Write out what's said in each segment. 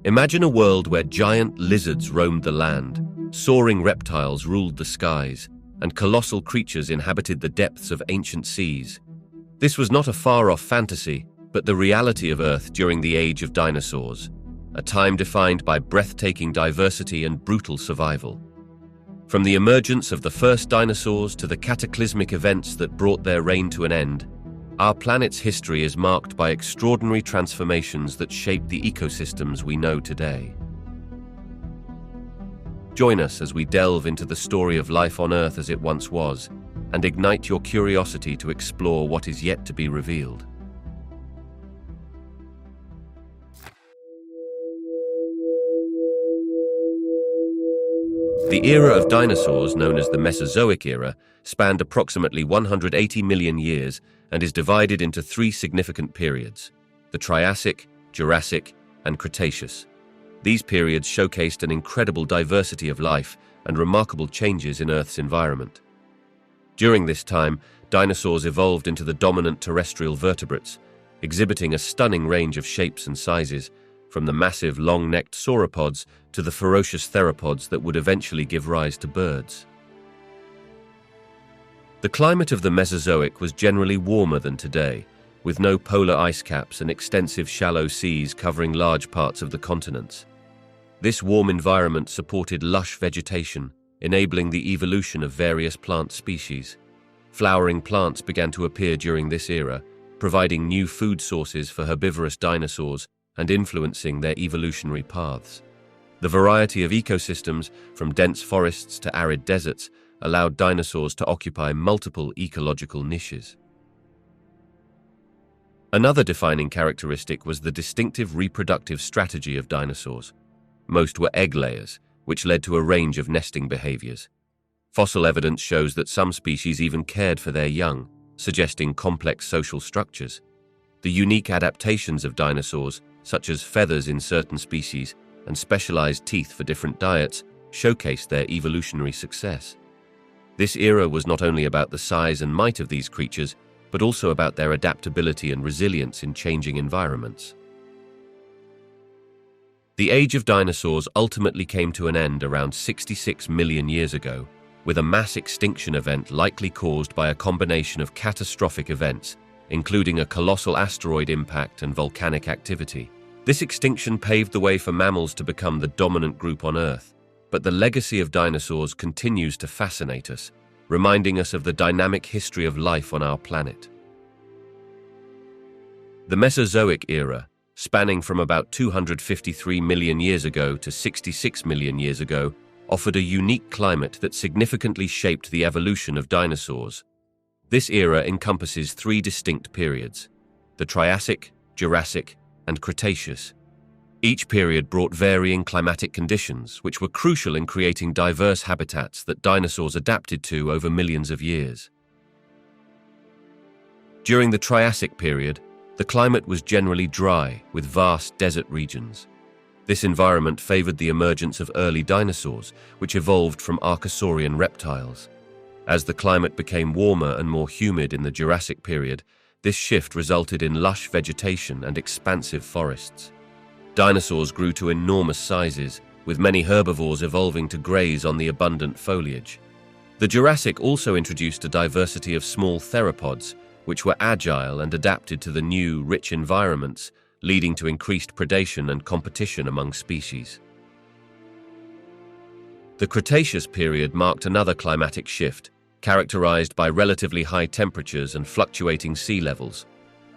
Imagine a world where giant lizards roamed the land, soaring reptiles ruled the skies, and colossal creatures inhabited the depths of ancient seas. This was not a far-off fantasy, but the reality of Earth during the age of dinosaurs, a time defined by breathtaking diversity and brutal survival. From the emergence of the first dinosaurs to the cataclysmic events that brought their reign to an end, our planet's history is marked by extraordinary transformations that shaped the ecosystems we know today. Join us as we delve into the story of life on Earth as it once was, and ignite your curiosity to explore what is yet to be revealed. The era of dinosaurs, known as the Mesozoic Era, spanned approximately 180 million years and is divided into three significant periods: the Triassic, Jurassic, and Cretaceous. These periods showcased an incredible diversity of life and remarkable changes in Earth's environment. During this time, dinosaurs evolved into the dominant terrestrial vertebrates, exhibiting a stunning range of shapes and sizes, from the massive long-necked sauropods to the ferocious theropods that would eventually give rise to birds. The climate of the Mesozoic was generally warmer than today, with no polar ice caps and extensive shallow seas covering large parts of the continents. This warm environment supported lush vegetation, enabling the evolution of various plant species. Flowering plants began to appear during this era, providing new food sources for herbivorous dinosaurs and influencing their evolutionary paths. The variety of ecosystems, from dense forests to arid deserts, allowed dinosaurs to occupy multiple ecological niches. Another defining characteristic was the distinctive reproductive strategy of dinosaurs. Most were egg layers, which led to a range of nesting behaviors. Fossil evidence shows that some species even cared for their young, suggesting complex social structures. The unique adaptations of dinosaurs, such as feathers in certain species and specialized teeth for different diets, showcased their evolutionary success. This era was not only about the size and might of these creatures, but also about their adaptability and resilience in changing environments. The age of dinosaurs ultimately came to an end around 66 million years ago, with a mass extinction event likely caused by a combination of catastrophic events, including a colossal asteroid impact and volcanic activity. This extinction paved the way for mammals to become the dominant group on Earth, but the legacy of dinosaurs continues to fascinate us, reminding us of the dynamic history of life on our planet. The Mesozoic Era, spanning from about 253 million years ago to 66 million years ago, offered a unique climate that significantly shaped the evolution of dinosaurs. This era encompasses three distinct periods: the Triassic, Jurassic, and Cretaceous. Each period brought varying climatic conditions, which were crucial in creating diverse habitats that dinosaurs adapted to over millions of years. During the Triassic period, the climate was generally dry, with vast desert regions. This environment favored the emergence of early dinosaurs, which evolved from Archosaurian reptiles. As the climate became warmer and more humid in the Jurassic period, this shift resulted in lush vegetation and expansive forests. Dinosaurs grew to enormous sizes, with many herbivores evolving to graze on the abundant foliage. The Jurassic also introduced a diversity of small theropods, which were agile and adapted to the new, rich environments, leading to increased predation and competition among species. The Cretaceous period marked another climatic shift, characterized by relatively high temperatures and fluctuating sea levels.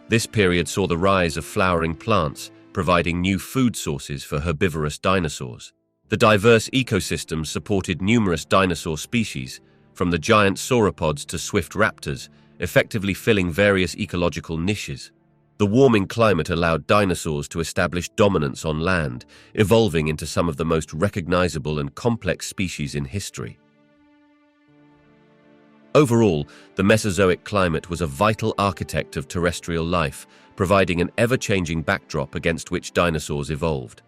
This period saw the rise of flowering plants, providing new food sources for herbivorous dinosaurs. The diverse ecosystem supported numerous dinosaur species, from the giant sauropods to swift raptors, effectively filling various ecological niches. The warming climate allowed dinosaurs to establish dominance on land, evolving into some of the most recognizable and complex species in history. Overall, the Mesozoic climate was a vital architect of terrestrial life, providing an ever-changing backdrop against which dinosaurs evolved.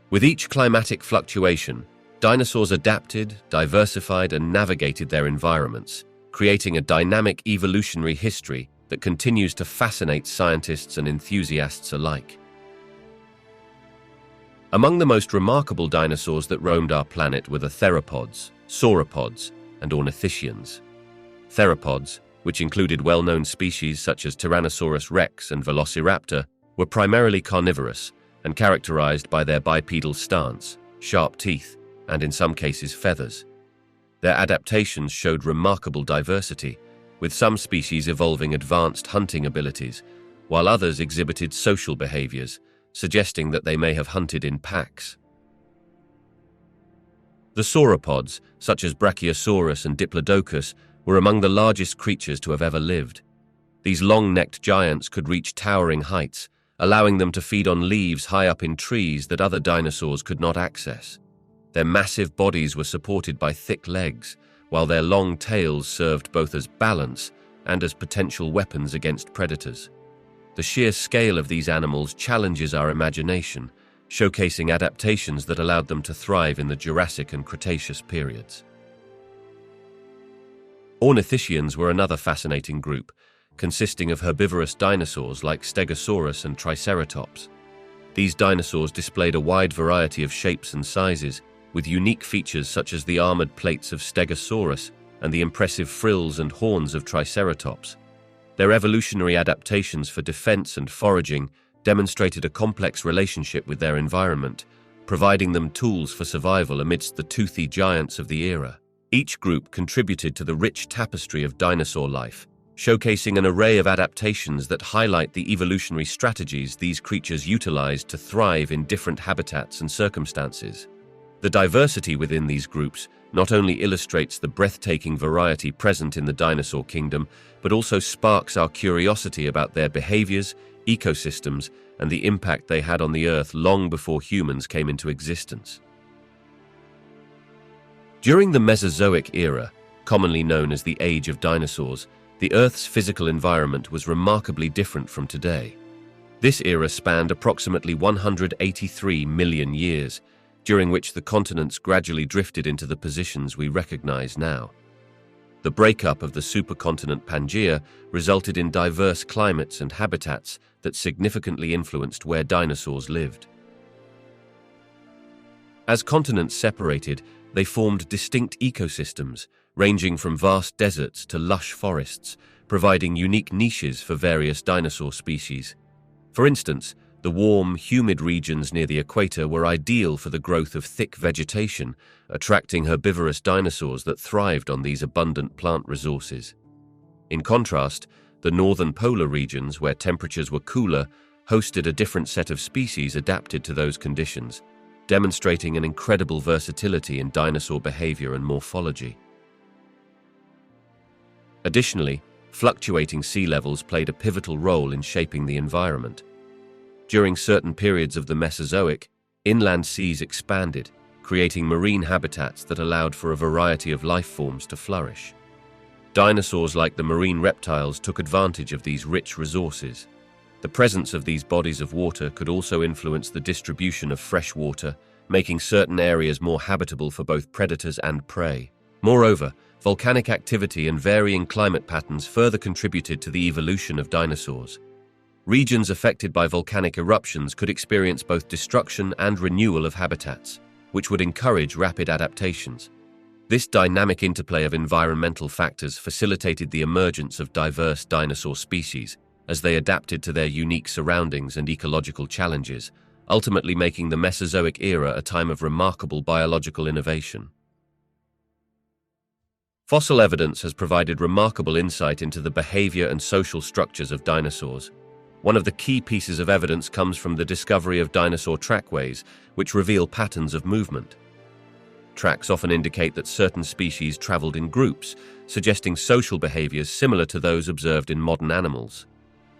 With each climatic fluctuation, dinosaurs adapted, diversified, and navigated their environments, creating a dynamic evolutionary history that continues to fascinate scientists and enthusiasts alike. Among the most remarkable dinosaurs that roamed our planet were the theropods, sauropods, and ornithischians. Theropods, which included well-known species such as Tyrannosaurus rex and Velociraptor, were primarily carnivorous and characterized by their bipedal stance, sharp teeth, and in some cases feathers. Their adaptations showed remarkable diversity, with some species evolving advanced hunting abilities, while others exhibited social behaviors, suggesting that they may have hunted in packs. The sauropods, such as Brachiosaurus and Diplodocus, were among the largest creatures to have ever lived. These long-necked giants could reach towering heights, allowing them to feed on leaves high up in trees that other dinosaurs could not access. Their massive bodies were supported by thick legs, while their long tails served both as balance and as potential weapons against predators. The sheer scale of these animals challenges our imagination, showcasing adaptations that allowed them to thrive in the Jurassic and Cretaceous periods. Ornithischians were another fascinating group, consisting of herbivorous dinosaurs like Stegosaurus and Triceratops. These dinosaurs displayed a wide variety of shapes and sizes, with unique features such as the armored plates of Stegosaurus and the impressive frills and horns of Triceratops. Their evolutionary adaptations for defense and foraging demonstrated a complex relationship with their environment, providing them tools for survival amidst the toothy giants of the era. Each group contributed to the rich tapestry of dinosaur life, showcasing an array of adaptations that highlight the evolutionary strategies these creatures utilized to thrive in different habitats and circumstances. The diversity within these groups not only illustrates the breathtaking variety present in the dinosaur kingdom, but also sparks our curiosity about their behaviors, ecosystems, and the impact they had on the Earth long before humans came into existence. During the Mesozoic Era, commonly known as the Age of Dinosaurs, the Earth's physical environment was remarkably different from today. This era spanned approximately 183 million years, during which the continents gradually drifted into the positions we recognize now. The breakup of the supercontinent Pangaea resulted in diverse climates and habitats that significantly influenced where dinosaurs lived. As continents separated, they formed distinct ecosystems, ranging from vast deserts to lush forests, providing unique niches for various dinosaur species. For instance, the warm, humid regions near the equator were ideal for the growth of thick vegetation, attracting herbivorous dinosaurs that thrived on these abundant plant resources. In contrast, the northern polar regions, where temperatures were cooler, hosted a different set of species adapted to those conditions, demonstrating an incredible versatility in dinosaur behavior and morphology. Additionally, fluctuating sea levels played a pivotal role in shaping the environment. During certain periods of the Mesozoic, inland seas expanded, creating marine habitats that allowed for a variety of life forms to flourish. Dinosaurs like the marine reptiles took advantage of these rich resources. The presence of these bodies of water could also influence the distribution of fresh water, making certain areas more habitable for both predators and prey. Moreover, volcanic activity and varying climate patterns further contributed to the evolution of dinosaurs. Regions affected by volcanic eruptions could experience both destruction and renewal of habitats, which would encourage rapid adaptations. This dynamic interplay of environmental factors facilitated the emergence of diverse dinosaur species as they adapted to their unique surroundings and ecological challenges, ultimately making the Mesozoic era a time of remarkable biological innovation. Fossil evidence has provided remarkable insight into the behavior and social structures of dinosaurs. One of the key pieces of evidence comes from the discovery of dinosaur trackways, which reveal patterns of movement. Tracks often indicate that certain species traveled in groups, suggesting social behaviors similar to those observed in modern animals.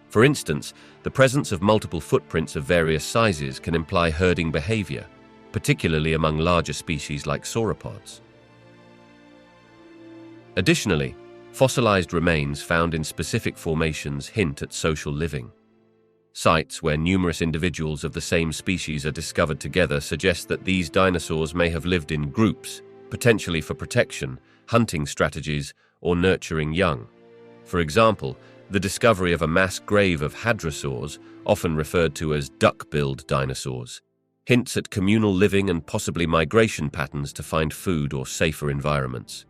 For instance, the presence of multiple footprints of various sizes can imply herding behavior, particularly among larger species like sauropods. Additionally, fossilized remains found in specific formations hint at social living. Sites where numerous individuals of the same species are discovered together suggest that these dinosaurs may have lived in groups, potentially for protection, hunting strategies, or nurturing young. For example, the discovery of a mass grave of hadrosaurs, often referred to as duck-billed dinosaurs, hints at communal living and possibly migration patterns to find food or safer environments.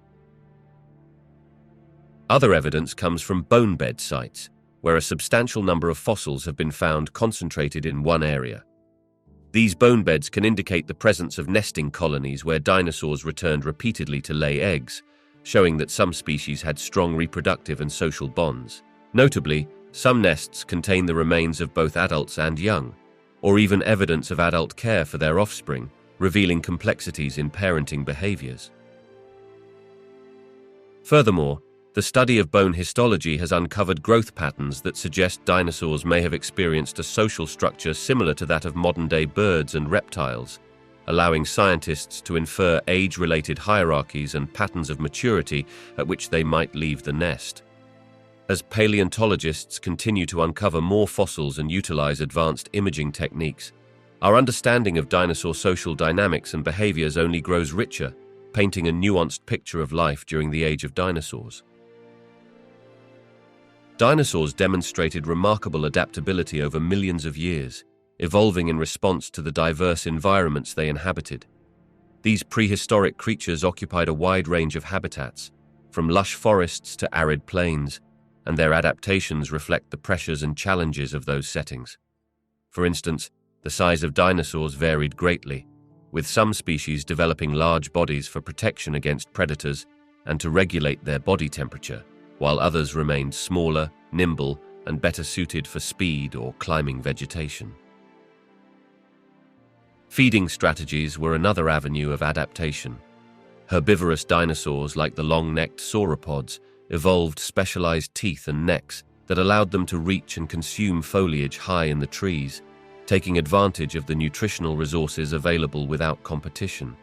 Other evidence comes from bone bed sites, where a substantial number of fossils have been found concentrated in one area. These bone beds can indicate the presence of nesting colonies where dinosaurs returned repeatedly to lay eggs, showing that some species had strong reproductive and social bonds. Notably, some nests contain the remains of both adults and young, or even evidence of adult care for their offspring, revealing complexities in parenting behaviors. Furthermore, the study of bone histology has uncovered growth patterns that suggest dinosaurs may have experienced a social structure similar to that of modern-day birds and reptiles, allowing scientists to infer age-related hierarchies and patterns of maturity at which they might leave the nest. As paleontologists continue to uncover more fossils and utilize advanced imaging techniques, our understanding of dinosaur social dynamics and behaviors only grows richer, painting a nuanced picture of life during the age of dinosaurs. Dinosaurs demonstrated remarkable adaptability over millions of years, evolving in response to the diverse environments they inhabited. These prehistoric creatures occupied a wide range of habitats, from lush forests to arid plains, and their adaptations reflect the pressures and challenges of those settings. For instance, the size of dinosaurs varied greatly, with some species developing large bodies for protection against predators and to regulate their body temperature, while others remained smaller, nimble, and better suited for speed or climbing vegetation. Feeding strategies were another avenue of adaptation. Herbivorous dinosaurs like the long-necked sauropods evolved specialized teeth and necks that allowed them to reach and consume foliage high in the trees, taking advantage of the nutritional resources available without competition.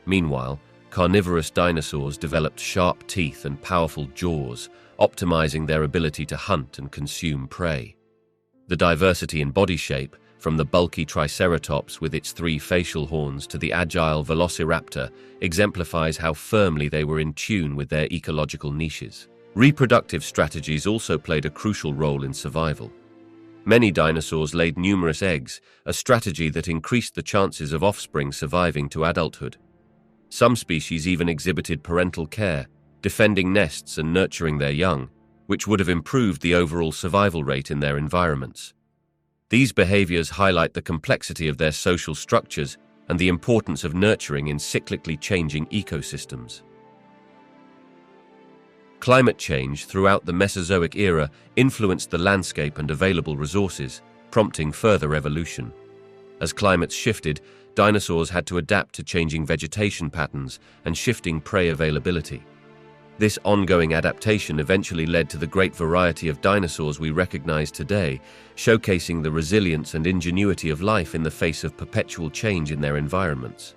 Meanwhile, carnivorous dinosaurs developed sharp teeth and powerful jaws, optimizing their ability to hunt and consume prey. The diversity in body shape, from the bulky Triceratops with its 3 facial horns to the agile Velociraptor, exemplifies how firmly they were in tune with their ecological niches. Reproductive strategies also played a crucial role in survival. Many dinosaurs laid numerous eggs, a strategy that increased the chances of offspring surviving to adulthood. Some species even exhibited parental care, defending nests and nurturing their young, which would have improved the overall survival rate in their environments. These behaviors highlight the complexity of their social structures and the importance of nurturing in cyclically changing ecosystems. Climate change throughout the Mesozoic era influenced the landscape and available resources, prompting further evolution. As climates shifted, dinosaurs had to adapt to changing vegetation patterns and shifting prey availability. This ongoing adaptation eventually led to the great variety of dinosaurs we recognize today, showcasing the resilience and ingenuity of life in the face of perpetual change in their environments.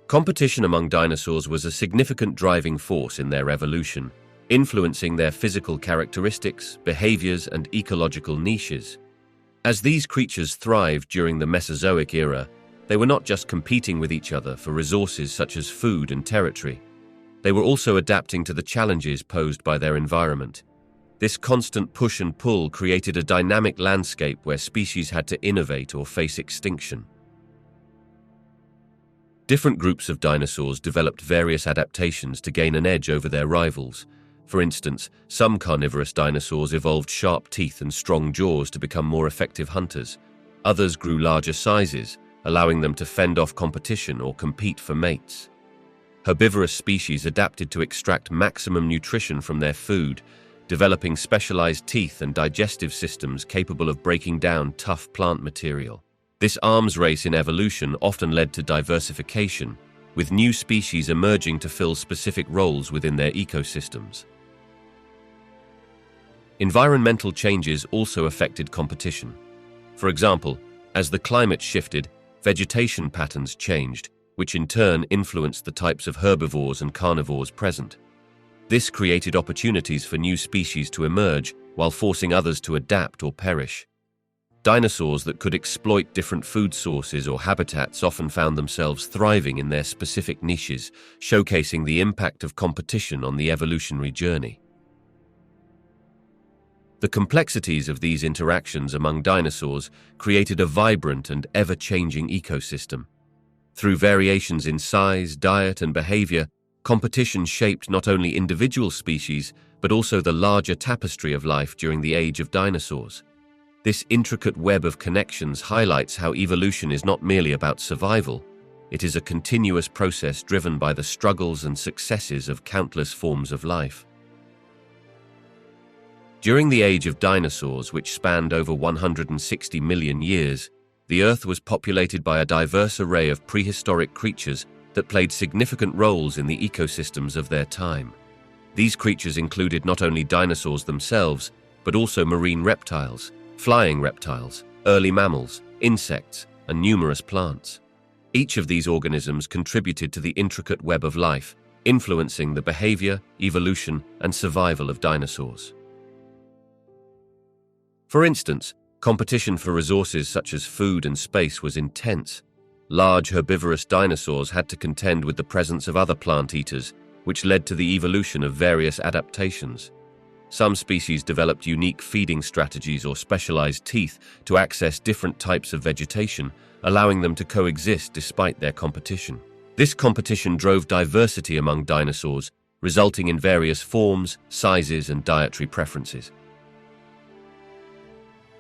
Competition among dinosaurs was a significant driving force in their evolution, influencing their physical characteristics, behaviors, and ecological niches. As these creatures thrived during the Mesozoic era, they were not just competing with each other for resources such as food and territory. They were also adapting to the challenges posed by their environment. This constant push and pull created a dynamic landscape where species had to innovate or face extinction. Different groups of dinosaurs developed various adaptations to gain an edge over their rivals. For instance, some carnivorous dinosaurs evolved sharp teeth and strong jaws to become more effective hunters. Others grew larger sizes, allowing them to fend off competition or compete for mates. Herbivorous species adapted to extract maximum nutrition from their food, developing specialized teeth and digestive systems capable of breaking down tough plant material. This arms race in evolution often led to diversification, with new species emerging to fill specific roles within their ecosystems. Environmental changes also affected competition. For example, as the climate shifted, vegetation patterns changed, which in turn influenced the types of herbivores and carnivores present. This created opportunities for new species to emerge, while forcing others to adapt or perish. Dinosaurs that could exploit different food sources or habitats often found themselves thriving in their specific niches, showcasing the impact of competition on the evolutionary journey. The The complexities of these interactions among dinosaurs created a vibrant and ever-changing ecosystem. Through variations in size, diet, and behavior, competition shaped not only individual species, but also the larger tapestry of life during the age of dinosaurs. This intricate web of connections highlights how evolution is not merely about survival. It is a continuous process driven by the struggles and successes of countless forms of life. During the age of dinosaurs, which spanned over 160 million years, the Earth was populated by a diverse array of prehistoric creatures that played significant roles in the ecosystems of their time. These creatures included not only dinosaurs themselves, but also marine reptiles, flying reptiles, early mammals, insects, and numerous plants. Each of these organisms contributed to the intricate web of life, influencing the behavior, evolution, and survival of dinosaurs. For instance, competition for resources such as food and space was intense. Large herbivorous dinosaurs had to contend with the presence of other plant eaters, which led to the evolution of various adaptations. Some species developed unique feeding strategies or specialized teeth to access different types of vegetation, allowing them to coexist despite their competition. This competition drove diversity among dinosaurs, resulting in various forms, sizes, and dietary preferences.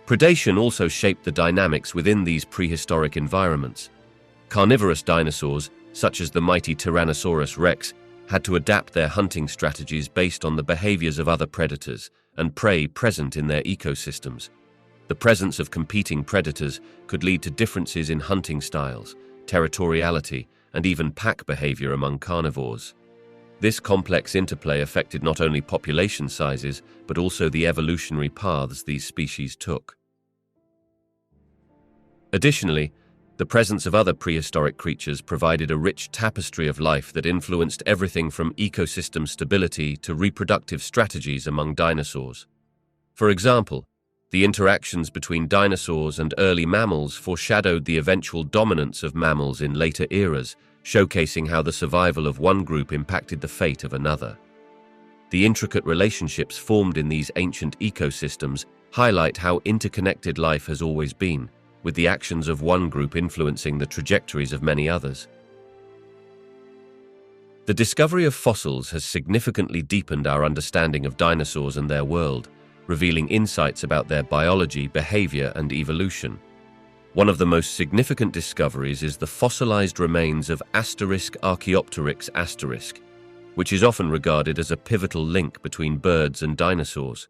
Predation also shaped the dynamics within these prehistoric environments. Carnivorous dinosaurs, such as the mighty Tyrannosaurus rex, had to adapt their hunting strategies based on the behaviors of other predators and prey present in their ecosystems. The presence of competing predators could lead to differences in hunting styles, territoriality, and even pack behavior among carnivores. This complex interplay affected not only population sizes, but also the evolutionary paths these species took. Additionally, the presence of other prehistoric creatures provided a rich tapestry of life that influenced everything from ecosystem stability to reproductive strategies among dinosaurs. For example, the interactions between dinosaurs and early mammals foreshadowed the eventual dominance of mammals in later eras, showcasing how the survival of one group impacted the fate of another. The intricate relationships formed in these ancient ecosystems highlight how interconnected life has always been, with the actions of one group influencing the trajectories of many others. The discovery of fossils has significantly deepened our understanding of dinosaurs and their world, revealing insights about their biology, behavior, and evolution. One of the most significant discoveries is the fossilized remains of Archaeopteryx**, which is often regarded as a pivotal link between birds and dinosaurs.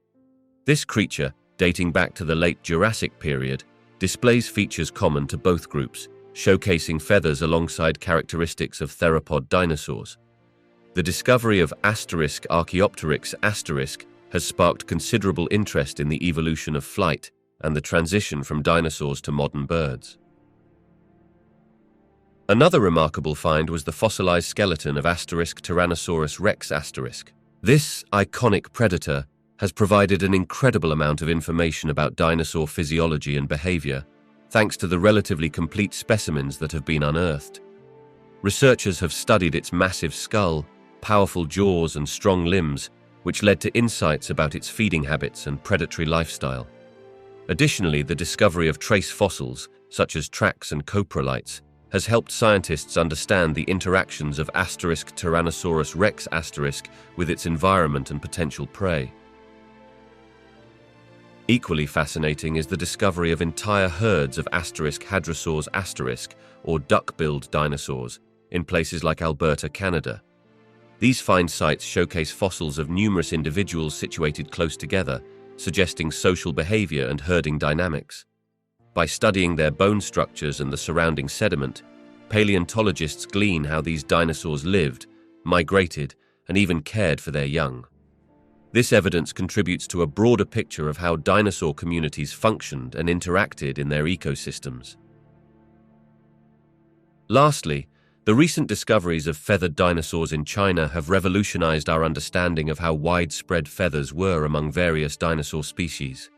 This creature, dating back to the late Jurassic period, displays features common to both groups, showcasing feathers alongside characteristics of theropod dinosaurs. The discovery of Archaeopteryx** has sparked considerable interest in the evolution of flight and the transition from dinosaurs to modern birds. Another remarkable find was the fossilized skeleton of Tyrannosaurus rex**. This iconic predator has provided an incredible amount of information about dinosaur physiology and behavior, thanks to the relatively complete specimens that have been unearthed. Researchers have studied its massive skull, powerful jaws, and strong limbs, which led to insights about its feeding habits and predatory lifestyle. Additionally, the discovery of trace fossils, such as tracks and coprolites, has helped scientists understand the interactions of Tyrannosaurus rex* with its environment and potential prey. Equally fascinating is the discovery of entire herds of hadrosaurs**, or duck-billed dinosaurs, in places like Alberta, Canada. These find sites showcase fossils of numerous individuals situated close together, suggesting social behavior and herding dynamics. By studying their bone structures and the surrounding sediment, paleontologists glean how these dinosaurs lived, migrated, and even cared for their young. This evidence contributes to a broader picture of how dinosaur communities functioned and interacted in their ecosystems. Lastly, the recent discoveries of feathered dinosaurs in China have revolutionized our understanding of how widespread feathers were among various dinosaur species.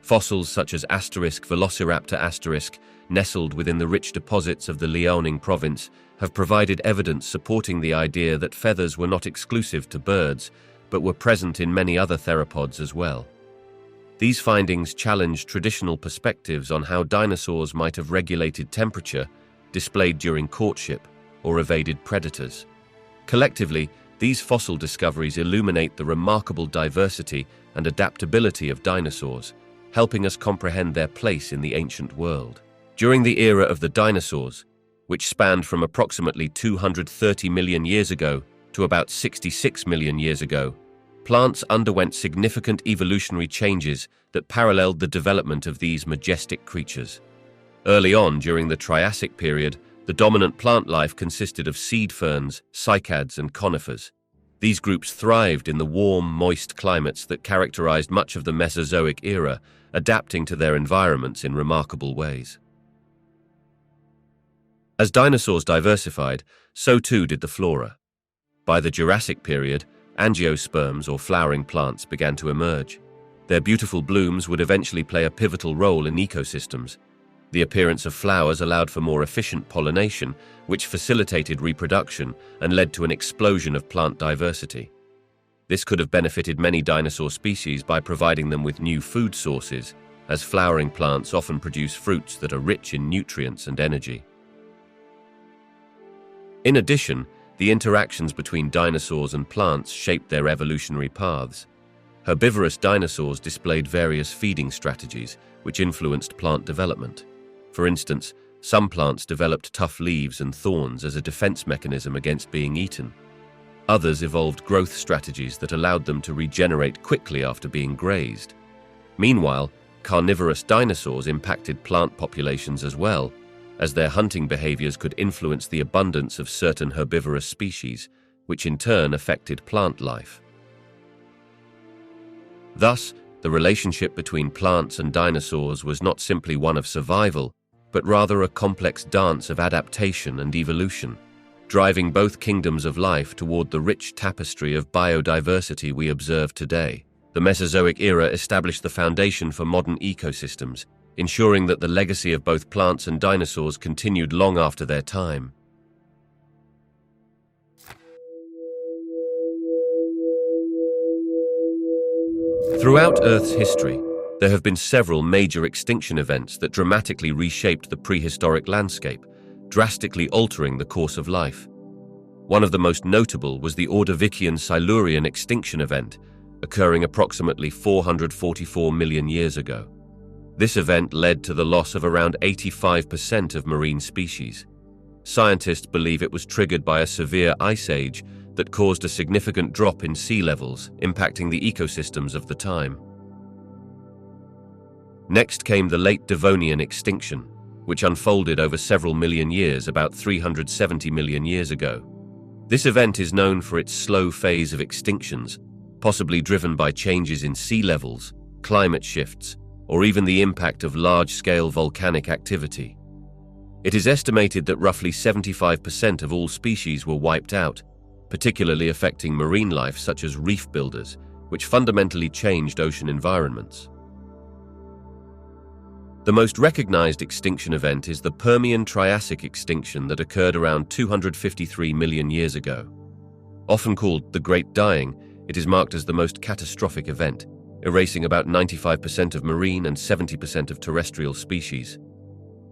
Fossils such as Velociraptor**, nestled within the rich deposits of the Liaoning province, have provided evidence supporting the idea that feathers were not exclusive to birds, but were present in many other theropods as well. These findings challenge traditional perspectives on how dinosaurs might have regulated temperature, displayed during courtship, or evaded predators. Collectively, these fossil discoveries illuminate the remarkable diversity and adaptability of dinosaurs, helping us comprehend their place in the ancient world. During the era of the dinosaurs, which spanned from approximately 230 million years ago to about 66 million years ago, plants underwent significant evolutionary changes that paralleled the development of these majestic creatures. Early on, during the Triassic period, the dominant plant life consisted of seed ferns, cycads, and conifers. These groups thrived in the warm, moist climates that characterized much of the Mesozoic era, adapting to their environments in remarkable ways. As dinosaurs diversified, so too did the flora. By the Jurassic period, angiosperms or flowering plants began to emerge. Their beautiful blooms would eventually play a pivotal role in ecosystems. The appearance of flowers allowed for more efficient pollination, which facilitated reproduction and led to an explosion of plant diversity. This could have benefited many dinosaur species by providing them with new food sources, as flowering plants often produce fruits that are rich in nutrients and energy. In addition, the interactions between dinosaurs and plants shaped their evolutionary paths. Herbivorous dinosaurs displayed various feeding strategies, which influenced plant development. For instance, some plants developed tough leaves and thorns as a defense mechanism against being eaten. Others evolved growth strategies that allowed them to regenerate quickly after being grazed. Meanwhile, carnivorous dinosaurs impacted plant populations as well, as their hunting behaviors could influence the abundance of certain herbivorous species, which in turn affected plant life. Thus, the relationship between plants and dinosaurs was not simply one of survival, but rather a complex dance of adaptation and evolution, driving both kingdoms of life toward the rich tapestry of biodiversity we observe today. The Mesozoic era established the foundation for modern ecosystems, ensuring that the legacy of both plants and dinosaurs continued long after their time. Throughout Earth's history, there have been several major extinction events that dramatically reshaped the prehistoric landscape, drastically altering the course of life. One of the most notable was the Ordovician-Silurian extinction event, occurring approximately 444 million years ago. This event led to the loss of around 85% of marine species. Scientists believe it was triggered by a severe ice age that caused a significant drop in sea levels, impacting the ecosystems of the time. Next came the late Devonian extinction, which unfolded over several million years, about 370 million years ago. This event is known for its slow phase of extinctions, possibly driven by changes in sea levels, climate shifts, or even the impact of large-scale volcanic activity. It is estimated that roughly 75% of all species were wiped out, particularly affecting marine life such as reef builders, which fundamentally changed ocean environments. The most recognized extinction event is the Permian-Triassic extinction that occurred around 253 million years ago. Often called the Great Dying, it is marked as the most catastrophic event, erasing about 95% of marine and 70% of terrestrial species.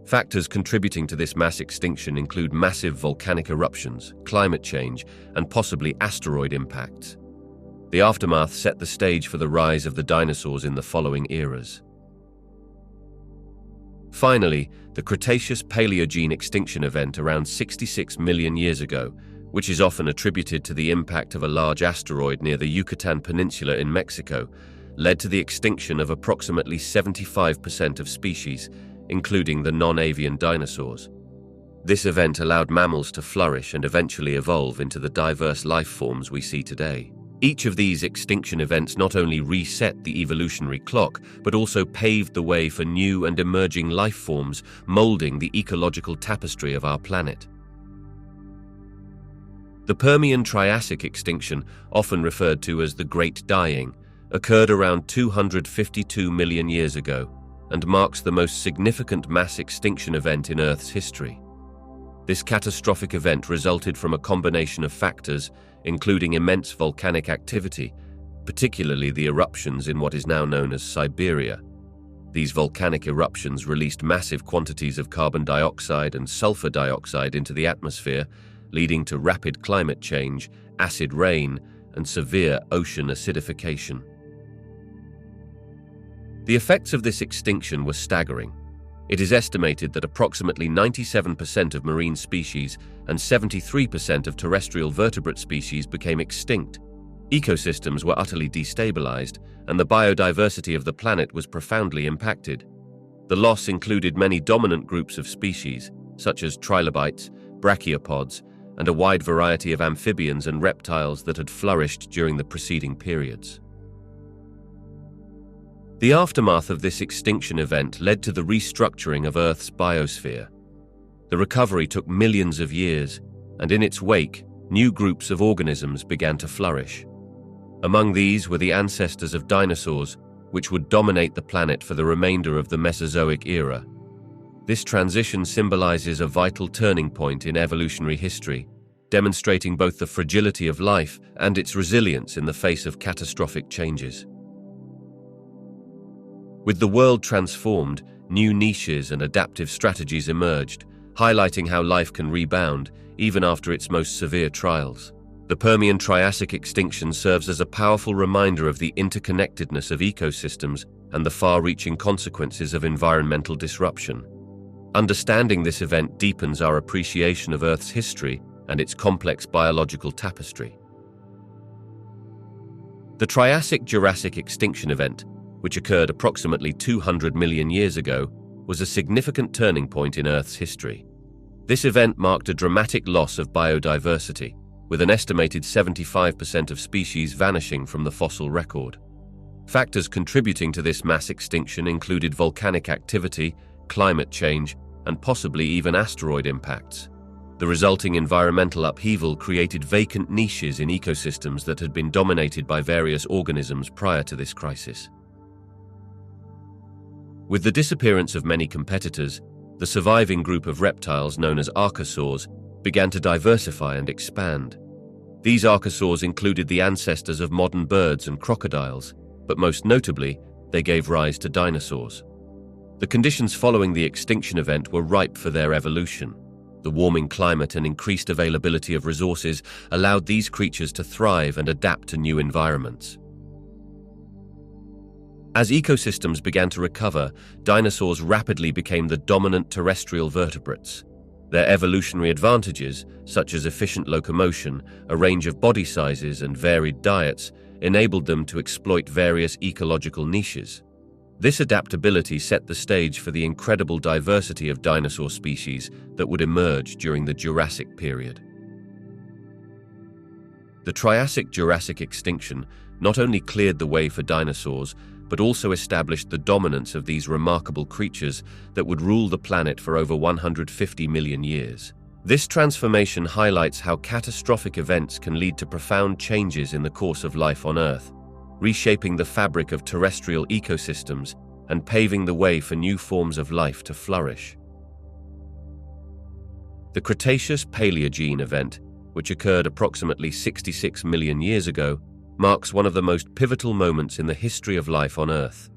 Factors contributing to this mass extinction include massive volcanic eruptions, climate change, and possibly asteroid impacts. The aftermath set the stage for the rise of the dinosaurs in the following eras. Finally, the Cretaceous-Paleogene extinction event around 66 million years ago, which is often attributed to the impact of a large asteroid near the Yucatan Peninsula in Mexico, led to the extinction of approximately 75% of species, including the non-avian dinosaurs. This event allowed mammals to flourish and eventually evolve into the diverse life forms we see today. Each of these extinction events not only reset the evolutionary clock, but also paved the way for new and emerging life forms, molding the ecological tapestry of our planet. The Permian-Triassic extinction, often referred to as the Great Dying, occurred around 252 million years ago and marks the most significant mass extinction event in Earth's history. This catastrophic event resulted from a combination of factors, including immense volcanic activity, particularly the eruptions in what is now known as Siberia. These volcanic eruptions released massive quantities of carbon dioxide and sulfur dioxide into the atmosphere, leading to rapid climate change, acid rain, and severe ocean acidification. The effects of this extinction were staggering. It is estimated that approximately 97% of marine species and 73% of terrestrial vertebrate species became extinct. Ecosystems were utterly destabilized, and the biodiversity of the planet was profoundly impacted. The loss included many dominant groups of species, such as trilobites, brachiopods, and a wide variety of amphibians and reptiles that had flourished during the preceding periods. The aftermath of this extinction event led to the restructuring of Earth's biosphere. The recovery took millions of years, and in its wake, new groups of organisms began to flourish. Among these were the ancestors of dinosaurs, which would dominate the planet for the remainder of the Mesozoic Era. This transition symbolizes a vital turning point in evolutionary history, demonstrating both the fragility of life and its resilience in the face of catastrophic changes. With the world transformed, new niches and adaptive strategies emerged, highlighting how life can rebound even after its most severe trials. The Permian-Triassic extinction serves as a powerful reminder of the interconnectedness of ecosystems and the far-reaching consequences of environmental disruption. Understanding this event deepens our appreciation of Earth's history and its complex biological tapestry. The Triassic-Jurassic extinction event, which occurred approximately 200 million years ago, was a significant turning point in Earth's history. This event marked a dramatic loss of biodiversity, with an estimated 75% of species vanishing from the fossil record. Factors contributing to this mass extinction included volcanic activity, climate change, and possibly even asteroid impacts. The resulting environmental upheaval created vacant niches in ecosystems that had been dominated by various organisms prior to this crisis. With the disappearance of many competitors, the surviving group of reptiles known as archosaurs began to diversify and expand. These archosaurs included the ancestors of modern birds and crocodiles, but most notably, they gave rise to dinosaurs. The conditions following the extinction event were ripe for their evolution. The warming climate and increased availability of resources allowed these creatures to thrive and adapt to new environments. As ecosystems began to recover, dinosaurs rapidly became the dominant terrestrial vertebrates. Their evolutionary advantages, such as efficient locomotion, a range of body sizes, and varied diets, enabled them to exploit various ecological niches. This adaptability set the stage for the incredible diversity of dinosaur species that would emerge during the Jurassic period. The Triassic-Jurassic extinction not only cleared the way for dinosaurs, but also established the dominance of these remarkable creatures that would rule the planet for over 150 million years. This transformation highlights how catastrophic events can lead to profound changes in the course of life on Earth, reshaping the fabric of terrestrial ecosystems and paving the way for new forms of life to flourish. The Cretaceous-Paleogene event, which occurred approximately 66 million years ago, marks one of the most pivotal moments in the history of life on Earth.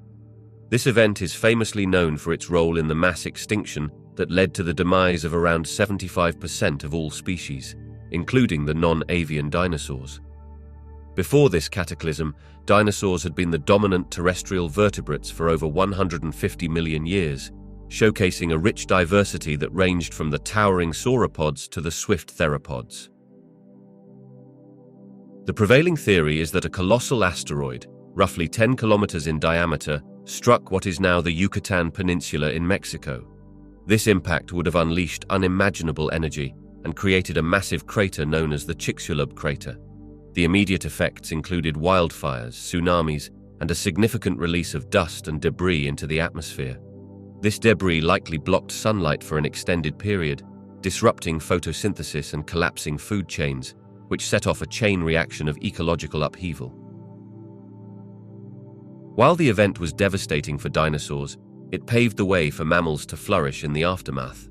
This event is famously known for its role in the mass extinction that led to the demise of around 75% of all species, including the non-avian dinosaurs. Before this cataclysm, dinosaurs had been the dominant terrestrial vertebrates for over 150 million years, showcasing a rich diversity that ranged from the towering sauropods to the swift theropods. The prevailing theory is that a colossal asteroid, roughly 10 kilometers in diameter, struck what is now the Yucatan Peninsula in Mexico. This impact would have unleashed unimaginable energy and created a massive crater known as the Chicxulub crater. The immediate effects included wildfires, tsunamis, and a significant release of dust and debris into the atmosphere. This debris likely blocked sunlight for an extended period, disrupting photosynthesis and collapsing food chains, which set off a chain reaction of ecological upheaval. While the event was devastating for dinosaurs, it paved the way for mammals to flourish in the aftermath.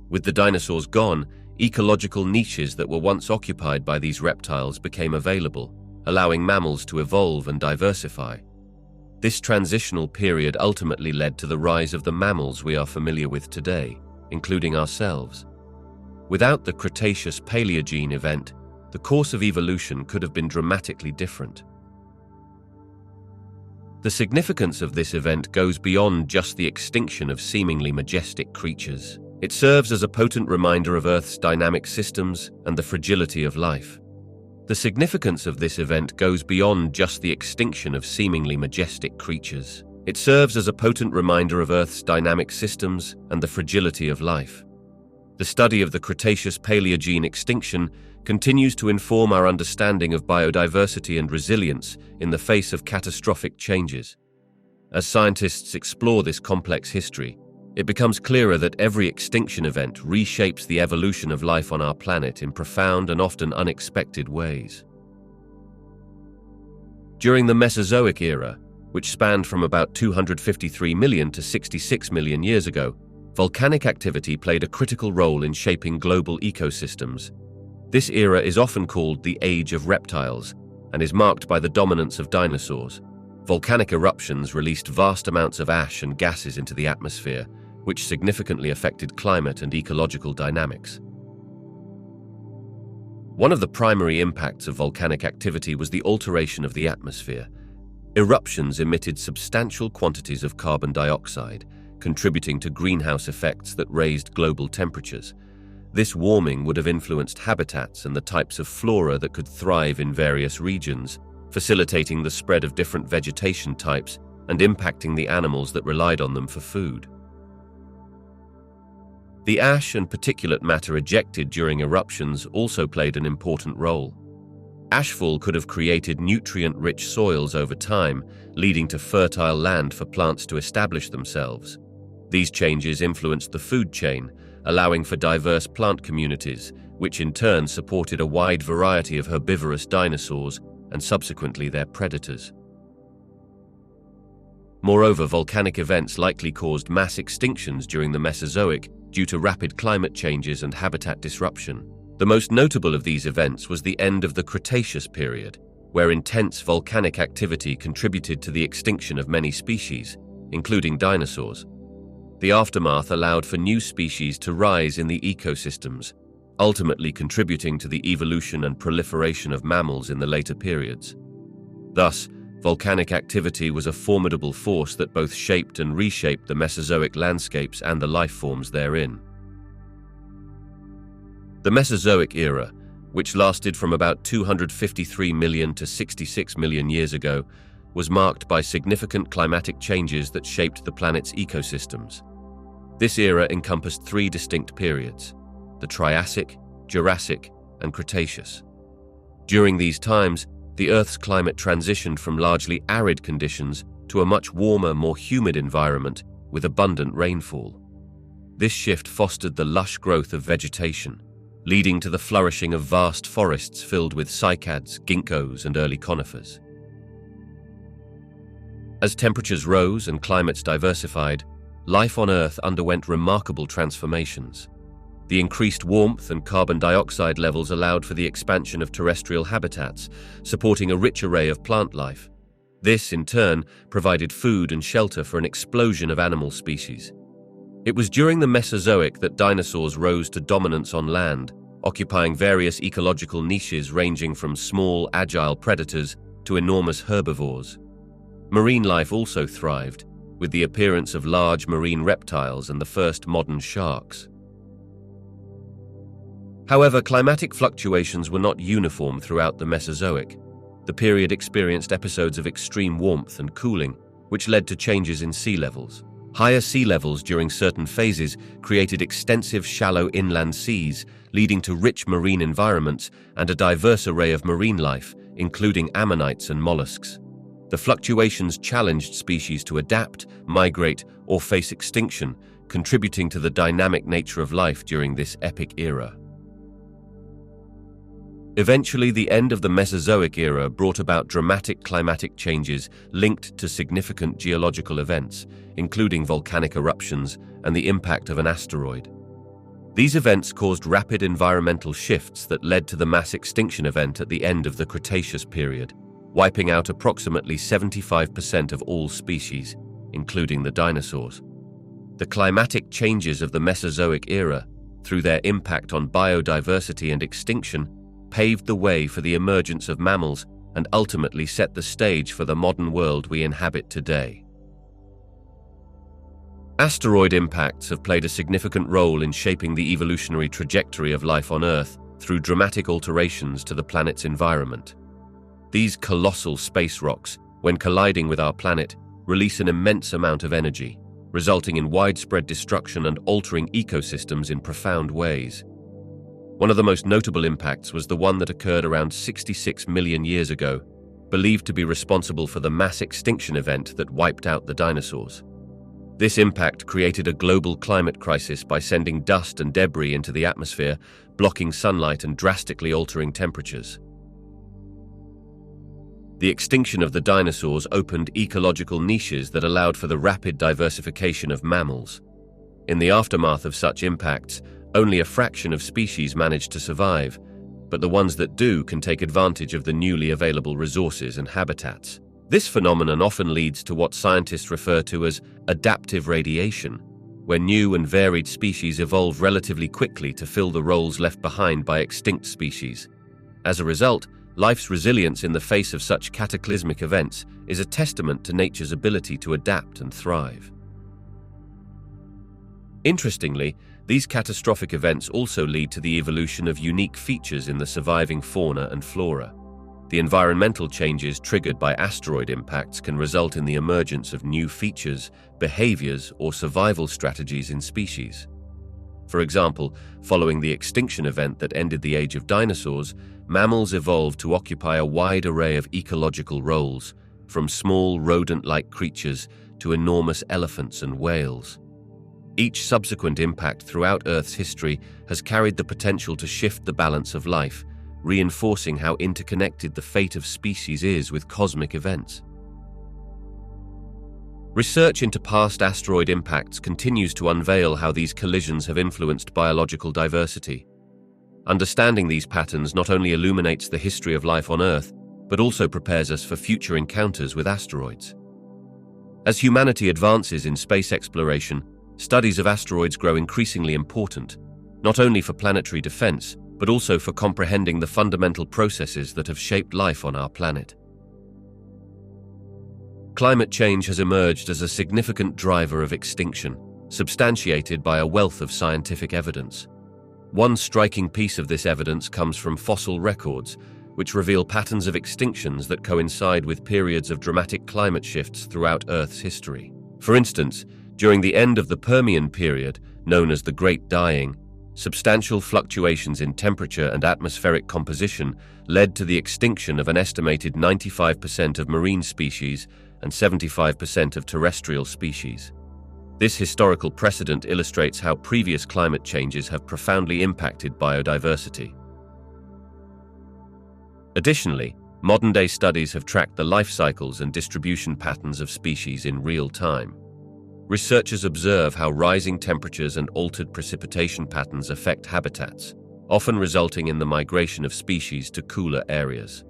With the dinosaurs gone, ecological niches that were once occupied by these reptiles became available, allowing mammals to evolve and diversify. This transitional period ultimately led to the rise of the mammals we are familiar with today, including ourselves. Without the Cretaceous-Paleogene event, the course of evolution could have been dramatically different. The significance of this event goes beyond just the extinction of seemingly majestic creatures. It serves as a potent reminder of Earth's dynamic systems and the fragility of life. The significance of this event goes beyond just the extinction of seemingly majestic creatures. It serves as a potent reminder of Earth's dynamic systems and the fragility of life. The study of the Cretaceous-Paleogene extinction continues to inform our understanding of biodiversity and resilience in the face of catastrophic changes. As scientists explore this complex history, it becomes clearer that every extinction event reshapes the evolution of life on our planet in profound and often unexpected ways. During the Mesozoic Era, which spanned from about 253 million to 66 million years ago, volcanic activity played a critical role in shaping global ecosystems. This era is often called the Age of Reptiles and is marked by the dominance of dinosaurs. Volcanic eruptions released vast amounts of ash and gases into the atmosphere, which significantly affected climate and ecological dynamics. One of the primary impacts of volcanic activity was the alteration of the atmosphere. Eruptions emitted substantial quantities of carbon dioxide, contributing to greenhouse effects that raised global temperatures. This warming would have influenced habitats and the types of flora that could thrive in various regions, facilitating the spread of different vegetation types and impacting the animals that relied on them for food. The ash and particulate matter ejected during eruptions also played an important role. Ashfall could have created nutrient-rich soils over time, leading to fertile land for plants to establish themselves. These changes influenced the food chain, allowing for diverse plant communities, which in turn supported a wide variety of herbivorous dinosaurs and subsequently their predators. Moreover, volcanic events likely caused mass extinctions during the Mesozoic due to rapid climate changes and habitat disruption. The most notable of these events was the end of the Cretaceous period, where intense volcanic activity contributed to the extinction of many species, including dinosaurs. The aftermath allowed for new species to rise in the ecosystems, ultimately contributing to the evolution and proliferation of mammals in the later periods. Thus, volcanic activity was a formidable force that both shaped and reshaped the Mesozoic landscapes and the life forms therein. The Mesozoic Era, which lasted from about 253 million to 66 million years ago, was marked by significant climatic changes that shaped the planet's ecosystems. This era encompassed three distinct periods: the Triassic, Jurassic, and Cretaceous. During these times, the Earth's climate transitioned from largely arid conditions to a much warmer, more humid environment with abundant rainfall. This shift fostered the lush growth of vegetation, leading to the flourishing of vast forests filled with cycads, ginkgos, and early conifers. As temperatures rose and climates diversified, life on Earth underwent remarkable transformations. The increased warmth and carbon dioxide levels allowed for the expansion of terrestrial habitats, supporting a rich array of plant life. This, in turn, provided food and shelter for an explosion of animal species. It was during the Mesozoic that dinosaurs rose to dominance on land, occupying various ecological niches ranging from small, agile predators to enormous herbivores. Marine life also thrived, with the appearance of large marine reptiles and the first modern sharks. However, climatic fluctuations were not uniform throughout the Mesozoic. The period experienced episodes of extreme warmth and cooling, which led to changes in sea levels. Higher sea levels during certain phases created extensive shallow inland seas, leading to rich marine environments and a diverse array of marine life, including ammonites and mollusks. The fluctuations challenged species to adapt, migrate, or face extinction, contributing to the dynamic nature of life during this epic era. Eventually, the end of the Mesozoic era brought about dramatic climatic changes linked to significant geological events, including volcanic eruptions and the impact of an asteroid. These events caused rapid environmental shifts that led to the mass extinction event at the end of the Cretaceous period, wiping out approximately 75% of all species, including the dinosaurs. The climatic changes of the Mesozoic era, through their impact on biodiversity and extinction, paved the way for the emergence of mammals and ultimately set the stage for the modern world we inhabit today. Asteroid impacts have played a significant role in shaping the evolutionary trajectory of life on Earth through dramatic alterations to the planet's environment. These colossal space rocks, when colliding with our planet, release an immense amount of energy, resulting in widespread destruction and altering ecosystems in profound ways. One of the most notable impacts was the one that occurred around 66 million years ago, believed to be responsible for the mass extinction event that wiped out the dinosaurs. This impact created a global climate crisis by sending dust and debris into the atmosphere, blocking sunlight and drastically altering temperatures. The extinction of the dinosaurs opened ecological niches that allowed for the rapid diversification of mammals. In the aftermath of such impacts, only a fraction of species managed to survive, but the ones that do can take advantage of the newly available resources and habitats. This phenomenon often leads to what scientists refer to as adaptive radiation, where new and varied species evolve relatively quickly to fill the roles left behind by extinct species. As a result, life's resilience in the face of such cataclysmic events is a testament to nature's ability to adapt and thrive. Interestingly, these catastrophic events also lead to the evolution of unique features in the surviving fauna and flora. The environmental changes triggered by asteroid impacts can result in the emergence of new features, behaviors, or survival strategies in species. For example, following the extinction event that ended the age of dinosaurs, mammals evolved to occupy a wide array of ecological roles, from small rodent-like creatures to enormous elephants and whales. Each subsequent impact throughout Earth's history has carried the potential to shift the balance of life, reinforcing how interconnected the fate of species is with cosmic events. Research into past asteroid impacts continues to unveil how these collisions have influenced biological diversity. Understanding these patterns not only illuminates the history of life on Earth, but also prepares us for future encounters with asteroids. As humanity advances in space exploration, studies of asteroids grow increasingly important, not only for planetary defense, but also for comprehending the fundamental processes that have shaped life on our planet. Climate change has emerged as a significant driver of extinction, substantiated by a wealth of scientific evidence. One striking piece of this evidence comes from fossil records, which reveal patterns of extinctions that coincide with periods of dramatic climate shifts throughout Earth's history. For instance, during the end of the Permian period, known as the Great Dying, substantial fluctuations in temperature and atmospheric composition led to the extinction of an estimated 95% of marine species and 75% of terrestrial species. This historical precedent illustrates how previous climate changes have profoundly impacted biodiversity. Additionally, modern-day studies have tracked the life cycles and distribution patterns of species in real time. Researchers observe how rising temperatures and altered precipitation patterns affect habitats, often resulting in the migration of species to cooler areas.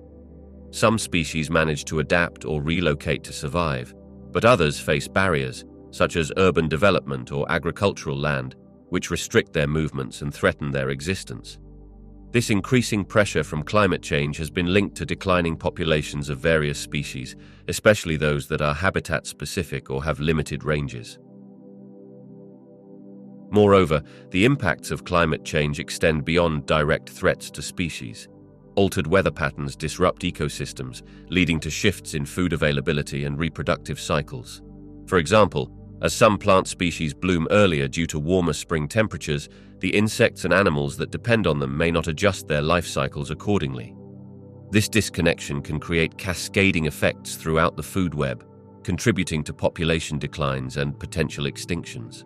Some species manage to adapt or relocate to survive, but others face barriers, such as urban development or agricultural land, which restrict their movements and threaten their existence. This increasing pressure from climate change has been linked to declining populations of various species, especially those that are habitat-specific or have limited ranges. Moreover, the impacts of climate change extend beyond direct threats to species. Altered weather patterns disrupt ecosystems, leading to shifts in food availability and reproductive cycles. For example, as some plant species bloom earlier due to warmer spring temperatures, the insects and animals that depend on them may not adjust their life cycles accordingly. This disconnection can create cascading effects throughout the food web, contributing to population declines and potential extinctions.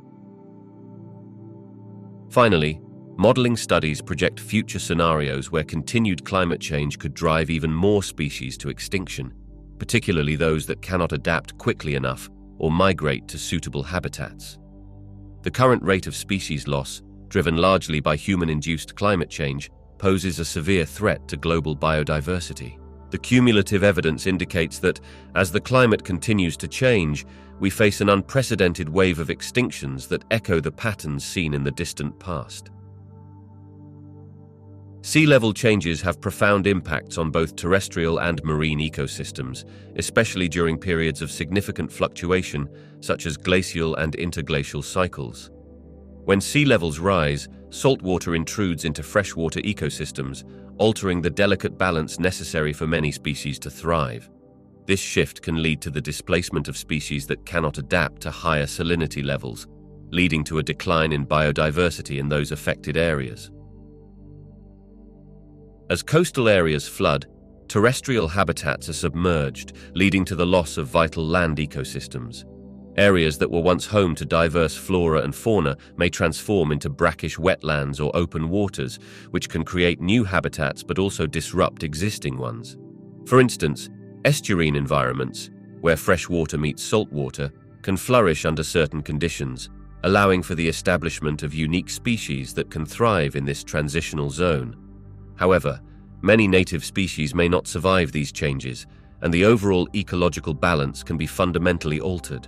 Finally, modeling studies project future scenarios where continued climate change could drive even more species to extinction, particularly those that cannot adapt quickly enough or migrate to suitable habitats. The current rate of species loss, driven largely by human-induced climate change, poses a severe threat to global biodiversity. The cumulative evidence indicates that, as the climate continues to change, we face an unprecedented wave of extinctions that echo the patterns seen in the distant past. Sea level changes have profound impacts on both terrestrial and marine ecosystems, especially during periods of significant fluctuation, such as glacial and interglacial cycles. When sea levels rise, saltwater intrudes into freshwater ecosystems, altering the delicate balance necessary for many species to thrive. This shift can lead to the displacement of species that cannot adapt to higher salinity levels, leading to a decline in biodiversity in those affected areas. As coastal areas flood, terrestrial habitats are submerged, leading to the loss of vital land ecosystems. Areas that were once home to diverse flora and fauna may transform into brackish wetlands or open waters, which can create new habitats but also disrupt existing ones. For instance, estuarine environments, where fresh water meets salt water, can flourish under certain conditions, allowing for the establishment of unique species that can thrive in this transitional zone. However, many native species may not survive these changes, and the overall ecological balance can be fundamentally altered.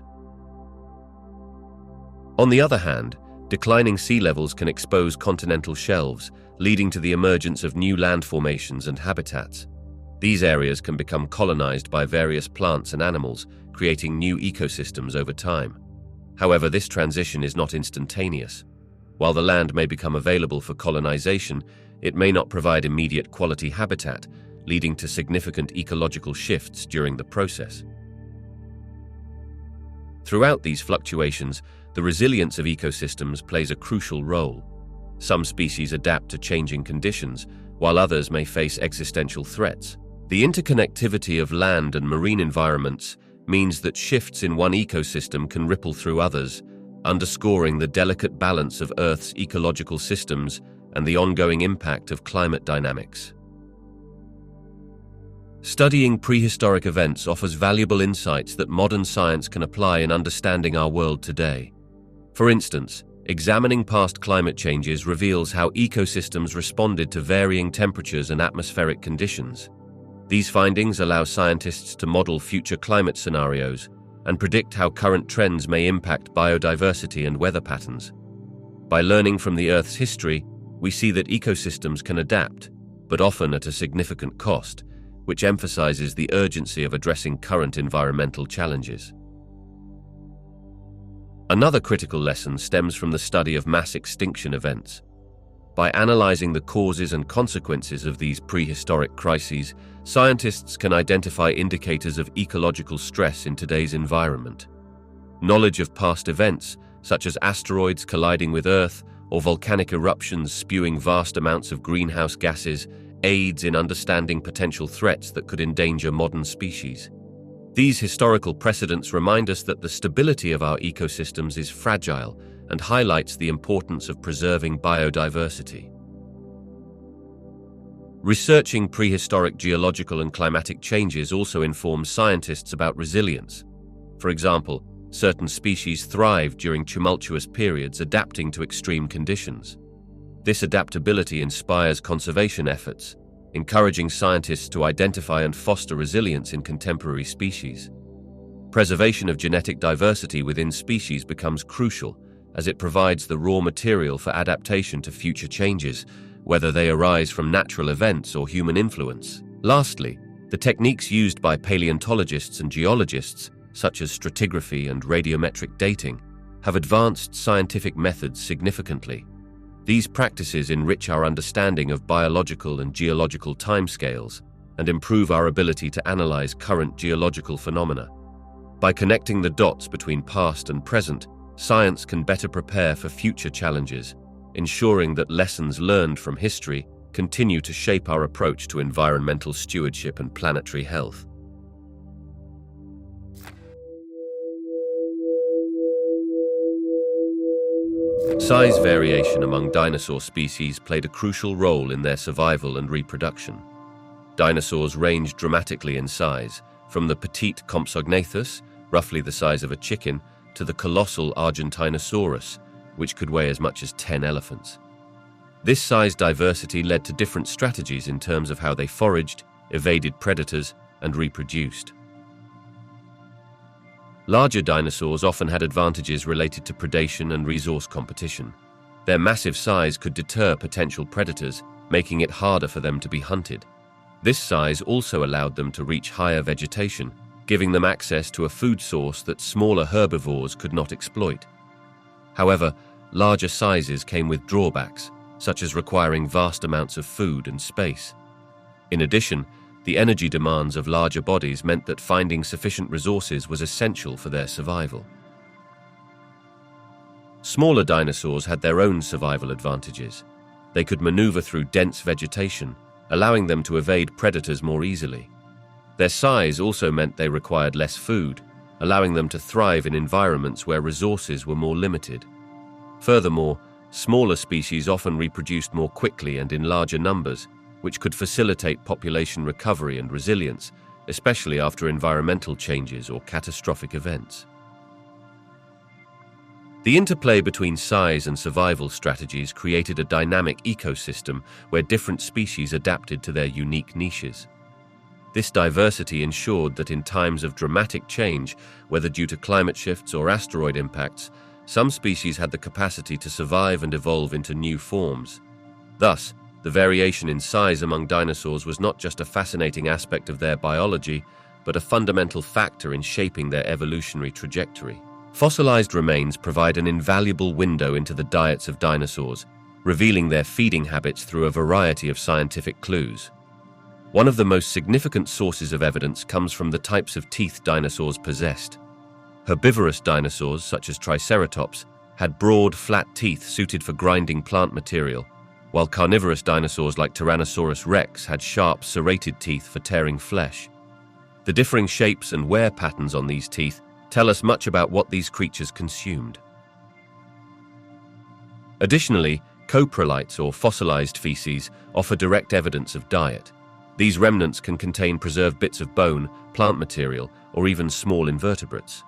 On the other hand, declining sea levels can expose continental shelves, leading to the emergence of new land formations and habitats. These areas can become colonized by various plants and animals, creating new ecosystems over time. However, this transition is not instantaneous. While the land may become available for colonization, it may not provide immediate quality habitat, leading to significant ecological shifts during the process. Throughout these fluctuations, the resilience of ecosystems plays a crucial role. Some species adapt to changing conditions, while others may face existential threats. The interconnectivity of land and marine environments means that shifts in one ecosystem can ripple through others, underscoring the delicate balance of Earth's ecological systems and the ongoing impact of climate dynamics. Studying prehistoric events offers valuable insights that modern science can apply in understanding our world today. For instance, examining past climate changes reveals how ecosystems responded to varying temperatures and atmospheric conditions. These findings allow scientists to model future climate scenarios and predict how current trends may impact biodiversity and weather patterns. By learning from the Earth's history, we see that ecosystems can adapt, but often at a significant cost, which emphasizes the urgency of addressing current environmental challenges. Another critical lesson stems from the study of mass extinction events. By analyzing the causes and consequences of these prehistoric crises, scientists can identify indicators of ecological stress in today's environment. Knowledge of past events, such as asteroids colliding with Earth or volcanic eruptions spewing vast amounts of greenhouse gases, aids in understanding potential threats that could endanger modern species. These historical precedents remind us that the stability of our ecosystems is fragile and highlights the importance of preserving biodiversity. Researching prehistoric geological and climatic changes also informs scientists about resilience. For example, certain species thrive during tumultuous periods, adapting to extreme conditions. This adaptability inspires conservation efforts, encouraging scientists to identify and foster resilience in contemporary species. Preservation of genetic diversity within species becomes crucial, as it provides the raw material for adaptation to future changes, whether they arise from natural events or human influence. Lastly, the techniques used by paleontologists and geologists, such as stratigraphy and radiometric dating, have advanced scientific methods significantly. These practices enrich our understanding of biological and geological timescales and improve our ability to analyze current geological phenomena. By connecting the dots between past and present, science can better prepare for future challenges, ensuring that lessons learned from history continue to shape our approach to environmental stewardship and planetary health. Size variation among dinosaur species played a crucial role in their survival and reproduction. Dinosaurs ranged dramatically in size, from the petite Compsognathus, roughly the size of a chicken, to the colossal Argentinosaurus, which could weigh as much as 10 elephants. This size diversity led to different strategies in terms of how they foraged, evaded predators, and reproduced. Larger dinosaurs often had advantages related to predation and resource competition. Their massive size could deter potential predators, making it harder for them to be hunted. This size also allowed them to reach higher vegetation, giving them access to a food source that smaller herbivores could not exploit. However, larger sizes came with drawbacks, such as requiring vast amounts of food and space. In addition, the energy demands of larger bodies meant that finding sufficient resources was essential for their survival. Smaller dinosaurs had their own survival advantages. They could maneuver through dense vegetation, allowing them to evade predators more easily. Their size also meant they required less food, allowing them to thrive in environments where resources were more limited. Furthermore, smaller species often reproduced more quickly and in larger numbers, which could facilitate population recovery and resilience, especially after environmental changes or catastrophic events. The interplay between size and survival strategies created a dynamic ecosystem where different species adapted to their unique niches. This diversity ensured that in times of dramatic change, whether due to climate shifts or asteroid impacts, some species had the capacity to survive and evolve into new forms. Thus, the variation in size among dinosaurs was not just a fascinating aspect of their biology, but a fundamental factor in shaping their evolutionary trajectory. Fossilized remains provide an invaluable window into the diets of dinosaurs, revealing their feeding habits through a variety of scientific clues. One of the most significant sources of evidence comes from the types of teeth dinosaurs possessed. Herbivorous dinosaurs, such as Triceratops, had broad, flat teeth suited for grinding plant material, while carnivorous dinosaurs like Tyrannosaurus rex had sharp, serrated teeth for tearing flesh. The differing shapes and wear patterns on these teeth tell us much about what these creatures consumed. Additionally, coprolites or fossilized feces offer direct evidence of diet. These remnants can contain preserved bits of bone, plant material, or even small invertebrates.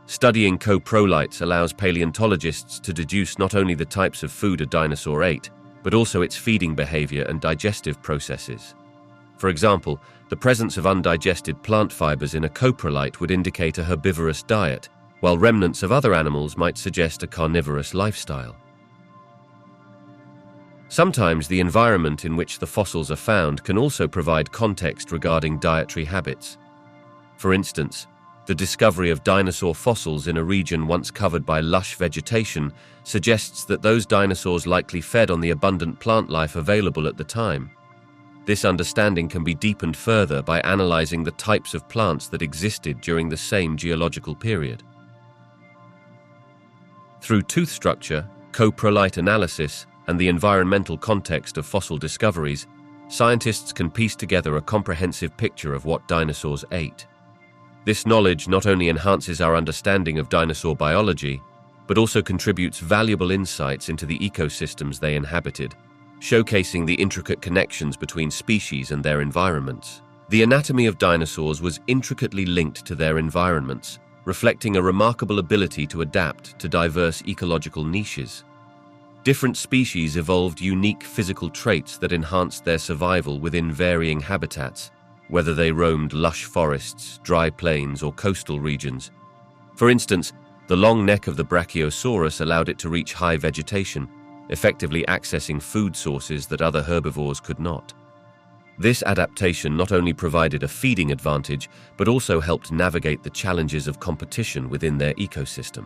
Studying coprolites allows paleontologists to deduce not only the types of food a dinosaur ate, but also its feeding behavior and digestive processes. For example, the presence of undigested plant fibers in a coprolite would indicate a herbivorous diet, while remnants of other animals might suggest a carnivorous lifestyle. Sometimes the environment in which the fossils are found can also provide context regarding dietary habits. For instance, the discovery of dinosaur fossils in a region once covered by lush vegetation suggests that those dinosaurs likely fed on the abundant plant life available at the time. This understanding can be deepened further by analyzing the types of plants that existed during the same geological period. Through tooth structure, coprolite analysis, and the environmental context of fossil discoveries, scientists can piece together a comprehensive picture of what dinosaurs ate. This knowledge not only enhances our understanding of dinosaur biology, but also contributes valuable insights into the ecosystems they inhabited, showcasing the intricate connections between species and their environments. The anatomy of dinosaurs was intricately linked to their environments, reflecting a remarkable ability to adapt to diverse ecological niches. Different species evolved unique physical traits that enhanced their survival within varying habitats, whether they roamed lush forests, dry plains, or coastal regions. For instance, the long neck of the Brachiosaurus allowed it to reach high vegetation, effectively accessing food sources that other herbivores could not. This adaptation not only provided a feeding advantage, but also helped navigate the challenges of competition within their ecosystem.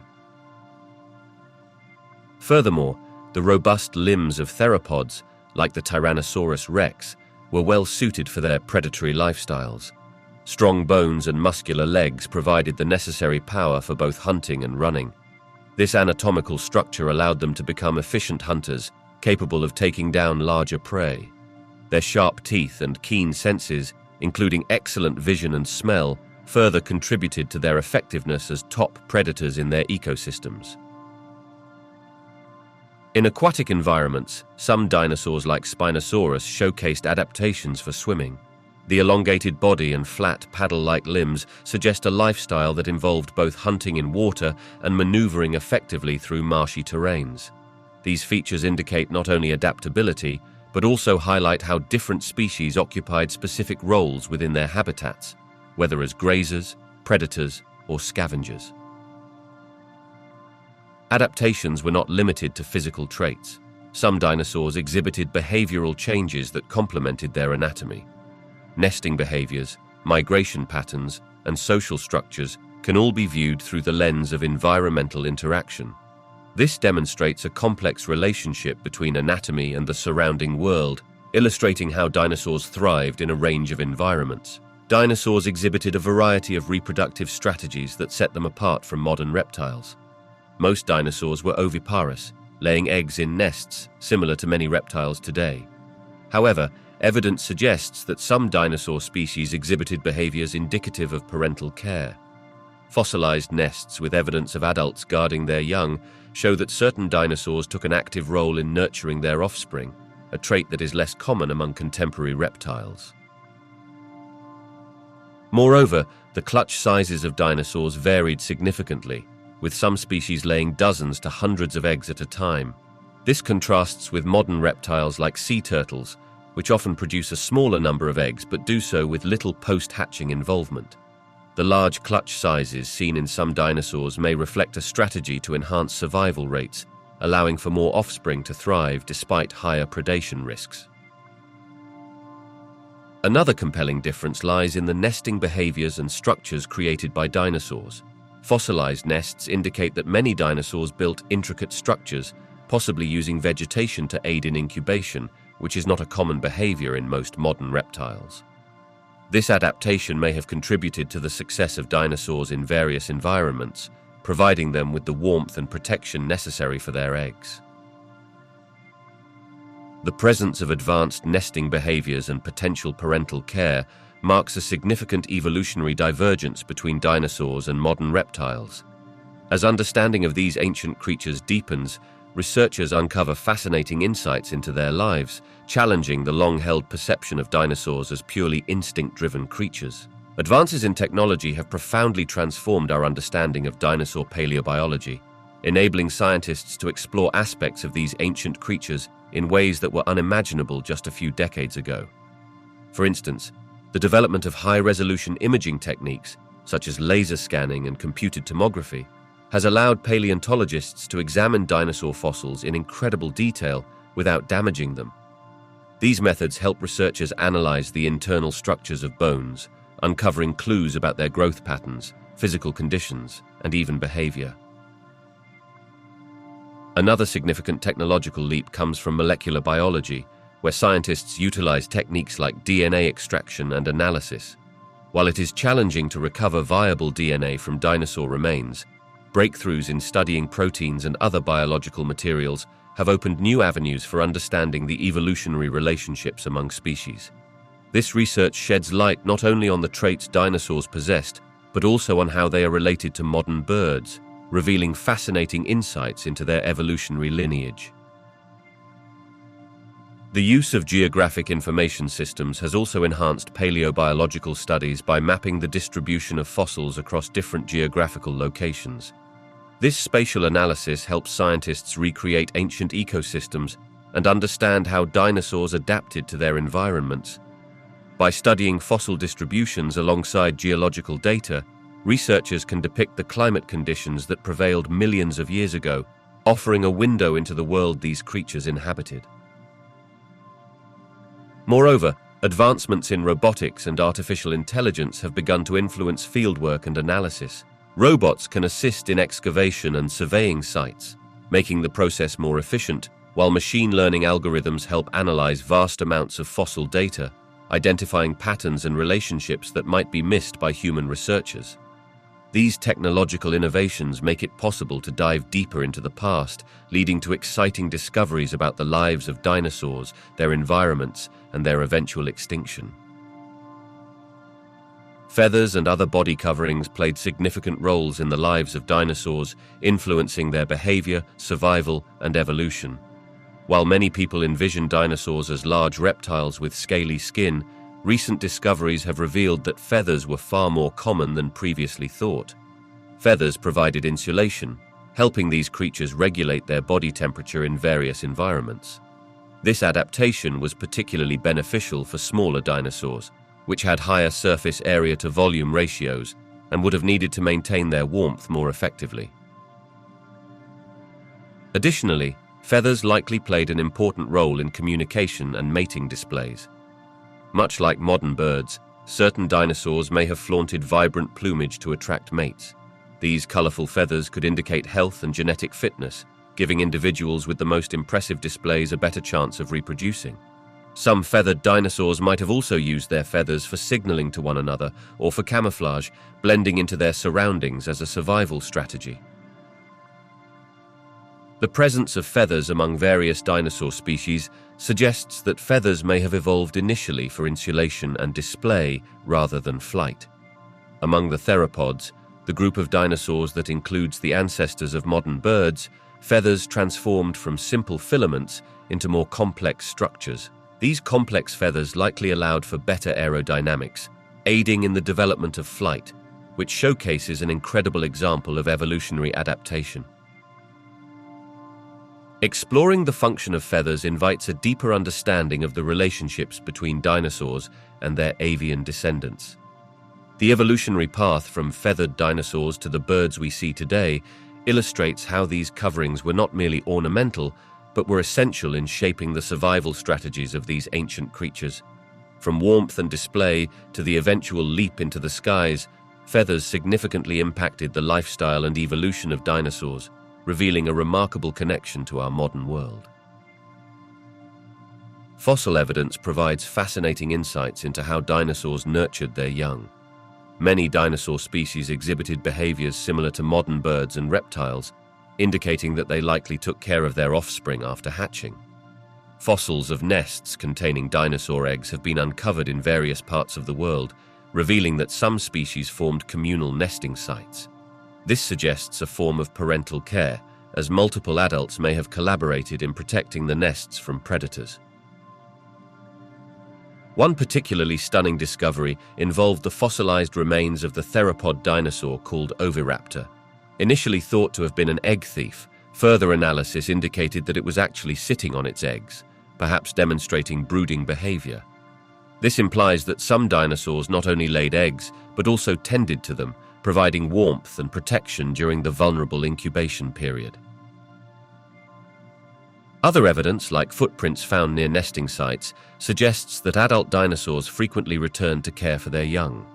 Furthermore, the robust limbs of theropods, like the Tyrannosaurus rex, were well suited for their predatory lifestyles. Strong bones and muscular legs provided the necessary power for both hunting and running. This anatomical structure allowed them to become efficient hunters, capable of taking down larger prey. Their sharp teeth and keen senses, including excellent vision and smell, further contributed to their effectiveness as top predators in their ecosystems. In aquatic environments, some dinosaurs like Spinosaurus showcased adaptations for swimming. The elongated body and flat, paddle-like limbs suggest a lifestyle that involved both hunting in water and maneuvering effectively through marshy terrains. These features indicate not only adaptability, but also highlight how different species occupied specific roles within their habitats, whether as grazers, predators, or scavengers. Adaptations were not limited to physical traits. Some dinosaurs exhibited behavioral changes that complemented their anatomy. Nesting behaviors, migration patterns, and social structures can all be viewed through the lens of environmental interaction. This demonstrates a complex relationship between anatomy and the surrounding world, illustrating how dinosaurs thrived in a range of environments. Dinosaurs exhibited a variety of reproductive strategies that set them apart from modern reptiles. Most dinosaurs were oviparous, laying eggs in nests, similar to many reptiles today. However, evidence suggests that some dinosaur species exhibited behaviors indicative of parental care. Fossilized nests with evidence of adults guarding their young show that certain dinosaurs took an active role in nurturing their offspring, a trait that is less common among contemporary reptiles. Moreover, the clutch sizes of dinosaurs varied significantly, with some species laying dozens to hundreds of eggs at a time. This contrasts with modern reptiles like sea turtles, which often produce a smaller number of eggs but do so with little post-hatching involvement. The large clutch sizes seen in some dinosaurs may reflect a strategy to enhance survival rates, allowing for more offspring to thrive despite higher predation risks. Another compelling difference lies in the nesting behaviors and structures created by dinosaurs. Fossilized nests indicate that many dinosaurs built intricate structures, possibly using vegetation to aid in incubation, which is not a common behavior in most modern reptiles. This adaptation may have contributed to the success of dinosaurs in various environments, providing them with the warmth and protection necessary for their eggs. The presence of advanced nesting behaviors and potential parental care marks a significant evolutionary divergence between dinosaurs and modern reptiles. As understanding of these ancient creatures deepens, researchers uncover fascinating insights into their lives, challenging the long-held perception of dinosaurs as purely instinct-driven creatures. Advances in technology have profoundly transformed our understanding of dinosaur paleobiology, enabling scientists to explore aspects of these ancient creatures in ways that were unimaginable just a few decades ago. For instance, the development of high-resolution imaging techniques, such as laser scanning and computed tomography, has allowed paleontologists to examine dinosaur fossils in incredible detail without damaging them. These methods help researchers analyze the internal structures of bones, uncovering clues about their growth patterns, physical conditions, and even behavior. Another significant technological leap comes from molecular biology, where scientists utilize techniques like DNA extraction and analysis. While it is challenging to recover viable DNA from dinosaur remains, breakthroughs in studying proteins and other biological materials have opened new avenues for understanding the evolutionary relationships among species. This research sheds light not only on the traits dinosaurs possessed, but also on how they are related to modern birds, revealing fascinating insights into their evolutionary lineage. The use of geographic information systems has also enhanced paleobiological studies by mapping the distribution of fossils across different geographical locations. This spatial analysis helps scientists recreate ancient ecosystems and understand how dinosaurs adapted to their environments. By studying fossil distributions alongside geological data, researchers can depict the climate conditions that prevailed millions of years ago, offering a window into the world these creatures inhabited. Moreover, advancements in robotics and artificial intelligence have begun to influence fieldwork and analysis. Robots can assist in excavation and surveying sites, making the process more efficient, while machine learning algorithms help analyze vast amounts of fossil data, identifying patterns and relationships that might be missed by human researchers. These technological innovations make it possible to dive deeper into the past, leading to exciting discoveries about the lives of dinosaurs, their environments, and their eventual extinction. Feathers and other body coverings played significant roles in the lives of dinosaurs, influencing their behavior, survival, and evolution. While many people envision dinosaurs as large reptiles with scaly skin, recent discoveries have revealed that feathers were far more common than previously thought. Feathers provided insulation, helping these creatures regulate their body temperature in various environments. This adaptation was particularly beneficial for smaller dinosaurs, which had higher surface area to volume ratios and would have needed to maintain their warmth more effectively. Additionally, feathers likely played an important role in communication and mating displays. Much like modern birds, certain dinosaurs may have flaunted vibrant plumage to attract mates. These colorful feathers could indicate health and genetic fitness, giving individuals with the most impressive displays a better chance of reproducing. Some feathered dinosaurs might have also used their feathers for signaling to one another or for camouflage, blending into their surroundings as a survival strategy. The presence of feathers among various dinosaur species suggests that feathers may have evolved initially for insulation and display rather than flight. Among the theropods, the group of dinosaurs that includes the ancestors of modern birds, feathers transformed from simple filaments into more complex structures. These complex feathers likely allowed for better aerodynamics, aiding in the development of flight, which showcases an incredible example of evolutionary adaptation. Exploring the function of feathers invites a deeper understanding of the relationships between dinosaurs and their avian descendants. The evolutionary path from feathered dinosaurs to the birds we see today illustrates how these coverings were not merely ornamental, but were essential in shaping the survival strategies of these ancient creatures. From warmth and display to the eventual leap into the skies, feathers significantly impacted the lifestyle and evolution of dinosaurs, revealing a remarkable connection to our modern world. Fossil evidence provides fascinating insights into how dinosaurs nurtured their young. Many dinosaur species exhibited behaviors similar to modern birds and reptiles, indicating that they likely took care of their offspring after hatching. Fossils of nests containing dinosaur eggs have been uncovered in various parts of the world, revealing that some species formed communal nesting sites. This suggests a form of parental care, as multiple adults may have collaborated in protecting the nests from predators. One particularly stunning discovery involved the fossilized remains of the theropod dinosaur called Oviraptor. Initially thought to have been an egg thief, further analysis indicated that it was actually sitting on its eggs, perhaps demonstrating brooding behavior. This implies that some dinosaurs not only laid eggs, but also tended to them, providing warmth and protection during the vulnerable incubation period. Other evidence, like footprints found near nesting sites, suggests that adult dinosaurs frequently returned to care for their young.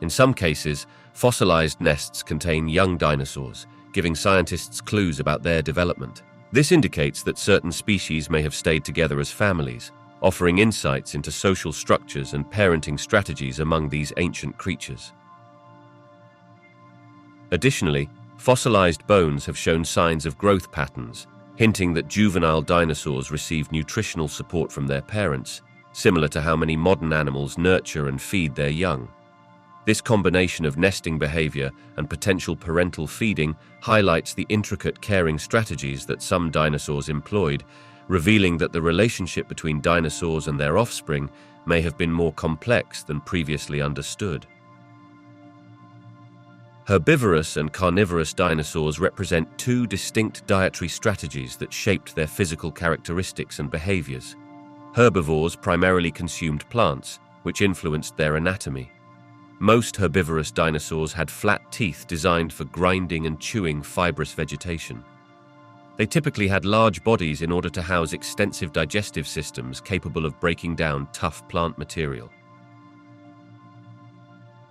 In some cases, fossilized nests contain young dinosaurs, giving scientists clues about their development. This indicates that certain species may have stayed together as families, offering insights into social structures and parenting strategies among these ancient creatures. Additionally, fossilized bones have shown signs of growth patterns, hinting that juvenile dinosaurs received nutritional support from their parents, similar to how many modern animals nurture and feed their young. This combination of nesting behavior and potential parental feeding highlights the intricate caring strategies that some dinosaurs employed, revealing that the relationship between dinosaurs and their offspring may have been more complex than previously understood. Herbivorous and carnivorous dinosaurs represent two distinct dietary strategies that shaped their physical characteristics and behaviors. Herbivores primarily consumed plants, which influenced their anatomy. Most herbivorous dinosaurs had flat teeth designed for grinding and chewing fibrous vegetation. They typically had large bodies in order to house extensive digestive systems capable of breaking down tough plant material.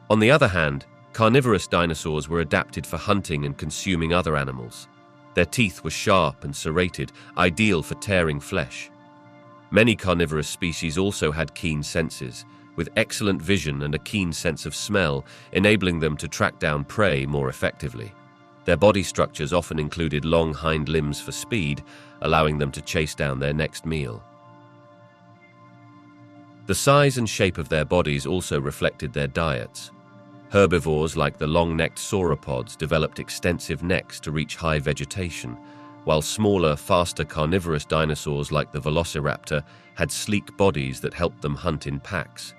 On the other hand, carnivorous dinosaurs were adapted for hunting and consuming other animals. Their teeth were sharp and serrated, ideal for tearing flesh. Many carnivorous species also had keen senses, with excellent vision and a keen sense of smell, enabling them to track down prey more effectively. Their body structures often included long hind limbs for speed, allowing them to chase down their next meal. The size and shape of their bodies also reflected their diets. Herbivores like the long-necked sauropods developed extensive necks to reach high vegetation, while smaller, faster carnivorous dinosaurs like the velociraptor had sleek bodies that helped them hunt in packs.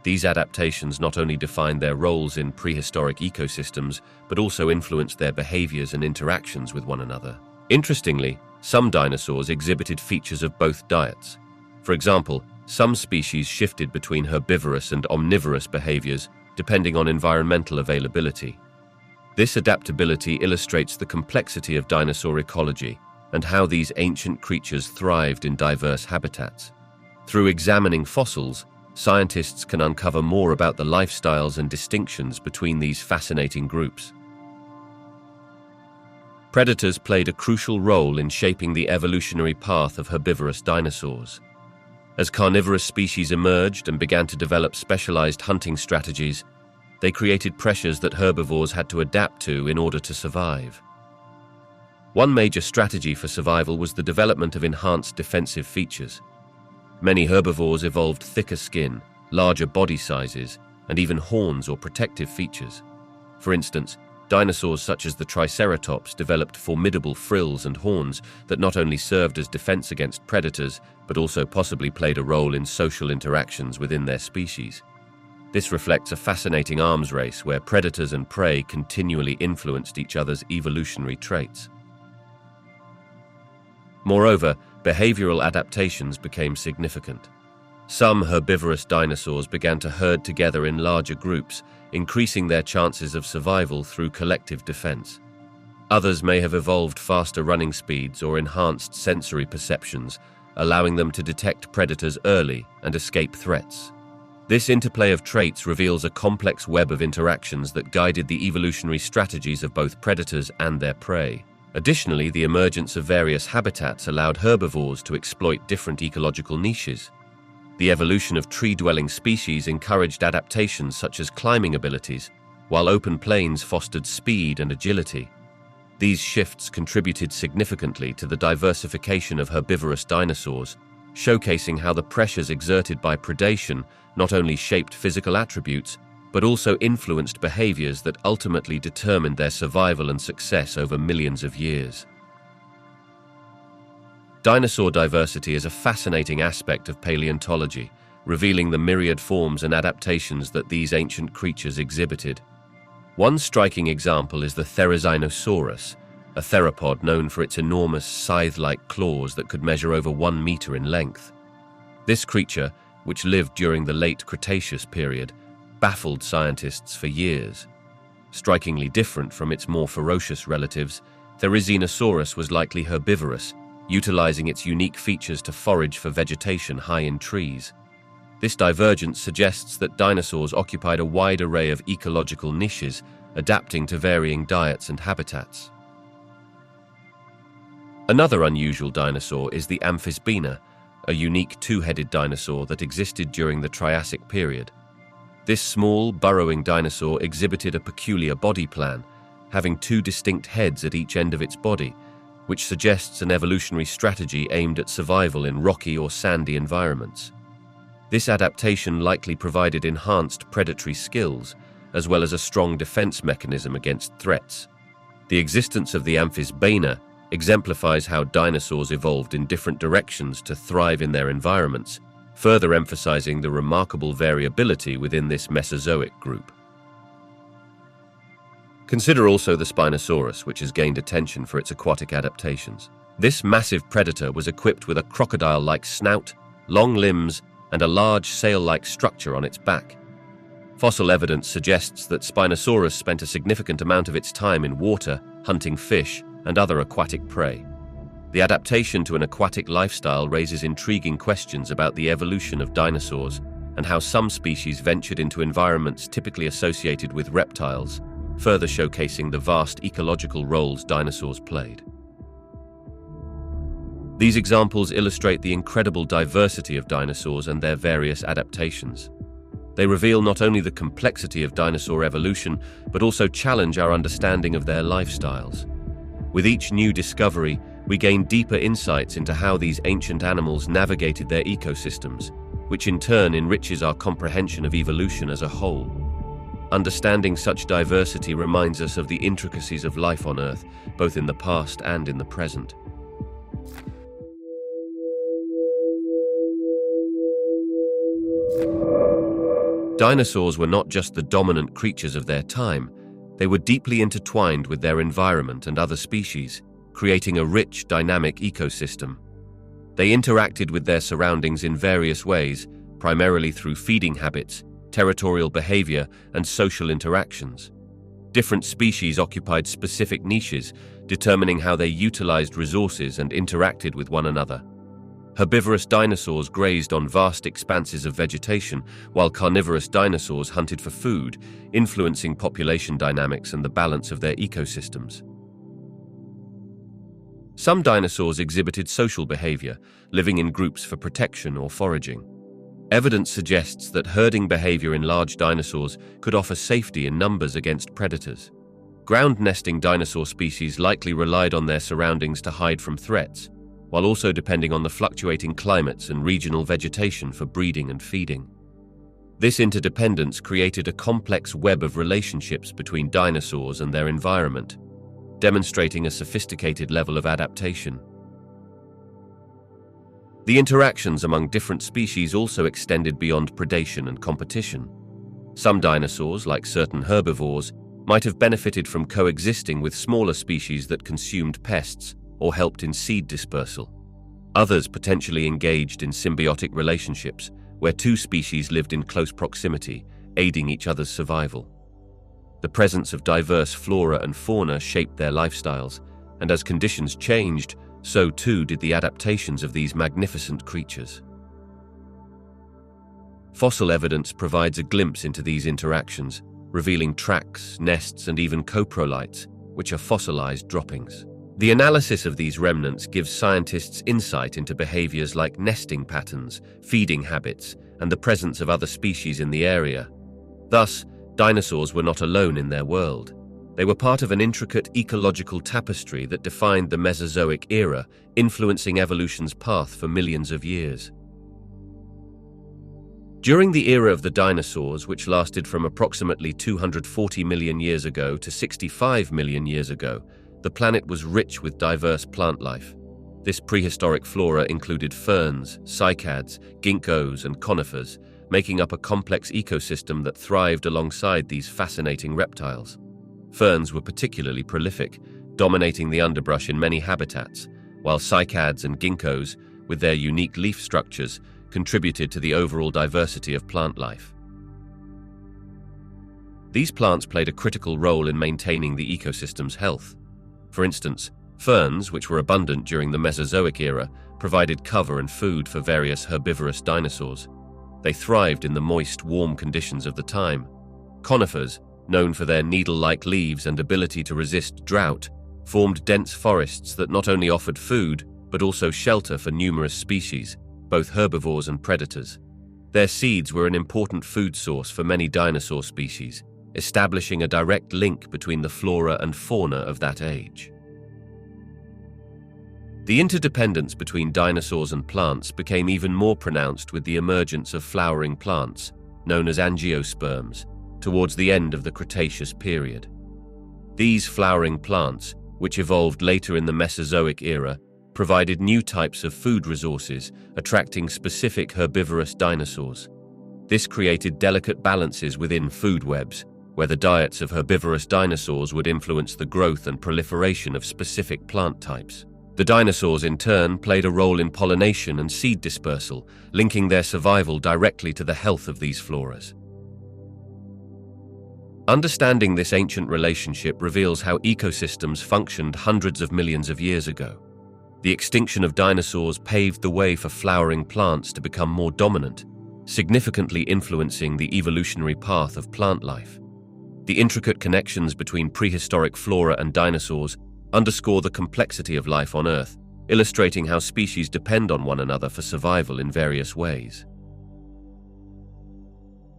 These adaptations not only define their roles in prehistoric ecosystems, but also influence their behaviors and interactions with one another. Interestingly, some dinosaurs exhibited features of both diets. For example, some species shifted between herbivorous and omnivorous behaviors depending on environmental availability. This adaptability illustrates the complexity of dinosaur ecology and how these ancient creatures thrived in diverse habitats. Through examining fossils, scientists can uncover more about the lifestyles and distinctions between these fascinating groups. Predators played a crucial role in shaping the evolutionary path of herbivorous dinosaurs. As carnivorous species emerged and began to develop specialized hunting strategies, they created pressures that herbivores had to adapt to in order to survive. One major strategy for survival was the development of enhanced defensive features. Many herbivores evolved thicker skin, larger body sizes, and even horns or protective features. For instance, dinosaurs such as the Triceratops developed formidable frills and horns that not only served as defense against predators, but also possibly played a role in social interactions within their species. This reflects a fascinating arms race where predators and prey continually influenced each other's evolutionary traits. Moreover, behavioral adaptations became significant. Some herbivorous dinosaurs began to herd together in larger groups, increasing their chances of survival through collective defense. Others may have evolved faster running speeds or enhanced sensory perceptions, allowing them to detect predators early and escape threats. This interplay of traits reveals a complex web of interactions that guided the evolutionary strategies of both predators and their prey. Additionally, the emergence of various habitats allowed herbivores to exploit different ecological niches. The evolution of tree-dwelling species encouraged adaptations such as climbing abilities, while open plains fostered speed and agility. These shifts contributed significantly to the diversification of herbivorous dinosaurs, showcasing how the pressures exerted by predation not only shaped physical attributes, but also influenced behaviors that ultimately determined their survival and success over millions of years. Dinosaur diversity is a fascinating aspect of paleontology, revealing the myriad forms and adaptations that these ancient creatures exhibited. One striking example is the Therizinosaurus, a theropod known for its enormous scythe-like claws that could measure over 1 meter in length. This creature, which lived during the late Cretaceous period, baffled scientists for years. Strikingly different from its more ferocious relatives, Therizinosaurus was likely herbivorous, utilizing its unique features to forage for vegetation high in trees. This divergence suggests that dinosaurs occupied a wide array of ecological niches, adapting to varying diets and habitats. Another unusual dinosaur is the Amphisbaena, a unique two-headed dinosaur that existed during the Triassic period. This small, burrowing dinosaur exhibited a peculiar body plan, having 2 distinct heads at each end of its body, which suggests an evolutionary strategy aimed at survival in rocky or sandy environments. This adaptation likely provided enhanced predatory skills, as well as a strong defense mechanism against threats. The existence of the Amphisbaena exemplifies how dinosaurs evolved in different directions to thrive in their environments, further emphasizing the remarkable variability within this Mesozoic group. Consider also the Spinosaurus, which has gained attention for its aquatic adaptations. This massive predator was equipped with a crocodile-like snout, long limbs, and a large sail-like structure on its back. Fossil evidence suggests that Spinosaurus spent a significant amount of its time in water, hunting fish and other aquatic prey. The adaptation to an aquatic lifestyle raises intriguing questions about the evolution of dinosaurs and how some species ventured into environments typically associated with reptiles, further showcasing the vast ecological roles dinosaurs played. These examples illustrate the incredible diversity of dinosaurs and their various adaptations. They reveal not only the complexity of dinosaur evolution, but also challenge our understanding of their lifestyles. With each new discovery, we gain deeper insights into how these ancient animals navigated their ecosystems, which in turn enriches our comprehension of evolution as a whole. Understanding such diversity reminds us of the intricacies of life on Earth, both in the past and in the present. Dinosaurs were not just the dominant creatures of their time, they were deeply intertwined with their environment and other species, creating a rich, dynamic ecosystem. They interacted with their surroundings in various ways, primarily through feeding habits, territorial behavior, and social interactions. Different species occupied specific niches, determining how they utilized resources and interacted with one another. Herbivorous dinosaurs grazed on vast expanses of vegetation, while carnivorous dinosaurs hunted for food, influencing population dynamics and the balance of their ecosystems. Some dinosaurs exhibited social behavior, living in groups for protection or foraging. Evidence suggests that herding behavior in large dinosaurs could offer safety in numbers against predators. Ground-nesting dinosaur species likely relied on their surroundings to hide from threats, while also depending on the fluctuating climates and regional vegetation for breeding and feeding. This interdependence created a complex web of relationships between dinosaurs and their environment, demonstrating a sophisticated level of adaptation. The interactions among different species also extended beyond predation and competition. Some dinosaurs, like certain herbivores, might have benefited from coexisting with smaller species that consumed pests or helped in seed dispersal. Others potentially engaged in symbiotic relationships, where two species lived in close proximity, aiding each other's survival. The presence of diverse flora and fauna shaped their lifestyles, and as conditions changed, so too did the adaptations of these magnificent creatures. Fossil evidence provides a glimpse into these interactions, revealing tracks, nests, and even coprolites, which are fossilized droppings. The analysis of these remnants gives scientists insight into behaviors like nesting patterns, feeding habits, and the presence of other species in the area. Thus, dinosaurs were not alone in their world. They were part of an intricate ecological tapestry that defined the Mesozoic era, influencing evolution's path for millions of years. During the era of the dinosaurs, which lasted from approximately 240 million years ago to 65 million years ago, the planet was rich with diverse plant life. This prehistoric flora included ferns, cycads, ginkgos, and conifers, making up a complex ecosystem that thrived alongside these fascinating reptiles. Ferns were particularly prolific, dominating the underbrush in many habitats, while cycads and ginkgos, with their unique leaf structures, contributed to the overall diversity of plant life. These plants played a critical role in maintaining the ecosystem's health. For instance, ferns, which were abundant during the Mesozoic era, provided cover and food for various herbivorous dinosaurs. They thrived in the moist, warm conditions of the time. Conifers, known for their needle-like leaves and ability to resist drought, formed dense forests that not only offered food, but also shelter for numerous species, both herbivores and predators. Their seeds were an important food source for many dinosaur species, establishing a direct link between the flora and fauna of that age. The interdependence between dinosaurs and plants became even more pronounced with the emergence of flowering plants, known as angiosperms, towards the end of the Cretaceous period. These flowering plants, which evolved later in the Mesozoic era, provided new types of food resources, attracting specific herbivorous dinosaurs. This created delicate balances within food webs, where the diets of herbivorous dinosaurs would influence the growth and proliferation of specific plant types. The dinosaurs, in turn, played a role in pollination and seed dispersal, linking their survival directly to the health of these floras. Understanding this ancient relationship reveals how ecosystems functioned hundreds of millions of years ago. The extinction of dinosaurs paved the way for flowering plants to become more dominant, significantly influencing the evolutionary path of plant life. The intricate connections between prehistoric flora and dinosaurs underscore the complexity of life on Earth, illustrating how species depend on one another for survival in various ways.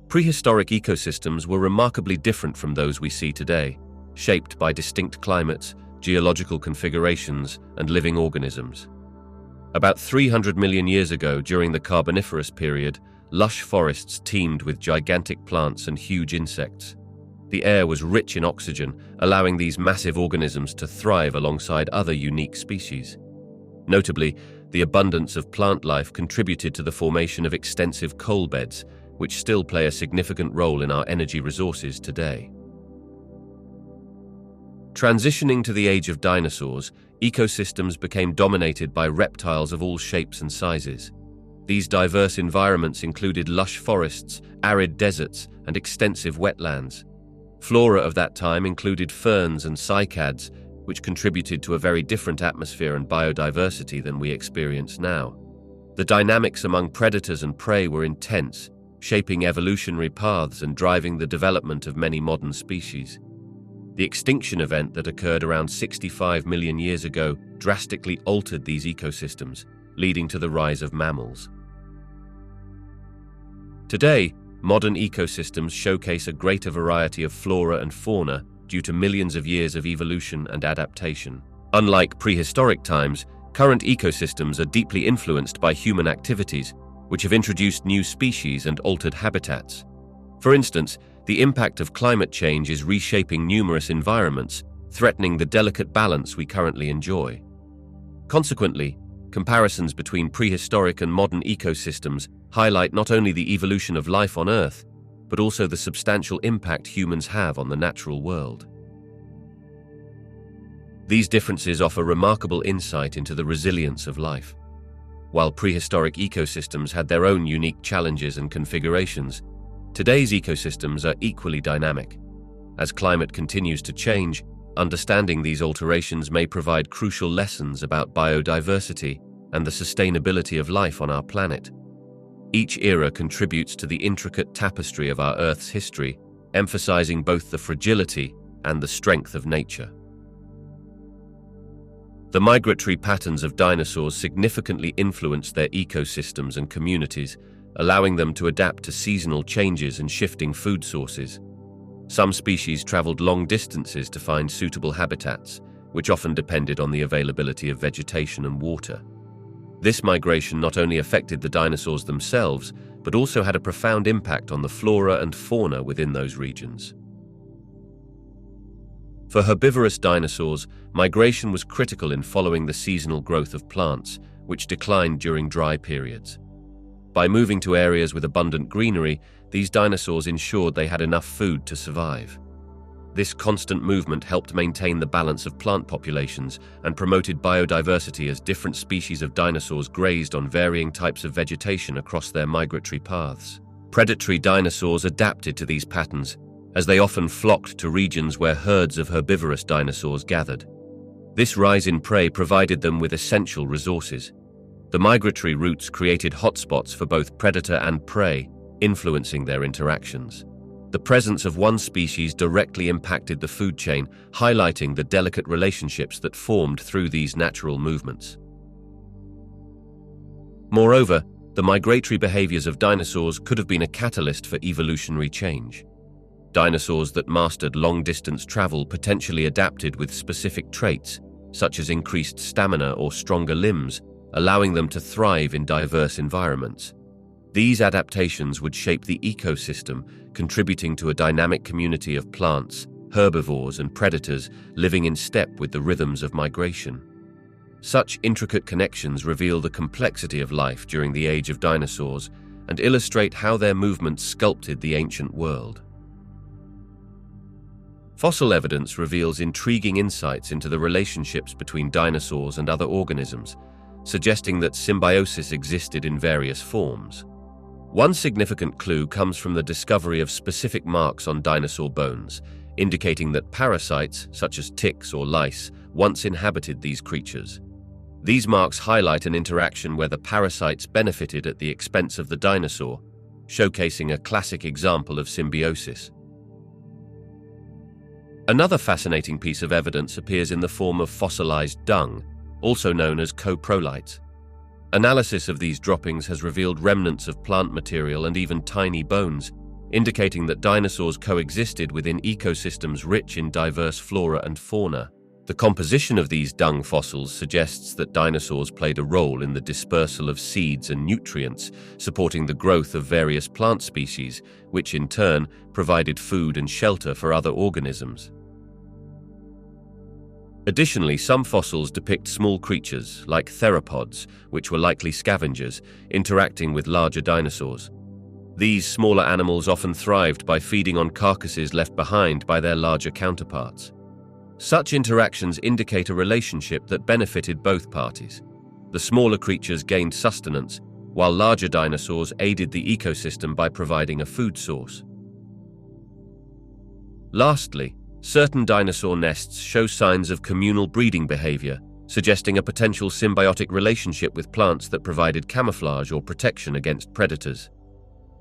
Prehistoric ecosystems were remarkably different from those we see today, shaped by distinct climates, geological configurations, and living organisms. About 300 million years ago, during the Carboniferous period, lush forests teemed with gigantic plants and huge insects. The air was rich in oxygen, allowing these massive organisms to thrive alongside other unique species. Notably, the abundance of plant life contributed to the formation of extensive coal beds, which still play a significant role in our energy resources today. Transitioning to the age of dinosaurs, ecosystems became dominated by reptiles of all shapes and sizes. These diverse environments included lush forests, arid deserts, and extensive wetlands. Flora of that time included ferns and cycads, which contributed to a very different atmosphere and biodiversity than we experience now. The dynamics among predators and prey were intense, shaping evolutionary paths and driving the development of many modern species. The extinction event that occurred around 65 million years ago drastically altered these ecosystems, leading to the rise of mammals. Today, modern ecosystems showcase a greater variety of flora and fauna due to millions of years of evolution and adaptation. Unlike prehistoric times, current ecosystems are deeply influenced by human activities, which have introduced new species and altered habitats. For instance, the impact of climate change is reshaping numerous environments, threatening the delicate balance we currently enjoy. Consequently, comparisons between prehistoric and modern ecosystems highlight not only the evolution of life on Earth, but also the substantial impact humans have on the natural world. These differences offer remarkable insight into the resilience of life. While prehistoric ecosystems had their own unique challenges and configurations, today's ecosystems are equally dynamic. As climate continues to change, understanding these alterations may provide crucial lessons about biodiversity and the sustainability of life on our planet. Each era contributes to the intricate tapestry of our Earth's history, emphasizing both the fragility and the strength of nature. The migratory patterns of dinosaurs significantly influenced their ecosystems and communities, allowing them to adapt to seasonal changes and shifting food sources. Some species traveled long distances to find suitable habitats, which often depended on the availability of vegetation and water. This migration not only affected the dinosaurs themselves, but also had a profound impact on the flora and fauna within those regions. For herbivorous dinosaurs, migration was critical in following the seasonal growth of plants, which declined during dry periods. By moving to areas with abundant greenery, these dinosaurs ensured they had enough food to survive. This constant movement helped maintain the balance of plant populations and promoted biodiversity as different species of dinosaurs grazed on varying types of vegetation across their migratory paths. Predatory dinosaurs adapted to these patterns, as they often flocked to regions where herds of herbivorous dinosaurs gathered. This rise in prey provided them with essential resources. The migratory routes created hotspots for both predator and prey, influencing their interactions. The presence of one species directly impacted the food chain, highlighting the delicate relationships that formed through these natural movements. Moreover, the migratory behaviors of dinosaurs could have been a catalyst for evolutionary change. Dinosaurs that mastered long-distance travel potentially adapted with specific traits, such as increased stamina or stronger limbs, allowing them to thrive in diverse environments. These adaptations would shape the ecosystem, contributing to a dynamic community of plants, herbivores, and predators living in step with the rhythms of migration. Such intricate connections reveal the complexity of life during the age of dinosaurs and illustrate how their movements sculpted the ancient world. Fossil evidence reveals intriguing insights into the relationships between dinosaurs and other organisms, suggesting that symbiosis existed in various forms. One significant clue comes from the discovery of specific marks on dinosaur bones, indicating that parasites, such as ticks or lice, once inhabited these creatures. These marks highlight an interaction where the parasites benefited at the expense of the dinosaur, showcasing a classic example of symbiosis. Another fascinating piece of evidence appears in the form of fossilized dung, also known as coprolites. Analysis of these droppings has revealed remnants of plant material and even tiny bones, indicating that dinosaurs coexisted within ecosystems rich in diverse flora and fauna. The composition of these dung fossils suggests that dinosaurs played a role in the dispersal of seeds and nutrients, supporting the growth of various plant species, which in turn provided food and shelter for other organisms. Additionally, some fossils depict small creatures, like theropods, which were likely scavengers, interacting with larger dinosaurs. These smaller animals often thrived by feeding on carcasses left behind by their larger counterparts. Such interactions indicate a relationship that benefited both parties. The smaller creatures gained sustenance, while larger dinosaurs aided the ecosystem by providing a food source. Lastly, certain dinosaur nests show signs of communal breeding behavior, suggesting a potential symbiotic relationship with plants that provided camouflage or protection against predators.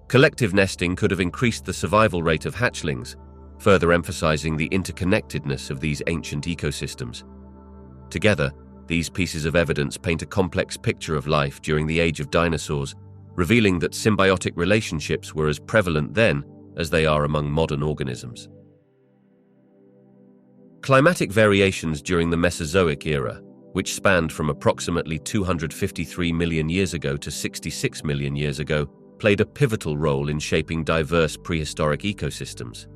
Collective nesting could have increased the survival rate of hatchlings, further emphasizing the interconnectedness of these ancient ecosystems. Together, these pieces of evidence paint a complex picture of life during the age of dinosaurs, revealing that symbiotic relationships were as prevalent then as they are among modern organisms. Climatic variations during the Mesozoic Era, which spanned from approximately 253 million years ago to 66 million years ago, played a pivotal role in shaping diverse prehistoric ecosystems.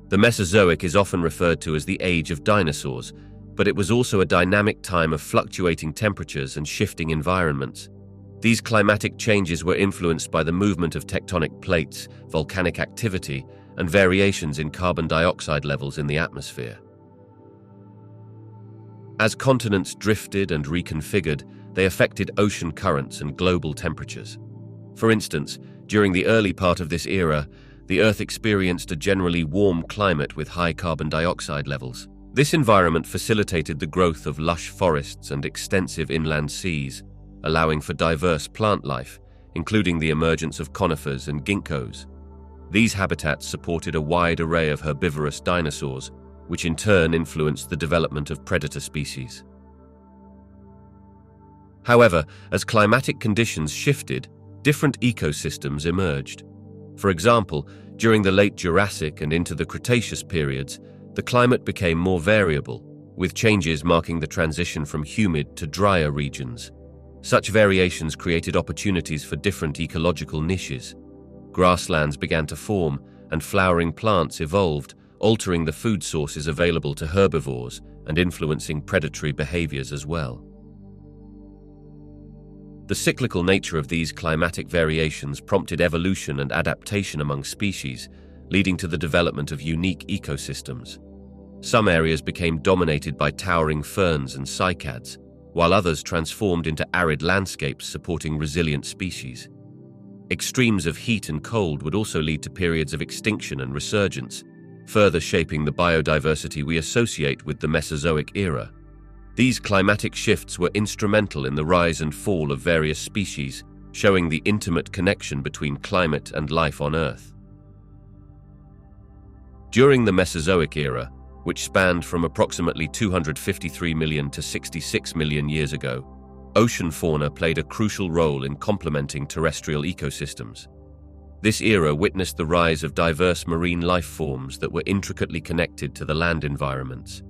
The Mesozoic is often referred to as the age of dinosaurs, but it was also a dynamic time of fluctuating temperatures and shifting environments. These climatic changes were influenced by the movement of tectonic plates, volcanic activity, and variations in carbon dioxide levels in the atmosphere. As continents drifted and reconfigured, they affected ocean currents and global temperatures. For instance, during the early part of this era, the Earth experienced a generally warm climate with high carbon dioxide levels. This environment facilitated the growth of lush forests and extensive inland seas, allowing for diverse plant life, including the emergence of conifers and ginkgos. These habitats supported a wide array of herbivorous dinosaurs, which in turn influenced the development of predator species. However, as climatic conditions shifted, different ecosystems emerged. For example, during the late Jurassic and into the Cretaceous periods, the climate became more variable, with changes marking the transition from humid to drier regions. Such variations created opportunities for different ecological niches. Grasslands began to form, and flowering plants evolved, altering the food sources available to herbivores and influencing predatory behaviors as well. The cyclical nature of these climatic variations prompted evolution and adaptation among species, leading to the development of unique ecosystems. Some areas became dominated by towering ferns and cycads, while others transformed into arid landscapes supporting resilient species. Extremes of heat and cold would also lead to periods of extinction and resurgence, further shaping the biodiversity we associate with the Mesozoic era. These climatic shifts were instrumental in the rise and fall of various species, showing the intimate connection between climate and life on Earth. During the Mesozoic era, which spanned from approximately 253 million to 66 million years ago, ocean fauna played a crucial role in complementing terrestrial ecosystems. This era witnessed the rise of diverse marine life forms that were intricately connected to the land environments.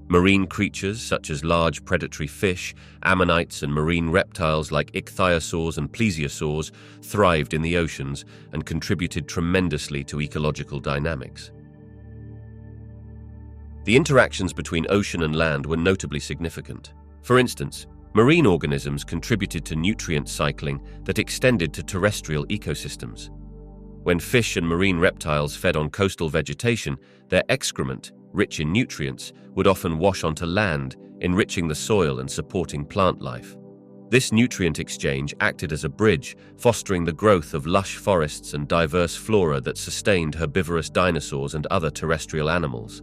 Marine creatures such as large predatory fish, ammonites, and marine reptiles like ichthyosaurs and plesiosaurs thrived in the oceans and contributed tremendously to ecological dynamics. The interactions between ocean and land were notably significant. For instance, marine organisms contributed to nutrient cycling that extended to terrestrial ecosystems. When fish and marine reptiles fed on coastal vegetation, their excrement, rich in nutrients, would often wash onto land, enriching the soil and supporting plant life. This nutrient exchange acted as a bridge, fostering the growth of lush forests and diverse flora that sustained herbivorous dinosaurs and other terrestrial animals.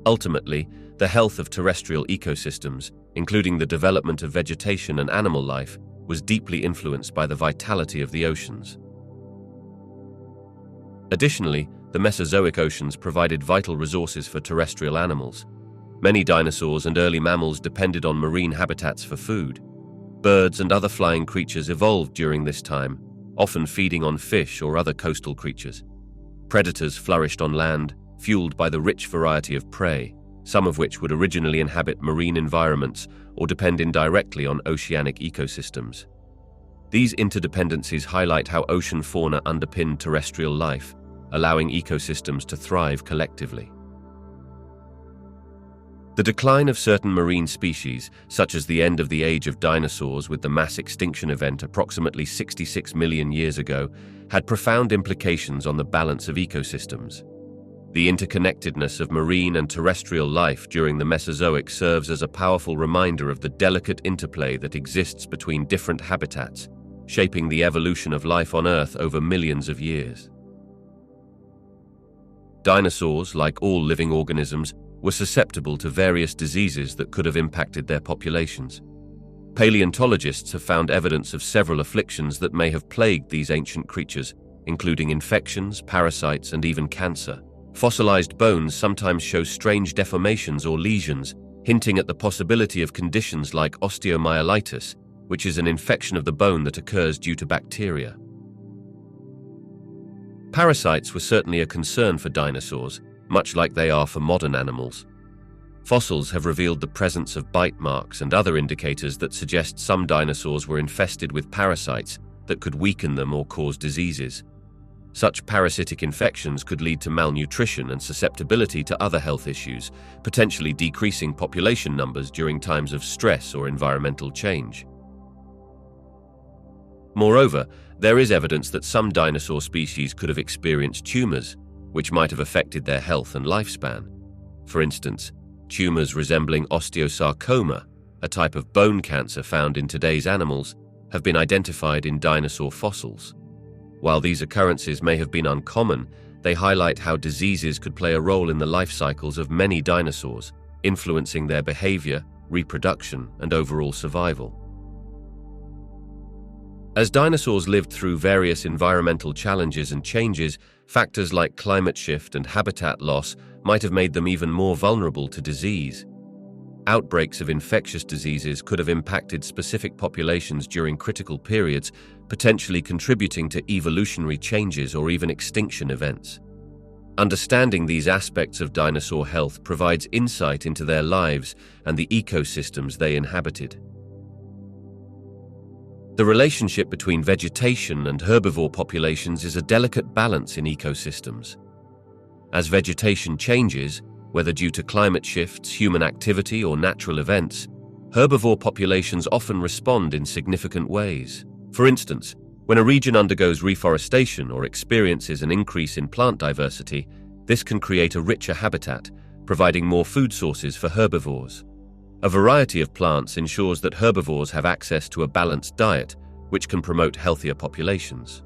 Ultimately, the health of terrestrial ecosystems, including the development of vegetation and animal life, was deeply influenced by the vitality of the oceans. Additionally, the Mesozoic oceans provided vital resources for terrestrial animals. Many dinosaurs and early mammals depended on marine habitats for food. Birds and other flying creatures evolved during this time, often feeding on fish or other coastal creatures. Predators flourished on land, fueled by the rich variety of prey, some of which would originally inhabit marine environments or depend indirectly on oceanic ecosystems. These interdependencies highlight how ocean fauna underpinned terrestrial life, allowing ecosystems to thrive collectively. The decline of certain marine species, such as the end of the age of dinosaurs with the mass extinction event approximately 66 million years ago, had profound implications on the balance of ecosystems. The interconnectedness of marine and terrestrial life during the Mesozoic serves as a powerful reminder of the delicate interplay that exists between different habitats, shaping the evolution of life on Earth over millions of years. Dinosaurs, like all living organisms, were susceptible to various diseases that could have impacted their populations. Paleontologists have found evidence of several afflictions that may have plagued these ancient creatures, including infections, parasites, and even cancer. Fossilized bones sometimes show strange deformations or lesions, hinting at the possibility of conditions like osteomyelitis, which is an infection of the bone that occurs due to bacteria. Parasites were certainly a concern for dinosaurs, much like they are for modern animals. Fossils have revealed the presence of bite marks and other indicators that suggest some dinosaurs were infested with parasites that could weaken them or cause diseases. Such parasitic infections could lead to malnutrition and susceptibility to other health issues, potentially decreasing population numbers during times of stress or environmental change. Moreover, there is evidence that some dinosaur species could have experienced tumors, which might have affected their health and lifespan. For instance, tumors resembling osteosarcoma, a type of bone cancer found in today's animals, have been identified in dinosaur fossils. While these occurrences may have been uncommon, they highlight how diseases could play a role in the life cycles of many dinosaurs, influencing their behavior, reproduction, and overall survival. As dinosaurs lived through various environmental challenges and changes, factors like climate shift and habitat loss might have made them even more vulnerable to disease. Outbreaks of infectious diseases could have impacted specific populations during critical periods, potentially contributing to evolutionary changes or even extinction events. Understanding these aspects of dinosaur health provides insight into their lives and the ecosystems they inhabited. The relationship between vegetation and herbivore populations is a delicate balance in ecosystems. As vegetation changes, whether due to climate shifts, human activity, or natural events, herbivore populations often respond in significant ways. For instance, when a region undergoes reforestation or experiences an increase in plant diversity, this can create a richer habitat, providing more food sources for herbivores. A variety of plants ensures that herbivores have access to a balanced diet, which can promote healthier populations.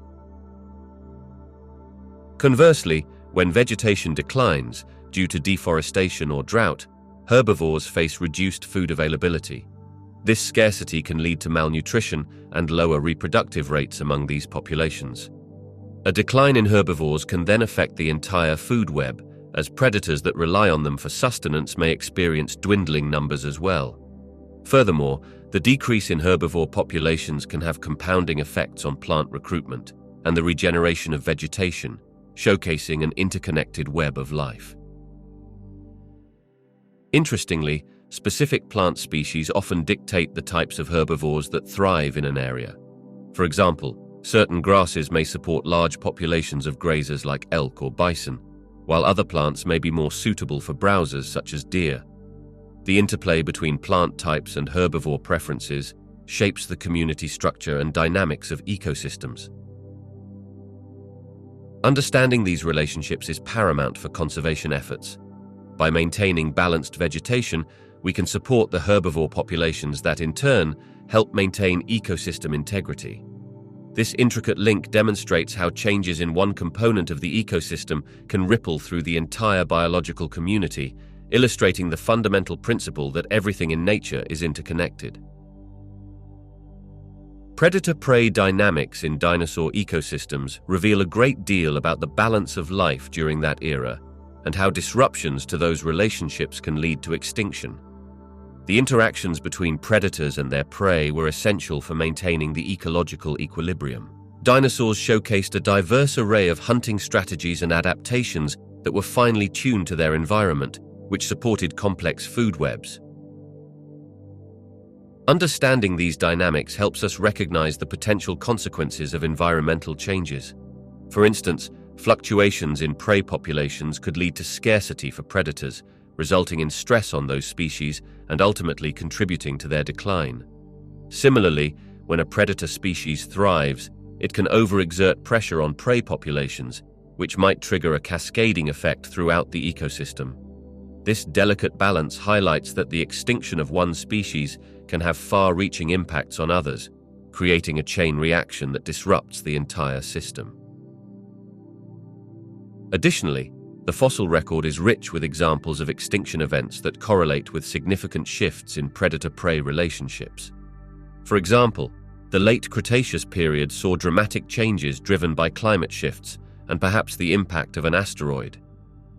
Conversely, when vegetation declines due to deforestation or drought, herbivores face reduced food availability. This scarcity can lead to malnutrition and lower reproductive rates among these populations. A decline in herbivores can then affect the entire food web, as predators that rely on them for sustenance may experience dwindling numbers as well. Furthermore, the decrease in herbivore populations can have compounding effects on plant recruitment and the regeneration of vegetation, showcasing an interconnected web of life. Interestingly, specific plant species often dictate the types of herbivores that thrive in an area. For example, certain grasses may support large populations of grazers like elk or bison, while other plants may be more suitable for browsers such as deer. The interplay between plant types and herbivore preferences shapes the community structure and dynamics of ecosystems. Understanding these relationships is paramount for conservation efforts. By maintaining balanced vegetation, we can support the herbivore populations that, in turn, help maintain ecosystem integrity. This intricate link demonstrates how changes in one component of the ecosystem can ripple through the entire biological community, illustrating the fundamental principle that everything in nature is interconnected. Predator-prey dynamics in dinosaur ecosystems reveal a great deal about the balance of life during that era and how disruptions to those relationships can lead to extinction. The interactions between predators and their prey were essential for maintaining the ecological equilibrium. Dinosaurs showcased a diverse array of hunting strategies and adaptations that were finely tuned to their environment, which supported complex food webs. Understanding these dynamics helps us recognize the potential consequences of environmental changes. For instance, fluctuations in prey populations could lead to scarcity for predators, resulting in stress on those species and ultimately contributing to their decline. Similarly, when a predator species thrives, it can overexert pressure on prey populations, which might trigger a cascading effect throughout the ecosystem. This delicate balance highlights that the extinction of one species can have far-reaching impacts on others, creating a chain reaction that disrupts the entire system. Additionally, the fossil record is rich with examples of extinction events that correlate with significant shifts in predator-prey relationships. For example, the late Cretaceous period saw dramatic changes driven by climate shifts and perhaps the impact of an asteroid.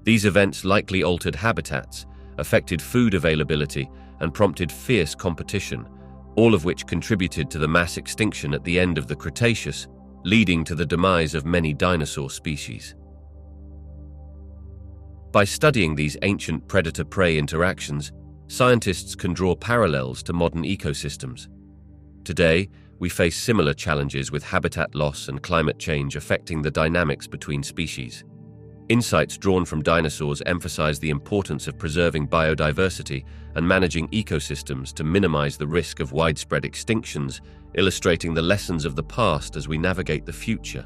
These events likely altered habitats, affected food availability, and prompted fierce competition, all of which contributed to the mass extinction at the end of the Cretaceous, leading to the demise of many dinosaur species. By studying these ancient predator-prey interactions, scientists can draw parallels to modern ecosystems. Today, we face similar challenges with habitat loss and climate change affecting the dynamics between species. Insights drawn from dinosaurs emphasize the importance of preserving biodiversity and managing ecosystems to minimize the risk of widespread extinctions, illustrating the lessons of the past as we navigate the future.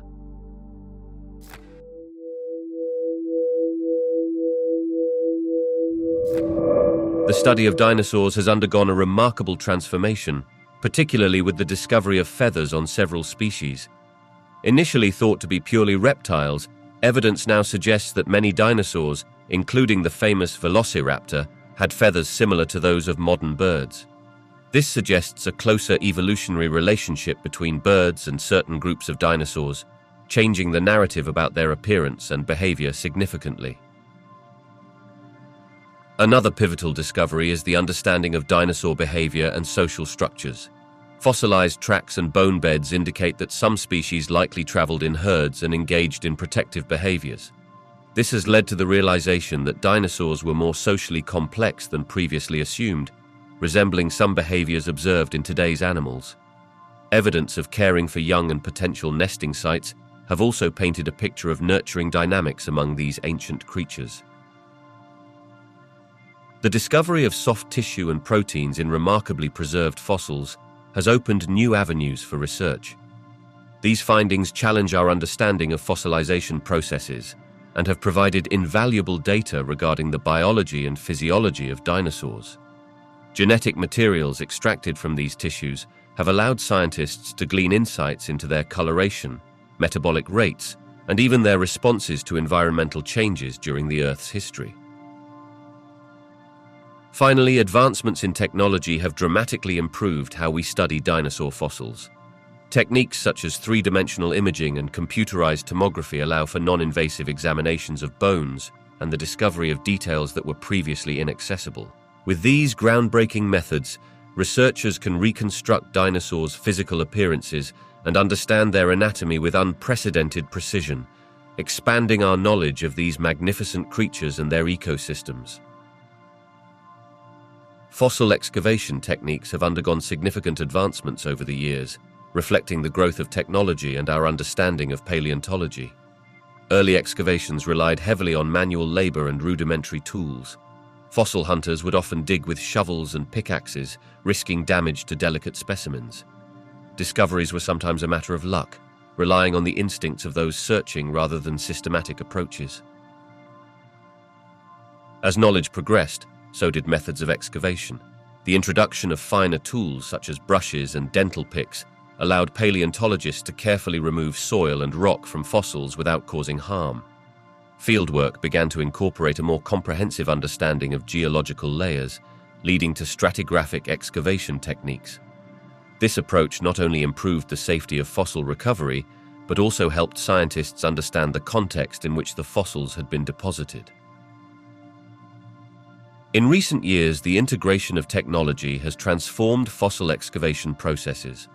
The study of dinosaurs has undergone a remarkable transformation, particularly with the discovery of feathers on several species. Initially thought to be purely reptiles, evidence now suggests that many dinosaurs, including the famous Velociraptor, had feathers similar to those of modern birds. This suggests a closer evolutionary relationship between birds and certain groups of dinosaurs, changing the narrative about their appearance and behavior significantly. Another pivotal discovery is the understanding of dinosaur behavior and social structures. Fossilized tracks and bone beds indicate that some species likely traveled in herds and engaged in protective behaviors. This has led to the realization that dinosaurs were more socially complex than previously assumed, resembling some behaviors observed in today's animals. Evidence of caring for young and potential nesting sites have also painted a picture of nurturing dynamics among these ancient creatures. The discovery of soft tissue and proteins in remarkably preserved fossils has opened new avenues for research. These findings challenge our understanding of fossilization processes and have provided invaluable data regarding the biology and physiology of dinosaurs. Genetic materials extracted from these tissues have allowed scientists to glean insights into their coloration, metabolic rates, and even their responses to environmental changes during the Earth's history. Finally, advancements in technology have dramatically improved how we study dinosaur fossils. Techniques such as three-dimensional imaging and computerized tomography allow for non-invasive examinations of bones and the discovery of details that were previously inaccessible. With these groundbreaking methods, researchers can reconstruct dinosaurs' physical appearances and understand their anatomy with unprecedented precision, expanding our knowledge of these magnificent creatures and their ecosystems. Fossil excavation techniques have undergone significant advancements over the years, reflecting the growth of technology and our understanding of paleontology. Early excavations relied heavily on manual labor and rudimentary tools. Fossil hunters would often dig with shovels and pickaxes, risking damage to delicate specimens. Discoveries were sometimes a matter of luck, relying on the instincts of those searching rather than systematic approaches. As knowledge progressed, so did methods of excavation. The introduction of finer tools such as brushes and dental picks allowed paleontologists to carefully remove soil and rock from fossils without causing harm. Fieldwork began to incorporate a more comprehensive understanding of geological layers, leading to stratigraphic excavation techniques. This approach not only improved the safety of fossil recovery, but also helped scientists understand the context in which the fossils had been deposited. In recent years, the integration of technology has transformed fossil excavation processes.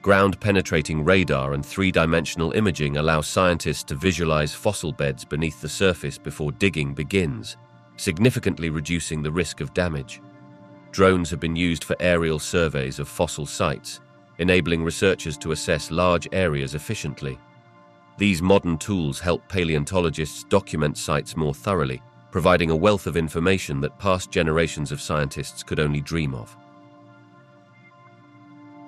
Ground-penetrating radar and three-dimensional imaging allow scientists to visualize fossil beds beneath the surface before digging begins, significantly reducing the risk of damage. Drones have been used for aerial surveys of fossil sites, enabling researchers to assess large areas efficiently. These modern tools help paleontologists document sites more thoroughly, providing a wealth of information that past generations of scientists could only dream of.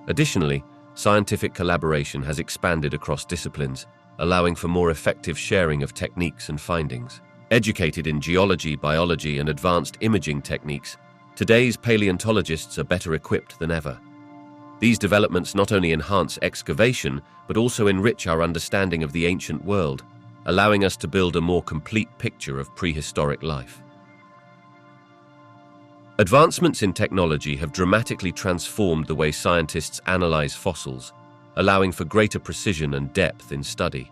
Additionally, scientific collaboration has expanded across disciplines, allowing for more effective sharing of techniques and findings. Educated in geology, biology, and advanced imaging techniques, today's paleontologists are better equipped than ever. These developments not only enhance excavation, but also enrich our understanding of the ancient world, allowing us to build a more complete picture of prehistoric life. Advancements in technology have dramatically transformed the way scientists analyze fossils, allowing for greater precision and depth in study.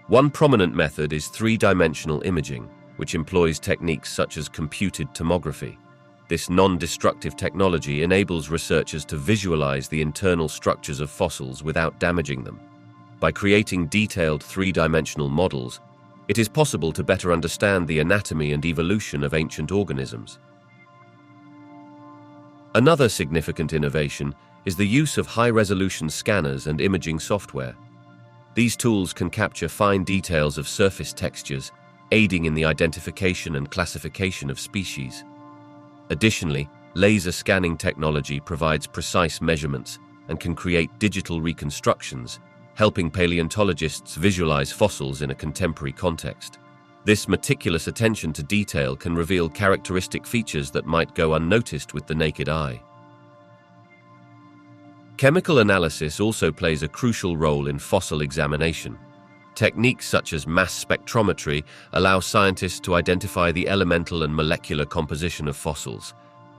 One prominent method is three-dimensional imaging, which employs techniques such as computed tomography. This non-destructive technology enables researchers to visualize the internal structures of fossils without damaging them. By creating detailed three-dimensional models, it is possible to better understand the anatomy and evolution of ancient organisms. Another significant innovation is the use of high-resolution scanners and imaging software. These tools can capture fine details of surface textures, aiding in the identification and classification of species. Additionally, laser scanning technology provides precise measurements and can create digital reconstructions, helping paleontologists visualize fossils in a contemporary context. This meticulous attention to detail can reveal characteristic features that might go unnoticed with the naked eye. Chemical analysis also plays a crucial role in fossil examination. Techniques such as mass spectrometry allow scientists to identify the elemental and molecular composition of fossils.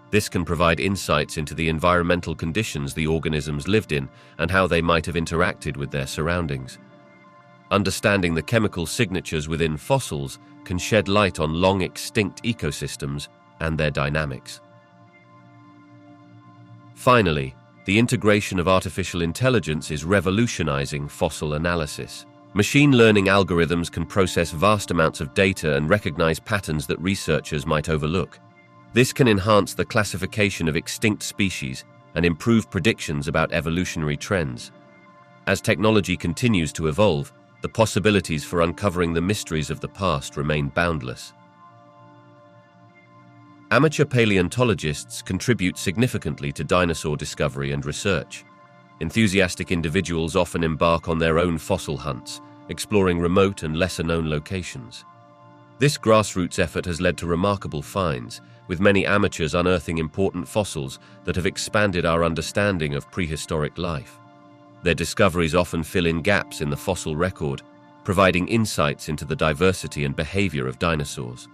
This can provide insights into the environmental conditions the organisms lived in and how they might have interacted with their surroundings. Understanding the chemical signatures within fossils can shed light on long-extinct ecosystems and their dynamics. Finally, the integration of artificial intelligence is revolutionizing fossil analysis. Machine learning algorithms can process vast amounts of data and recognize patterns that researchers might overlook. This can enhance the classification of extinct species and improve predictions about evolutionary trends. As technology continues to evolve, the possibilities for uncovering the mysteries of the past remain boundless. Amateur paleontologists contribute significantly to dinosaur discovery and research. Enthusiastic individuals often embark on their own fossil hunts, exploring remote and lesser-known locations. This grassroots effort has led to remarkable finds, with many amateurs unearthing important fossils that have expanded our understanding of prehistoric life. Their discoveries often fill in gaps in the fossil record, providing insights into the diversity and behavior of dinosaurs.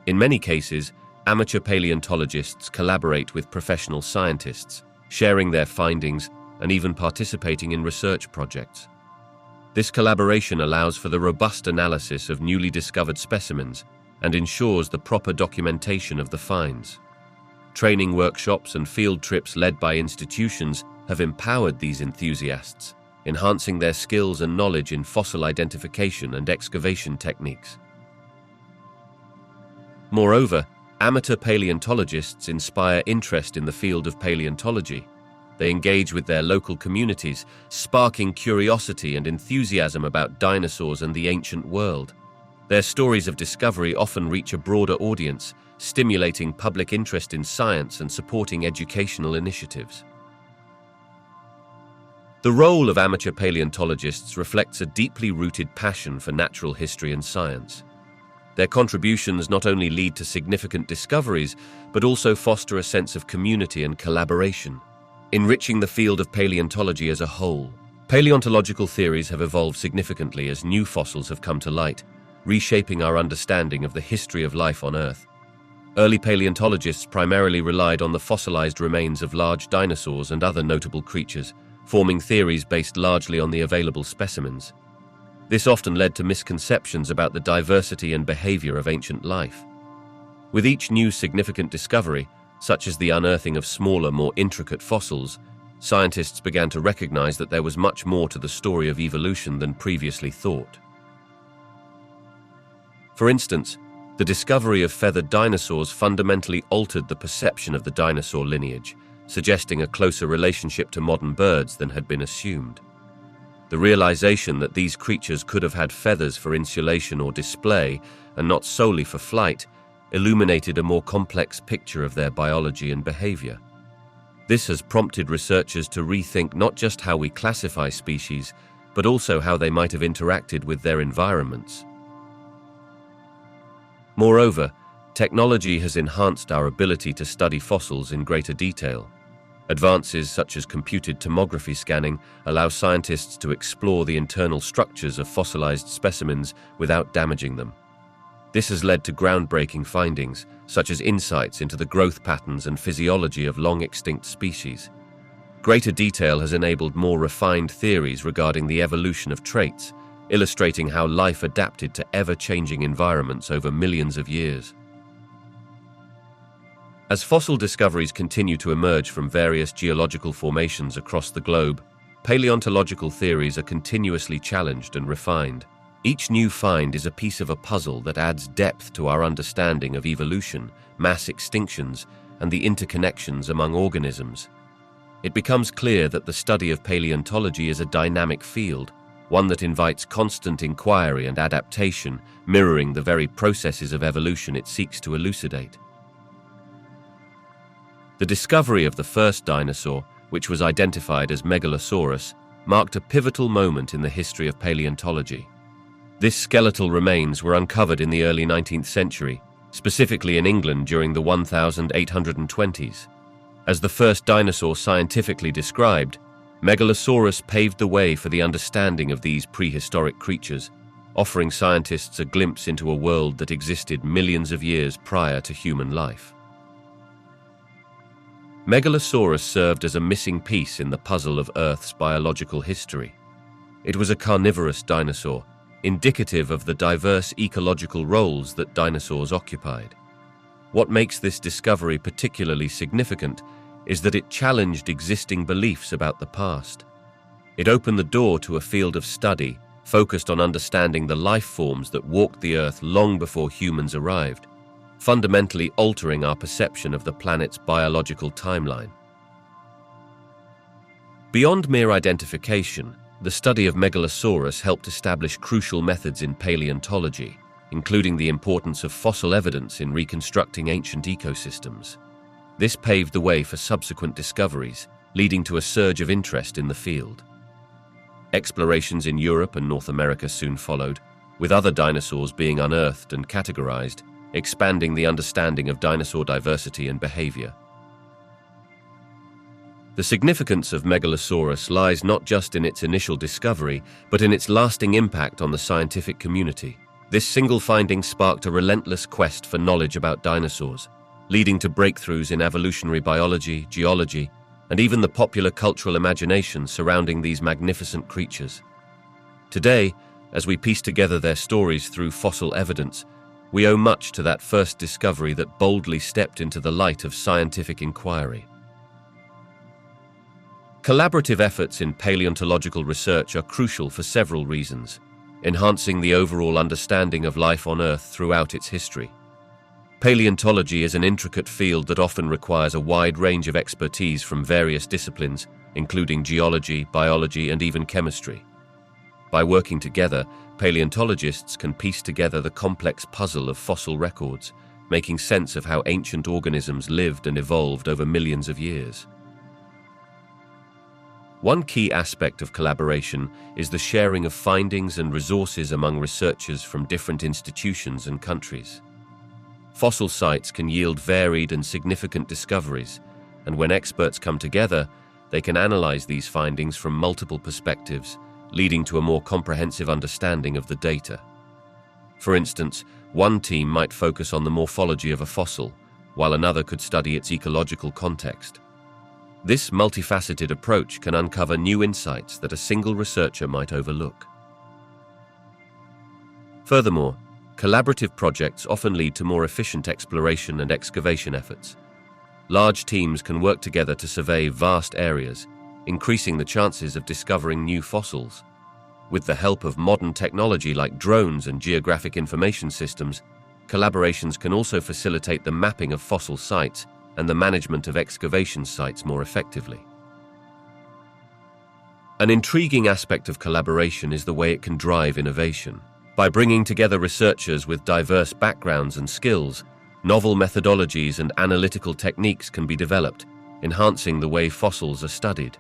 In many cases, amateur paleontologists collaborate with professional scientists, sharing their findings and even participating in research projects. This collaboration allows for the robust analysis of newly discovered specimens and ensures the proper documentation of the finds. Training workshops and field trips led by institutions have empowered these enthusiasts, enhancing their skills and knowledge in fossil identification and excavation techniques. Moreover, amateur paleontologists inspire interest in the field of paleontology. They engage with their local communities, sparking curiosity and enthusiasm about dinosaurs and the ancient world. Their stories of discovery often reach a broader audience, stimulating public interest in science and supporting educational initiatives. The role of amateur paleontologists reflects a deeply rooted passion for natural history and science. Their contributions not only lead to significant discoveries, but also foster a sense of community and collaboration, enriching the field of paleontology as a whole. Paleontological theories have evolved significantly as new fossils have come to light, reshaping our understanding of the history of life on Earth. Early paleontologists primarily relied on the fossilized remains of large dinosaurs and other notable creatures, forming theories based largely on the available specimens. This often led to misconceptions about the diversity and behavior of ancient life. With each new significant discovery, such as the unearthing of smaller, more intricate fossils, scientists began to recognize that there was much more to the story of evolution than previously thought. For instance, the discovery of feathered dinosaurs fundamentally altered the perception of the dinosaur lineage, suggesting a closer relationship to modern birds than had been assumed. The realization that these creatures could have had feathers for insulation or display, and not solely for flight, illuminated a more complex picture of their biology and behavior. This has prompted researchers to rethink not just how we classify species, but also how they might have interacted with their environments. Moreover, technology has enhanced our ability to study fossils in greater detail. Advances such as computed tomography scanning allow scientists to explore the internal structures of fossilized specimens without damaging them. This has led to groundbreaking findings, such as insights into the growth patterns and physiology of long-extinct species. Greater detail has enabled more refined theories regarding the evolution of traits, illustrating how life adapted to ever-changing environments over millions of years. As fossil discoveries continue to emerge from various geological formations across the globe, paleontological theories are continuously challenged and refined. Each new find is a piece of a puzzle that adds depth to our understanding of evolution, mass extinctions, and the interconnections among organisms. It becomes clear that the study of paleontology is a dynamic field, one that invites constant inquiry and adaptation, mirroring the very processes of evolution it seeks to elucidate. The discovery of the first dinosaur, which was identified as Megalosaurus, marked a pivotal moment in the history of paleontology. This skeletal remains were uncovered in the early 19th century, specifically in England during the 1820s. As the first dinosaur scientifically described, Megalosaurus paved the way for the understanding of these prehistoric creatures, offering scientists a glimpse into a world that existed millions of years prior to human life. Megalosaurus served as a missing piece in the puzzle of Earth's biological history. It was a carnivorous dinosaur, indicative of the diverse ecological roles that dinosaurs occupied. What makes this discovery particularly significant is that it challenged existing beliefs about the past. It opened the door to a field of study focused on understanding the life forms that walked the Earth long before humans arrived, fundamentally altering our perception of the planet's biological timeline. Beyond mere identification, the study of Megalosaurus helped establish crucial methods in paleontology, including the importance of fossil evidence in reconstructing ancient ecosystems. This paved the way for subsequent discoveries, leading to a surge of interest in the field. Explorations in Europe and North America soon followed, with other dinosaurs being unearthed and categorized, expanding the understanding of dinosaur diversity and behavior. The significance of Megalosaurus lies not just in its initial discovery, but in its lasting impact on the scientific community. This single finding sparked a relentless quest for knowledge about dinosaurs, leading to breakthroughs in evolutionary biology, geology, and even the popular cultural imagination surrounding these magnificent creatures. Today, as we piece together their stories through fossil evidence, we owe much to that first discovery that boldly stepped into the light of scientific inquiry. Collaborative efforts in paleontological research are crucial for several reasons, enhancing the overall understanding of life on Earth throughout its history. Paleontology is an intricate field that often requires a wide range of expertise from various disciplines, including geology, biology, and even chemistry. By working together, paleontologists can piece together the complex puzzle of fossil records, making sense of how ancient organisms lived and evolved over millions of years. One key aspect of collaboration is the sharing of findings and resources among researchers from different institutions and countries. Fossil sites can yield varied and significant discoveries, and when experts come together, they can analyze these findings from multiple perspectives, leading to a more comprehensive understanding of the data. For instance, one team might focus on the morphology of a fossil, while another could study its ecological context. This multifaceted approach can uncover new insights that a single researcher might overlook. Furthermore, collaborative projects often lead to more efficient exploration and excavation efforts. Large teams can work together to survey vast areas, increasing the chances of discovering new fossils. With the help of modern technology like drones and geographic information systems, collaborations can also facilitate the mapping of fossil sites and the management of excavation sites more effectively. An intriguing aspect of collaboration is the way it can drive innovation. By bringing together researchers with diverse backgrounds and skills, novel methodologies and analytical techniques can be developed, enhancing the way fossils are studied.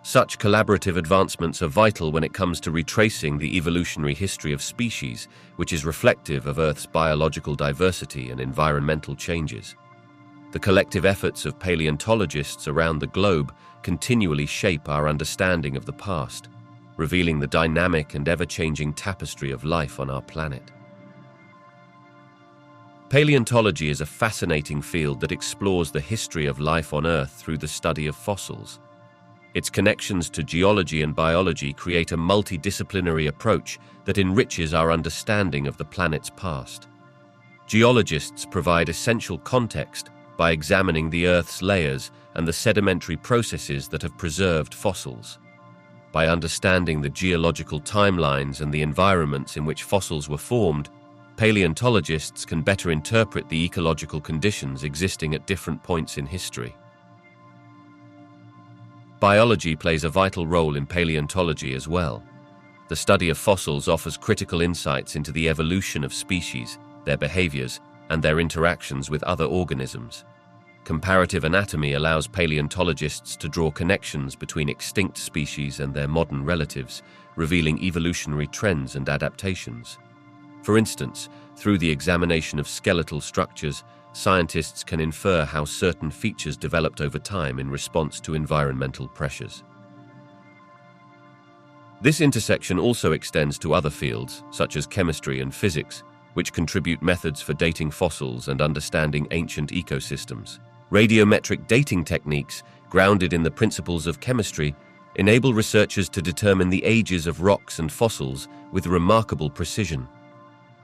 Such collaborative advancements are vital when it comes to retracing the evolutionary history of species, which is reflective of Earth's biological diversity and environmental changes. The collective efforts of paleontologists around the globe continually shape our understanding of the past, revealing the dynamic and ever-changing tapestry of life on our planet. Paleontology is a fascinating field that explores the history of life on Earth through the study of fossils. Its connections to geology and biology create a multidisciplinary approach that enriches our understanding of the planet's past. Geologists provide essential context by examining the Earth's layers and the sedimentary processes that have preserved fossils. By understanding the geological timelines and the environments in which fossils were formed, paleontologists can better interpret the ecological conditions existing at different points in history. Biology plays a vital role in paleontology as well. The study of fossils offers critical insights into the evolution of species, their behaviors, and their interactions with other organisms. Comparative anatomy allows paleontologists to draw connections between extinct species and their modern relatives, revealing evolutionary trends and adaptations. For instance, through the examination of skeletal structures, scientists can infer how certain features developed over time in response to environmental pressures. This intersection also extends to other fields, such as chemistry and physics, which contribute methods for dating fossils and understanding ancient ecosystems. Radiometric dating techniques, grounded in the principles of chemistry, enable researchers to determine the ages of rocks and fossils with remarkable precision.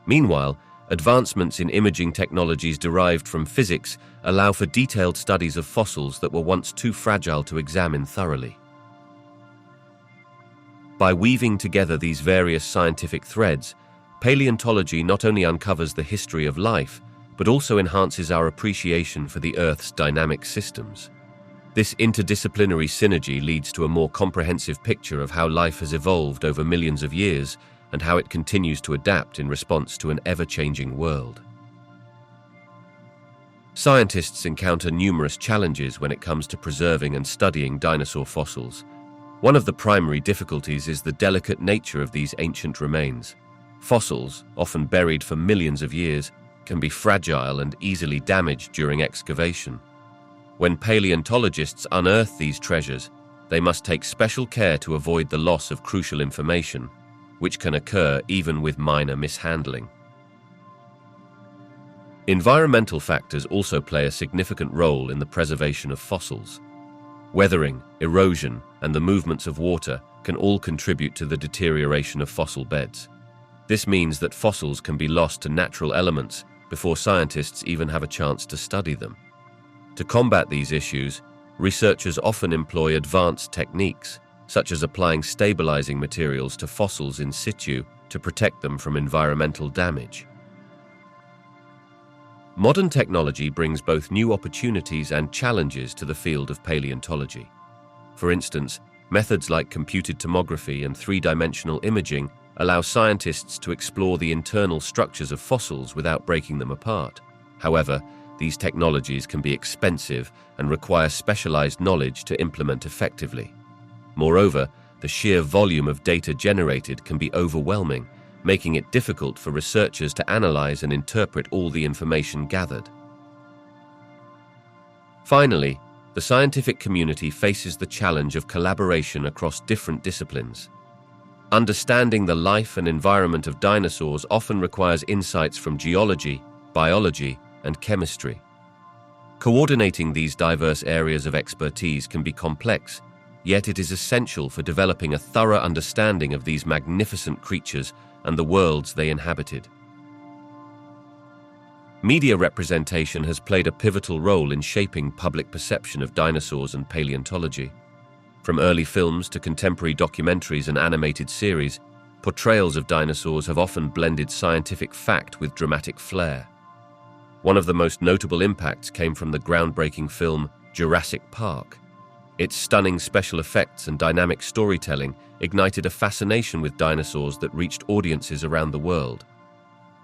Meanwhile, advancements in imaging technologies derived from physics allow for detailed studies of fossils that were once too fragile to examine thoroughly. By weaving together these various scientific threads, paleontology not only uncovers the history of life, but also enhances our appreciation for the Earth's dynamic systems. This interdisciplinary synergy leads to a more comprehensive picture of how life has evolved over millions of years and how it continues to adapt in response to an ever-changing world. Scientists encounter numerous challenges when it comes to preserving and studying dinosaur fossils. One of the primary difficulties is the delicate nature of these ancient remains. Fossils, often buried for millions of years, can be fragile and easily damaged during excavation. When paleontologists unearth these treasures, they must take special care to avoid the loss of crucial information, which can occur even with minor mishandling. Environmental factors also play a significant role in the preservation of fossils. Weathering, erosion, and the movements of water can all contribute to the deterioration of fossil beds. This means that fossils can be lost to natural elements before scientists even have a chance to study them. To combat these issues, researchers often employ advanced techniques, such as applying stabilizing materials to fossils in situ to protect them from environmental damage. Modern technology brings both new opportunities and challenges to the field of paleontology. For instance, methods like computed tomography and three-dimensional imaging allow scientists to explore the internal structures of fossils without breaking them apart. However, these technologies can be expensive and require specialized knowledge to implement effectively. Moreover, the sheer volume of data generated can be overwhelming, making it difficult for researchers to analyze and interpret all the information gathered. Finally, the scientific community faces the challenge of collaboration across different disciplines. Understanding the life and environment of dinosaurs often requires insights from geology, biology, and chemistry. Coordinating these diverse areas of expertise can be complex, yet it is essential for developing a thorough understanding of these magnificent creatures and the worlds they inhabited. Media representation has played a pivotal role in shaping public perception of dinosaurs and paleontology. From early films to contemporary documentaries and animated series, portrayals of dinosaurs have often blended scientific fact with dramatic flair. One of the most notable impacts came from the groundbreaking film Jurassic Park. Its stunning special effects and dynamic storytelling ignited a fascination with dinosaurs that reached audiences around the world.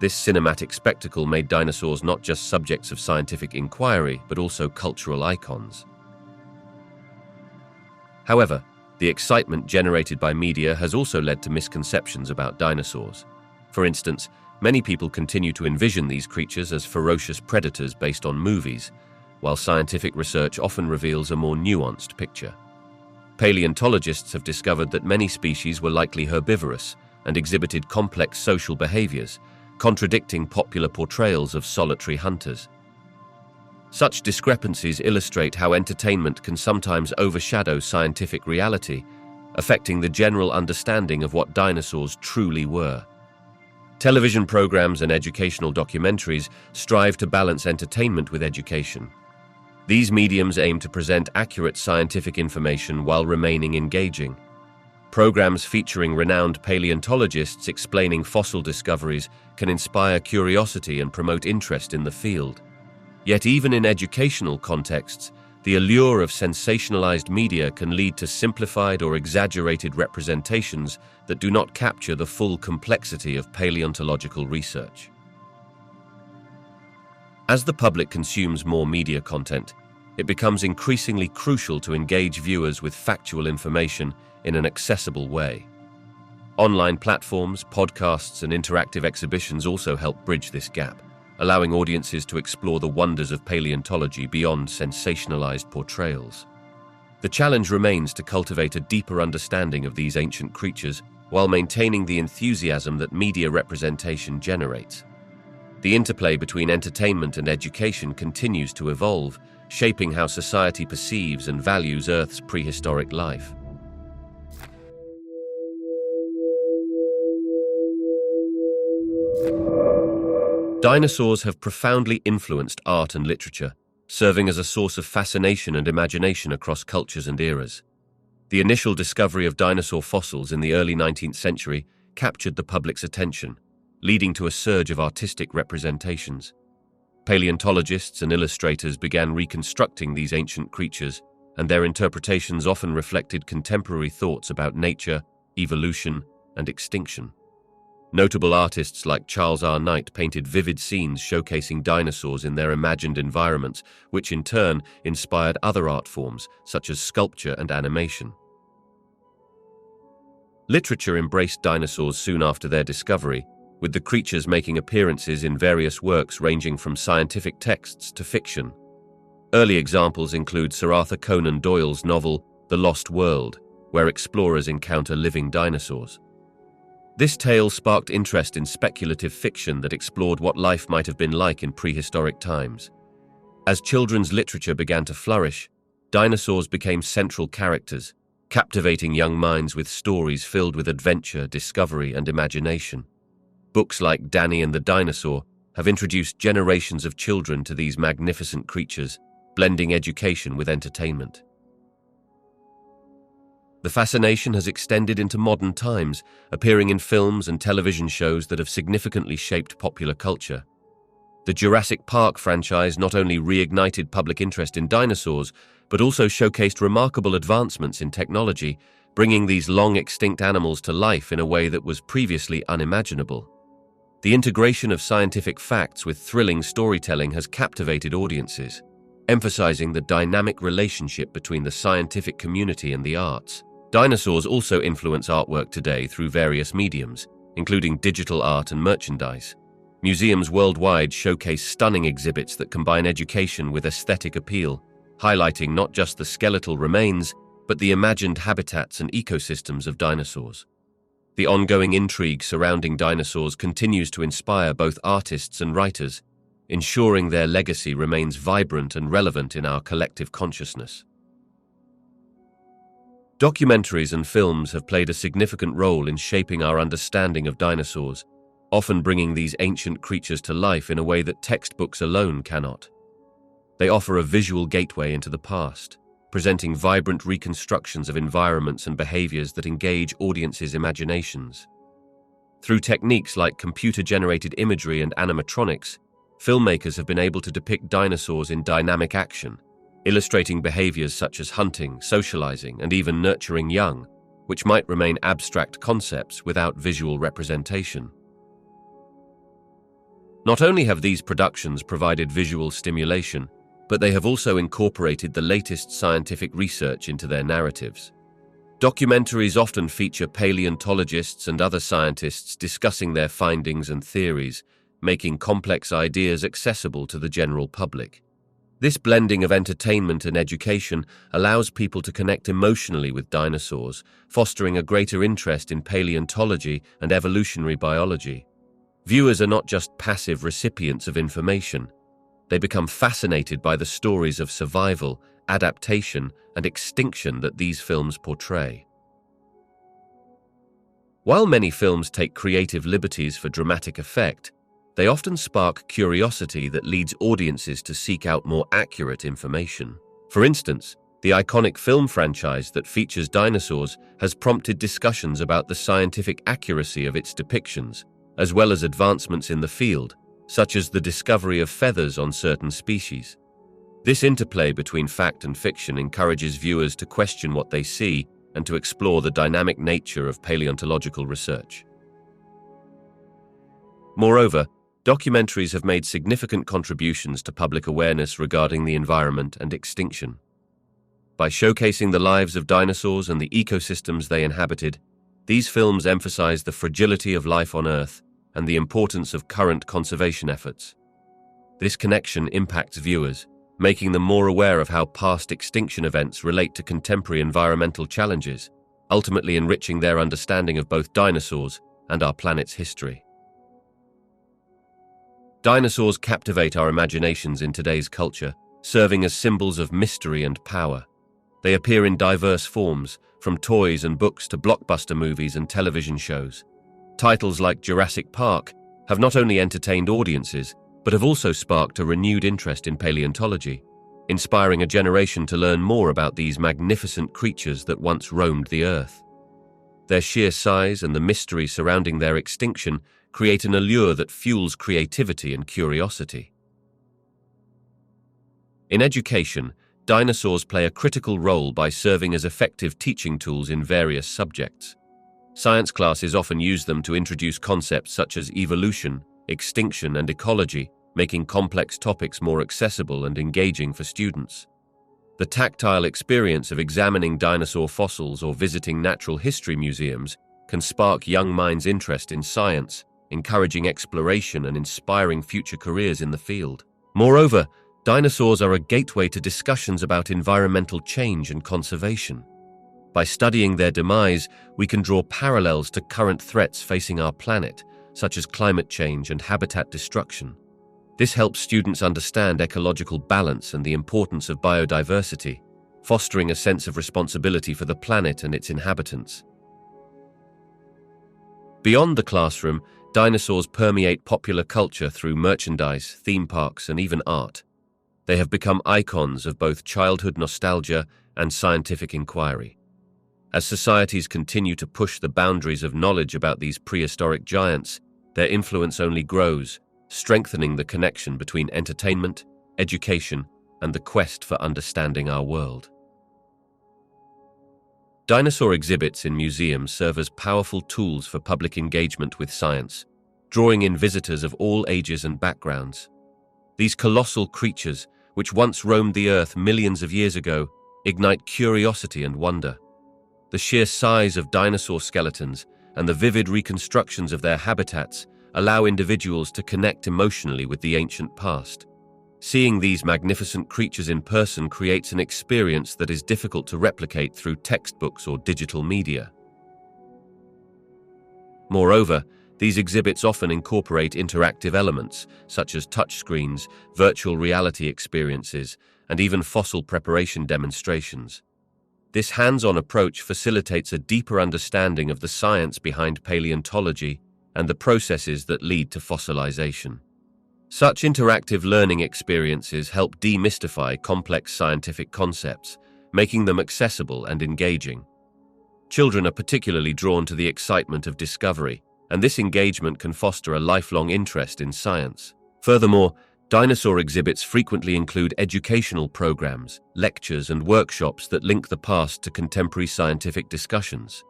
This cinematic spectacle made dinosaurs not just subjects of scientific inquiry, but also cultural icons. However, the excitement generated by media has also led to misconceptions about dinosaurs. For instance, many people continue to envision these creatures as ferocious predators based on movies, while scientific research often reveals a more nuanced picture. Paleontologists have discovered that many species were likely herbivorous and exhibited complex social behaviors, contradicting popular portrayals of solitary hunters. Such discrepancies illustrate how entertainment can sometimes overshadow scientific reality, affecting the general understanding of what dinosaurs truly were. Television programs and educational documentaries strive to balance entertainment with education. These mediums aim to present accurate scientific information while remaining engaging. Programs featuring renowned paleontologists explaining fossil discoveries can inspire curiosity and promote interest in the field. Yet even in educational contexts, the allure of sensationalized media can lead to simplified or exaggerated representations that do not capture the full complexity of paleontological research. As the public consumes more media content, it becomes increasingly crucial to engage viewers with factual information in an accessible way. Online platforms, podcasts, and interactive exhibitions also help bridge this gap, allowing audiences to explore the wonders of paleontology beyond sensationalized portrayals. The challenge remains to cultivate a deeper understanding of these ancient creatures while maintaining the enthusiasm that media representation generates. The interplay between entertainment and education continues to evolve, shaping how society perceives and values Earth's prehistoric life. Dinosaurs have profoundly influenced art and literature, serving as a source of fascination and imagination across cultures and eras. The initial discovery of dinosaur fossils in the early 19th century captured the public's attention, leading to a surge of artistic representations. Paleontologists and illustrators began reconstructing these ancient creatures, and their interpretations often reflected contemporary thoughts about nature, evolution, and extinction. Notable artists like Charles R. Knight painted vivid scenes showcasing dinosaurs in their imagined environments, which in turn inspired other art forms such as sculpture and animation. Literature embraced dinosaurs soon after their discovery, with the creatures making appearances in various works ranging from scientific texts to fiction. Early examples include Sir Arthur Conan Doyle's novel The Lost World, where explorers encounter living dinosaurs. This tale sparked interest in speculative fiction that explored what life might have been like in prehistoric times. As children's literature began to flourish, dinosaurs became central characters, captivating young minds with stories filled with adventure, discovery, and imagination. Books like Danny and the Dinosaur have introduced generations of children to these magnificent creatures, blending education with entertainment. The fascination has extended into modern times, appearing in films and television shows that have significantly shaped popular culture. The Jurassic Park franchise not only reignited public interest in dinosaurs, but also showcased remarkable advancements in technology, bringing these long-extinct animals to life in a way that was previously unimaginable. The integration of scientific facts with thrilling storytelling has captivated audiences, emphasizing the dynamic relationship between the scientific community and the arts. Dinosaurs also influence artwork today through various mediums, including digital art and merchandise. Museums worldwide showcase stunning exhibits that combine education with aesthetic appeal, highlighting not just the skeletal remains, but the imagined habitats and ecosystems of dinosaurs. The ongoing intrigue surrounding dinosaurs continues to inspire both artists and writers, ensuring their legacy remains vibrant and relevant in our collective consciousness. Documentaries and films have played a significant role in shaping our understanding of dinosaurs, often bringing these ancient creatures to life in a way that textbooks alone cannot. They offer a visual gateway into the past, presenting vibrant reconstructions of environments and behaviors that engage audiences' imaginations. Through techniques like computer-generated imagery and animatronics, filmmakers have been able to depict dinosaurs in dynamic action, illustrating behaviors such as hunting, socializing, and even nurturing young, which might remain abstract concepts without visual representation. Not only have these productions provided visual stimulation, but they have also incorporated the latest scientific research into their narratives. Documentaries often feature paleontologists and other scientists discussing their findings and theories, making complex ideas accessible to the general public. This blending of entertainment and education allows people to connect emotionally with dinosaurs, fostering a greater interest in paleontology and evolutionary biology. Viewers are not just passive recipients of information. They become fascinated by the stories of survival, adaptation, and extinction that these films portray. While many films take creative liberties for dramatic effect, they often spark curiosity that leads audiences to seek out more accurate information. For instance, the iconic film franchise that features dinosaurs has prompted discussions about the scientific accuracy of its depictions, as well as advancements in the field, such as the discovery of feathers on certain species. This interplay between fact and fiction encourages viewers to question what they see and to explore the dynamic nature of paleontological research. Moreover, documentaries have made significant contributions to public awareness regarding the environment and extinction. By showcasing the lives of dinosaurs and the ecosystems they inhabited, these films emphasize the fragility of life on Earth and the importance of current conservation efforts. This connection impacts viewers, making them more aware of how past extinction events relate to contemporary environmental challenges, ultimately enriching their understanding of both dinosaurs and our planet's history. Dinosaurs captivate our imaginations in today's culture, serving as symbols of mystery and power. They appear in diverse forms, from toys and books to blockbuster movies and television shows. Titles like Jurassic Park have not only entertained audiences, but have also sparked a renewed interest in paleontology, inspiring a generation to learn more about these magnificent creatures that once roamed the Earth. Their sheer size and the mystery surrounding their extinction create an allure that fuels creativity and curiosity. In education, dinosaurs play a critical role by serving as effective teaching tools in various subjects. Science classes often use them to introduce concepts such as evolution, extinction, and ecology, making complex topics more accessible and engaging for students. The tactile experience of examining dinosaur fossils or visiting natural history museums can spark young minds' interest in science, encouraging exploration and inspiring future careers in the field. Moreover, dinosaurs are a gateway to discussions about environmental change and conservation. By studying their demise, we can draw parallels to current threats facing our planet, such as climate change and habitat destruction. This helps students understand ecological balance and the importance of biodiversity, fostering a sense of responsibility for the planet and its inhabitants. Beyond the classroom, dinosaurs permeate popular culture through merchandise, theme parks, and even art. They have become icons of both childhood nostalgia and scientific inquiry. As societies continue to push the boundaries of knowledge about these prehistoric giants, their influence only grows, strengthening the connection between entertainment, education, and the quest for understanding our world. Dinosaur exhibits in museums serve as powerful tools for public engagement with science, drawing in visitors of all ages and backgrounds. These colossal creatures, which once roamed the Earth millions of years ago, ignite curiosity and wonder. The sheer size of dinosaur skeletons and the vivid reconstructions of their habitats allow individuals to connect emotionally with the ancient past. Seeing these magnificent creatures in person creates an experience that is difficult to replicate through textbooks or digital media. Moreover, these exhibits often incorporate interactive elements, such as touchscreens, virtual reality experiences, and even fossil preparation demonstrations. This hands-on approach facilitates a deeper understanding of the science behind paleontology and the processes that lead to fossilization. Such interactive learning experiences help demystify complex scientific concepts, making them accessible and engaging. Children are particularly drawn to the excitement of discovery, and this engagement can foster a lifelong interest in science. Furthermore, dinosaur exhibits frequently include educational programs, lectures, and workshops that link the past to contemporary scientific discussions.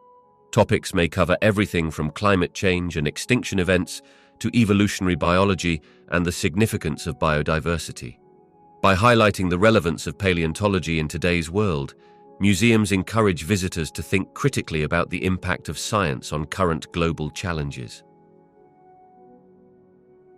Topics may cover everything from climate change and extinction events to evolutionary biology and the significance of biodiversity. By highlighting the relevance of paleontology in today's world, Museums encourage visitors to think critically about the impact of science on current global challenges.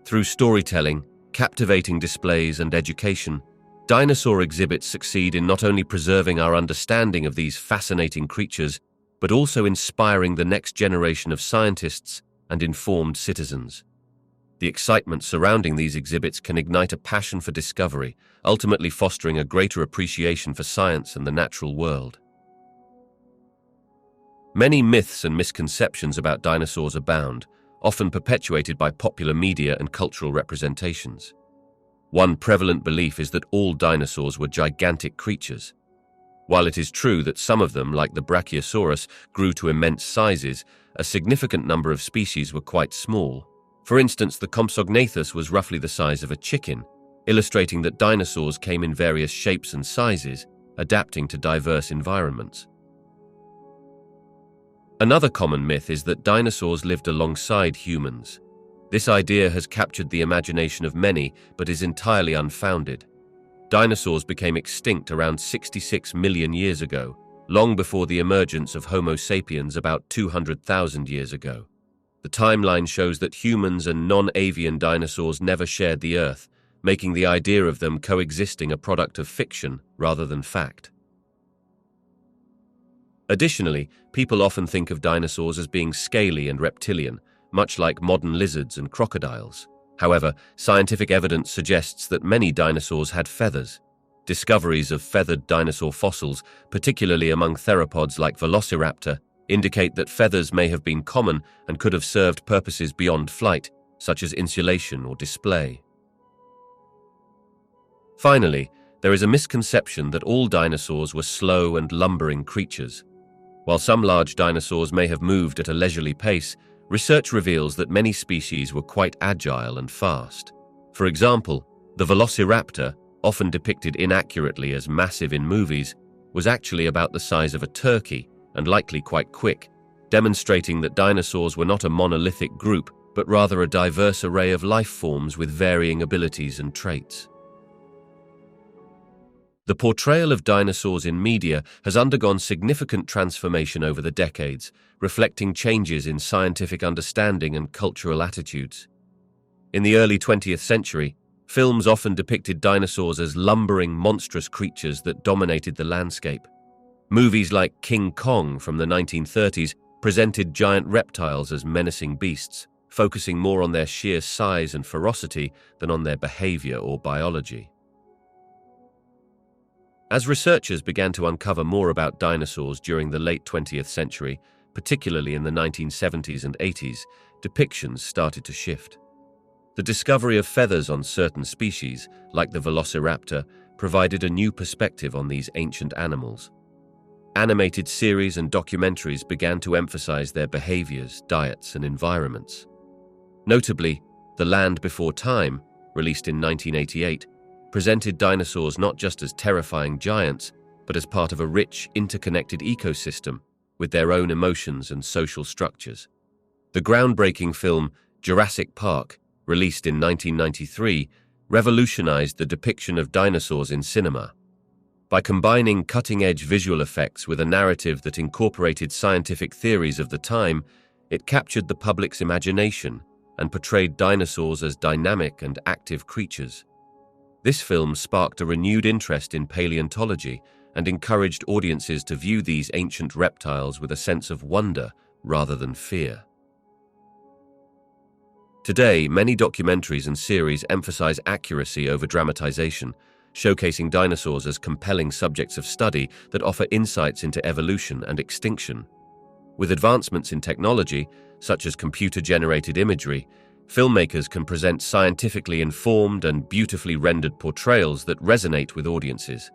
Through storytelling, captivating displays, and education, dinosaur exhibits succeed in not only preserving our understanding of these fascinating creatures, but also inspiring the next generation of scientists and informed citizens. The excitement surrounding these exhibits can ignite a passion for discovery, ultimately fostering a greater appreciation for science and the natural world. Many myths and misconceptions about dinosaurs abound, often perpetuated by popular media and cultural representations. One prevalent belief is that all dinosaurs were gigantic creatures. While it is true that some of them, like the Brachiosaurus, grew to immense sizes, a significant number of species were quite small. For instance, the Compsognathus was roughly the size of a chicken, illustrating that dinosaurs came in various shapes and sizes, adapting to diverse environments. Another common myth is that dinosaurs lived alongside humans. This idea has captured the imagination of many, but is entirely unfounded. Dinosaurs became extinct around 66 million years ago, long before the emergence of Homo sapiens about 200,000 years ago. The timeline shows that humans and non-avian dinosaurs never shared the Earth, making the idea of them coexisting a product of fiction rather than fact. Additionally, people often think of dinosaurs as being scaly and reptilian, much like modern lizards and crocodiles. However, scientific evidence suggests that many dinosaurs had feathers. Discoveries of feathered dinosaur fossils, particularly among theropods like Velociraptor, indicate that feathers may have been common and could have served purposes beyond flight, such as insulation or display. Finally, there is a misconception that all dinosaurs were slow and lumbering creatures. While some large dinosaurs may have moved at a leisurely pace, research reveals that many species were quite agile and fast. For example, the Velociraptor, often depicted inaccurately as massive in movies, was actually about the size of a turkey and likely quite quick, demonstrating that dinosaurs were not a monolithic group, but rather a diverse array of life forms with varying abilities and traits. The portrayal of dinosaurs in media has undergone significant transformation over the decades, reflecting changes in scientific understanding and cultural attitudes. In the early 20th century, films often depicted dinosaurs as lumbering, monstrous creatures that dominated the landscape. Movies like King Kong from the 1930s presented giant reptiles as menacing beasts, focusing more on their sheer size and ferocity than on their behavior or biology. As researchers began to uncover more about dinosaurs during the late 20th century, particularly in the 1970s and 80s, depictions started to shift. The discovery of feathers on certain species, like the Velociraptor, provided a new perspective on these ancient animals. Animated series and documentaries began to emphasize their behaviors, diets, and environments. Notably, The Land Before Time, released in 1988, presented dinosaurs not just as terrifying giants, but as part of a rich, interconnected ecosystem with their own emotions and social structures. The groundbreaking film Jurassic Park, released in 1993, revolutionized the depiction of dinosaurs in cinema. By combining cutting-edge visual effects with a narrative that incorporated scientific theories of the time, it captured the public's imagination and portrayed dinosaurs as dynamic and active creatures. This film sparked a renewed interest in paleontology and encouraged audiences to view these ancient reptiles with a sense of wonder rather than fear. Today, many documentaries and series emphasize accuracy over dramatization, showcasing dinosaurs as compelling subjects of study that offer insights into evolution and extinction. With advancements in technology, such as computer-generated imagery, filmmakers can present scientifically informed and beautifully rendered portrayals that resonate with audiences.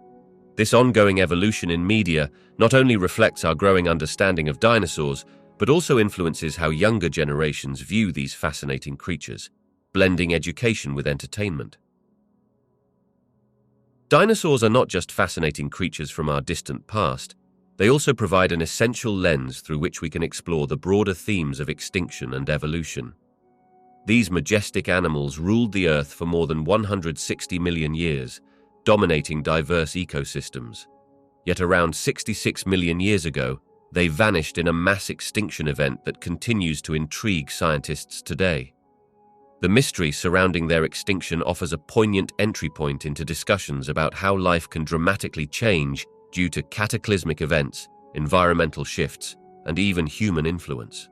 This ongoing evolution in media not only reflects our growing understanding of dinosaurs, but also influences how younger generations view these fascinating creatures, blending education with entertainment. Dinosaurs are not just fascinating creatures from our distant past, they also provide an essential lens through which we can explore the broader themes of extinction and evolution. These majestic animals ruled the Earth for more than 160 million years, dominating diverse ecosystems. Yet around 66 million years ago, they vanished in a mass extinction event that continues to intrigue scientists today. The mystery surrounding their extinction offers a poignant entry point into discussions about how life can dramatically change due to cataclysmic events, environmental shifts, and even human influence.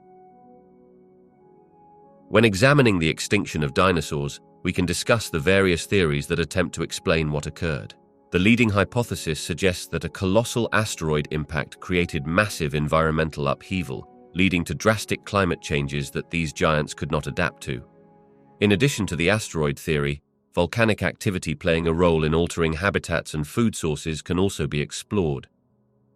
When examining the extinction of dinosaurs, we can discuss the various theories that attempt to explain what occurred. The leading hypothesis suggests that a colossal asteroid impact created massive environmental upheaval, leading to drastic climate changes that these giants could not adapt to. In addition to the asteroid theory, volcanic activity playing a role in altering habitats and food sources can also be explored.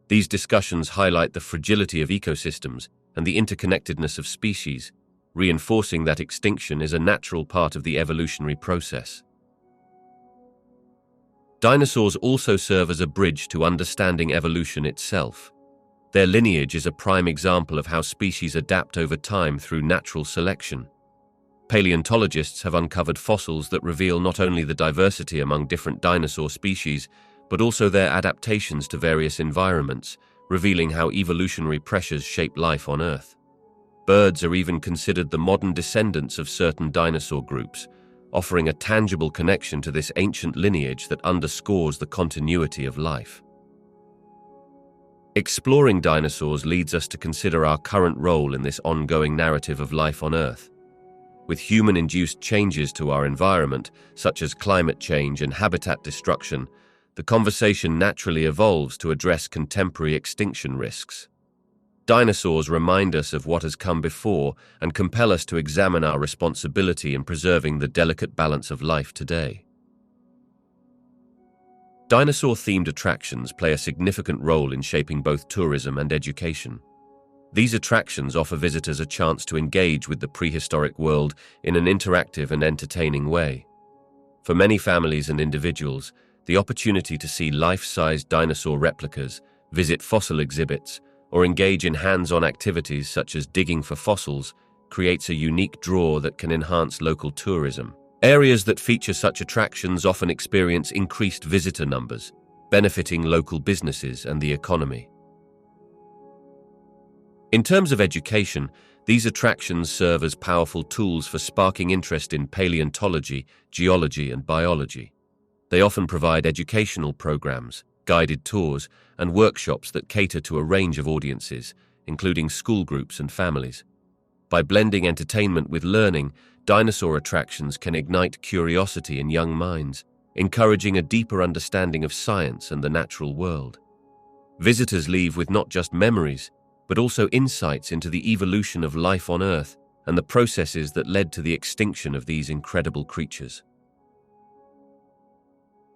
These discussions highlight the fragility of ecosystems and the interconnectedness of species, reinforcing that extinction is a natural part of the evolutionary process. Dinosaurs also serve as a bridge to understanding evolution itself. Their lineage is a prime example of how species adapt over time through natural selection. Paleontologists have uncovered fossils that reveal not only the diversity among different dinosaur species, but also their adaptations to various environments, revealing how evolutionary pressures shape life on Earth. Birds are even considered the modern descendants of certain dinosaur groups, offering a tangible connection to this ancient lineage that underscores the continuity of life. Exploring dinosaurs leads us to consider our current role in this ongoing narrative of life on Earth. With human-induced changes to our environment, such as climate change and habitat destruction, the conversation naturally evolves to address contemporary extinction risks. Dinosaurs remind us of what has come before and compel us to examine our responsibility in preserving the delicate balance of life today. Dinosaur-themed attractions play a significant role in shaping both tourism and education. These attractions offer visitors a chance to engage with the prehistoric world in an interactive and entertaining way. For many families and individuals, the opportunity to see life-sized dinosaur replicas, visit fossil exhibits, or engage in hands-on activities such as digging for fossils creates a unique draw that can enhance local tourism. Areas that feature such attractions often experience increased visitor numbers, benefiting local businesses and the economy. In terms of education, these attractions serve as powerful tools for sparking interest in paleontology, geology, and biology. They often provide educational programs, guided tours, and workshops that cater to a range of audiences, including school groups and families. By blending entertainment with learning, dinosaur attractions can ignite curiosity in young minds, encouraging a deeper understanding of science and the natural world. Visitors leave with not just memories, but also insights into the evolution of life on Earth and the processes that led to the extinction of these incredible creatures.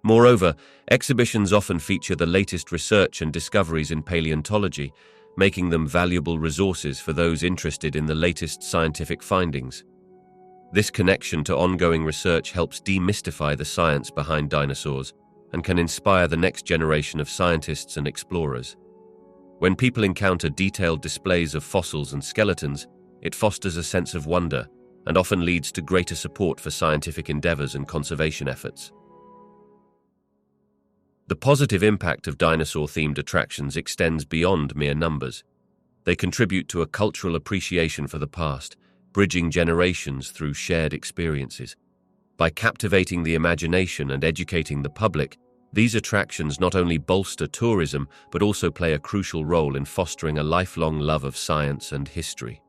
Moreover, exhibitions often feature the latest research and discoveries in paleontology, making them valuable resources for those interested in the latest scientific findings. This connection to ongoing research helps demystify the science behind dinosaurs and can inspire the next generation of scientists and explorers. When people encounter detailed displays of fossils and skeletons, it fosters a sense of wonder and often leads to greater support for scientific endeavors and conservation efforts. The positive impact of dinosaur-themed attractions extends beyond mere numbers. They contribute to a cultural appreciation for the past, bridging generations through shared experiences. By captivating the imagination and educating the public, these attractions not only bolster tourism, but also play a crucial role in fostering a lifelong love of science and history.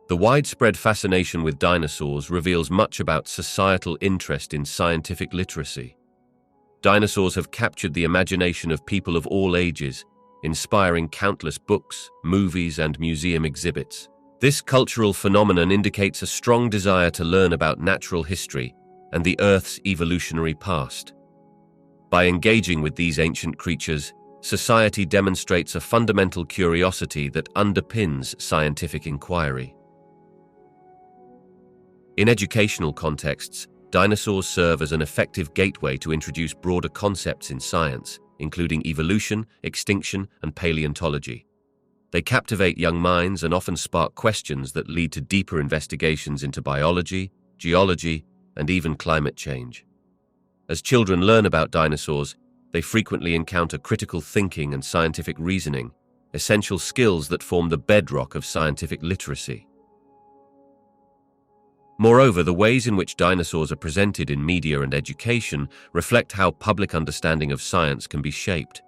The widespread fascination with dinosaurs reveals much about societal interest in scientific literacy. Dinosaurs have captured the imagination of people of all ages, inspiring countless books, movies, and museum exhibits. This cultural phenomenon indicates a strong desire to learn about natural history and the Earth's evolutionary past. By engaging with these ancient creatures, society demonstrates a fundamental curiosity that underpins scientific inquiry. In educational contexts, dinosaurs serve as an effective gateway to introduce broader concepts in science, including evolution, extinction, and paleontology. They captivate young minds and often spark questions that lead to deeper investigations into biology, geology, and even climate change. As children learn about dinosaurs, They frequently encounter critical thinking and scientific reasoning, essential skills that form the bedrock of scientific literacy. Moreover, the ways in which dinosaurs are presented in media and education reflect how public understanding of science can be shaped.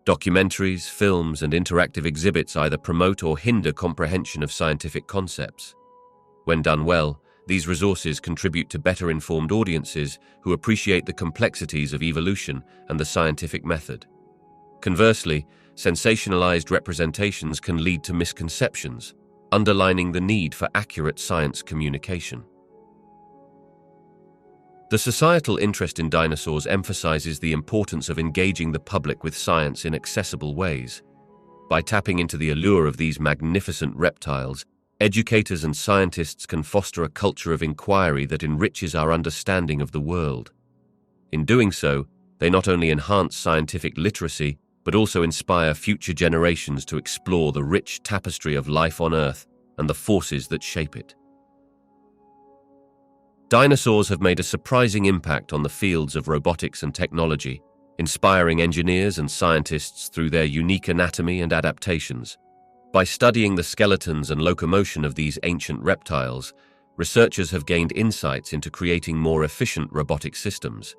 Documentaries, films, and interactive exhibits either promote or hinder comprehension of scientific concepts. When done well, these resources contribute to better informed audiences who appreciate the complexities of evolution and the scientific method. Conversely, sensationalized representations can lead to misconceptions, underlining the need for accurate science communication. The societal interest in dinosaurs emphasizes the importance of engaging the public with science in accessible ways. By tapping into the allure of these magnificent reptiles, educators and scientists can foster a culture of inquiry that enriches our understanding of the world. In doing so, they not only enhance scientific literacy, but also inspire future generations to explore the rich tapestry of life on Earth and the forces that shape it. Dinosaurs have made a surprising impact on the fields of robotics and technology, inspiring engineers and scientists through their unique anatomy and adaptations. By studying the skeletons and locomotion of these ancient reptiles, researchers have gained insights into creating more efficient robotic systems.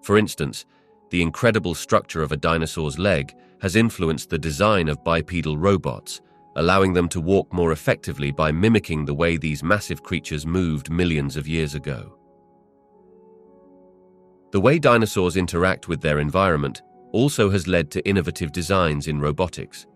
For instance, the incredible structure of a dinosaur's leg has influenced the design of bipedal robots, allowing them to walk more effectively by mimicking the way these massive creatures moved millions of years ago. The way dinosaurs interact with their environment also has led to innovative designs in robotics.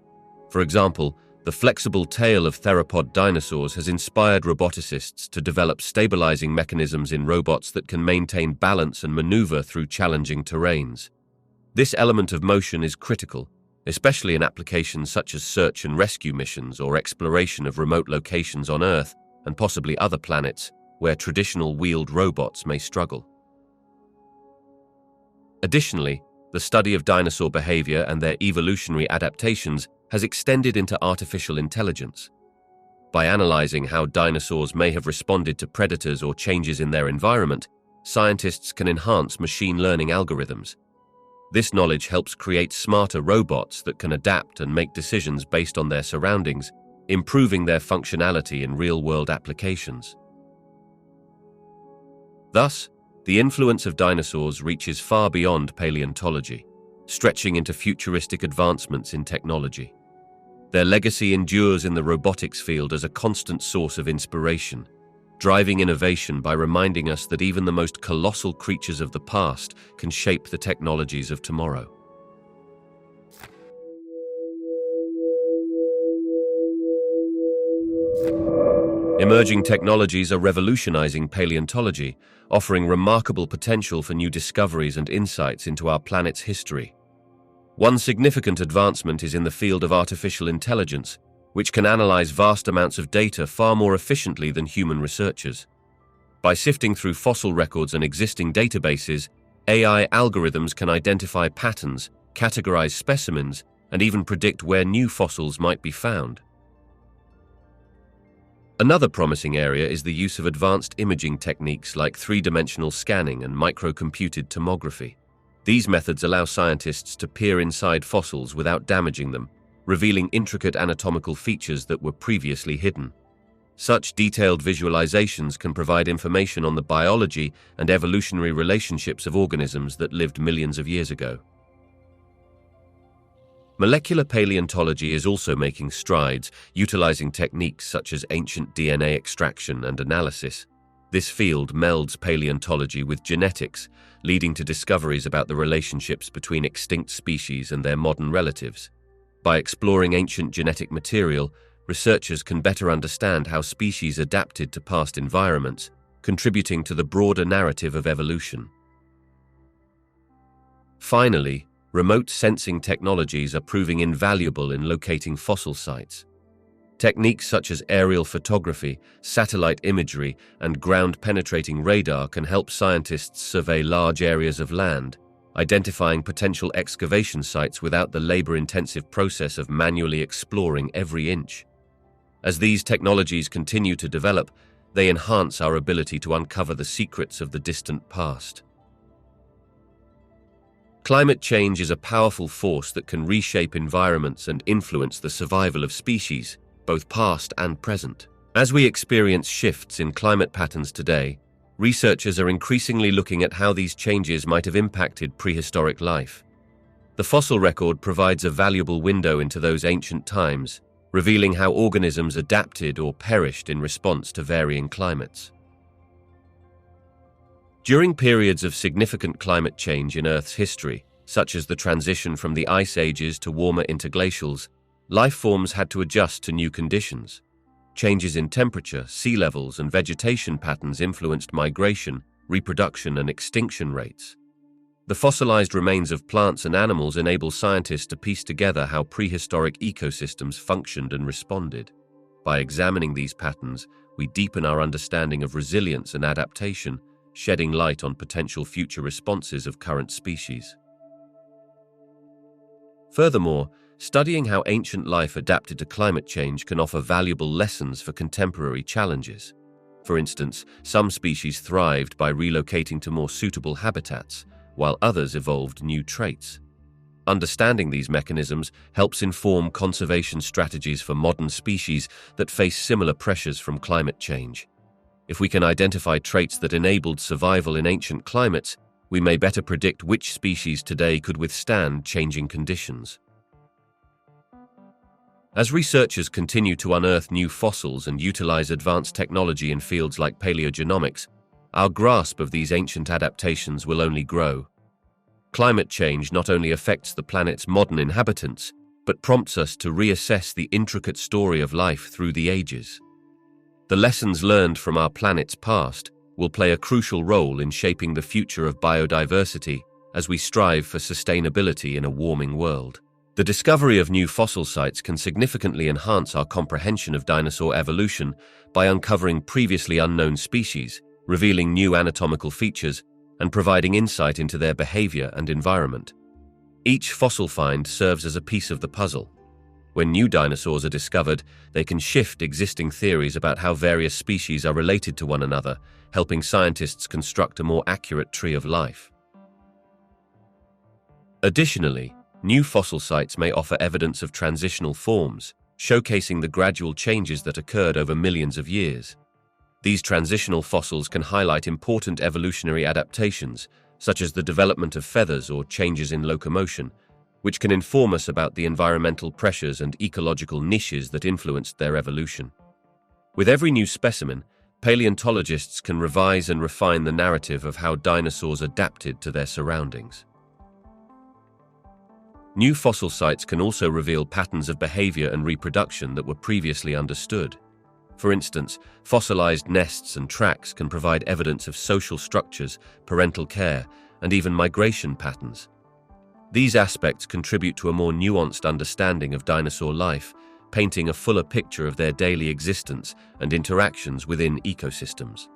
For example, the flexible tail of theropod dinosaurs has inspired roboticists to develop stabilizing mechanisms in robots that can maintain balance and maneuver through challenging terrains. This element of motion is critical, especially in applications such as search and rescue missions or exploration of remote locations on Earth and possibly other planets where traditional wheeled robots may struggle. Additionally, the study of dinosaur behavior and their evolutionary adaptations has extended into artificial intelligence. By analyzing how dinosaurs may have responded to predators or changes in their environment, scientists can enhance machine learning algorithms. This knowledge helps create smarter robots that can adapt and make decisions based on their surroundings, improving their functionality in real-world applications. Thus, the influence of dinosaurs reaches far beyond paleontology, stretching into futuristic advancements in technology. Their legacy endures in the robotics field as a constant source of inspiration, driving innovation by reminding us that even the most colossal creatures of the past can shape the technologies of tomorrow. Emerging technologies are revolutionizing paleontology, offering remarkable potential for new discoveries and insights into our planet's history. One significant advancement is in the field of artificial intelligence, which can analyze vast amounts of data far more efficiently than human researchers. By sifting through fossil records and existing databases, AI algorithms can identify patterns, categorize specimens, and even predict where new fossils might be found. Another promising area is the use of advanced imaging techniques like three-dimensional scanning and microcomputed tomography. These methods allow scientists to peer inside fossils without damaging them, revealing intricate anatomical features that were previously hidden. Such detailed visualizations can provide information on the biology and evolutionary relationships of organisms that lived millions of years ago. Molecular paleontology is also making strides, utilizing techniques such as ancient DNA extraction and analysis. This field melds paleontology with genetics, leading to discoveries about the relationships between extinct species and their modern relatives. By exploring ancient genetic material, researchers can better understand how species adapted to past environments, contributing to the broader narrative of evolution. Finally, remote sensing technologies are proving invaluable in locating fossil sites. Techniques such as aerial photography, satellite imagery, and ground-penetrating radar can help scientists survey large areas of land, identifying potential excavation sites without the labor-intensive process of manually exploring every inch. As these technologies continue to develop, they enhance our ability to uncover the secrets of the distant past. Climate change is a powerful force that can reshape environments and influence the survival of species, both past and present. As we experience shifts in climate patterns today, researchers are increasingly looking at how these changes might have impacted prehistoric life. The fossil record provides a valuable window into those ancient times, revealing how organisms adapted or perished in response to varying climates. During periods of significant climate change in Earth's history, such as the transition from the ice ages to warmer interglacials, life forms had to adjust to new conditions. Changes in temperature, sea levels, and vegetation patterns influenced migration, reproduction, and extinction rates. The fossilized remains of plants and animals enable scientists to piece together how prehistoric ecosystems functioned and responded. By examining these patterns, we deepen our understanding of resilience and adaptation, shedding light on potential future responses of current species. Furthermore, studying how ancient life adapted to climate change can offer valuable lessons for contemporary challenges. For instance, some species thrived by relocating to more suitable habitats, while others evolved new traits. Understanding these mechanisms helps inform conservation strategies for modern species that face similar pressures from climate change. If we can identify traits that enabled survival in ancient climates, we may better predict which species today could withstand changing conditions. As researchers continue to unearth new fossils and utilize advanced technology in fields like paleogenomics, our grasp of these ancient adaptations will only grow. Climate change not only affects the planet's modern inhabitants, but prompts us to reassess the intricate story of life through the ages. The lessons learned from our planet's past will play a crucial role in shaping the future of biodiversity as we strive for sustainability in a warming world. The discovery of new fossil sites can significantly enhance our comprehension of dinosaur evolution by uncovering previously unknown species, revealing new anatomical features, and providing insight into their behavior and environment. Each fossil find serves as a piece of the puzzle. When new dinosaurs are discovered, they can shift existing theories about how various species are related to one another, helping scientists construct a more accurate tree of life. Additionally, new fossil sites may offer evidence of transitional forms, showcasing the gradual changes that occurred over millions of years. These transitional fossils can highlight important evolutionary adaptations, such as the development of feathers or changes in locomotion, which can inform us about the environmental pressures and ecological niches that influenced their evolution. With every new specimen, paleontologists can revise and refine the narrative of how dinosaurs adapted to their surroundings. New fossil sites can also reveal patterns of behavior and reproduction that were previously understood. For instance, fossilized nests and tracks can provide evidence of social structures, parental care, and even migration patterns. These aspects contribute to a more nuanced understanding of dinosaur life, painting a fuller picture of their daily existence and interactions within ecosystems.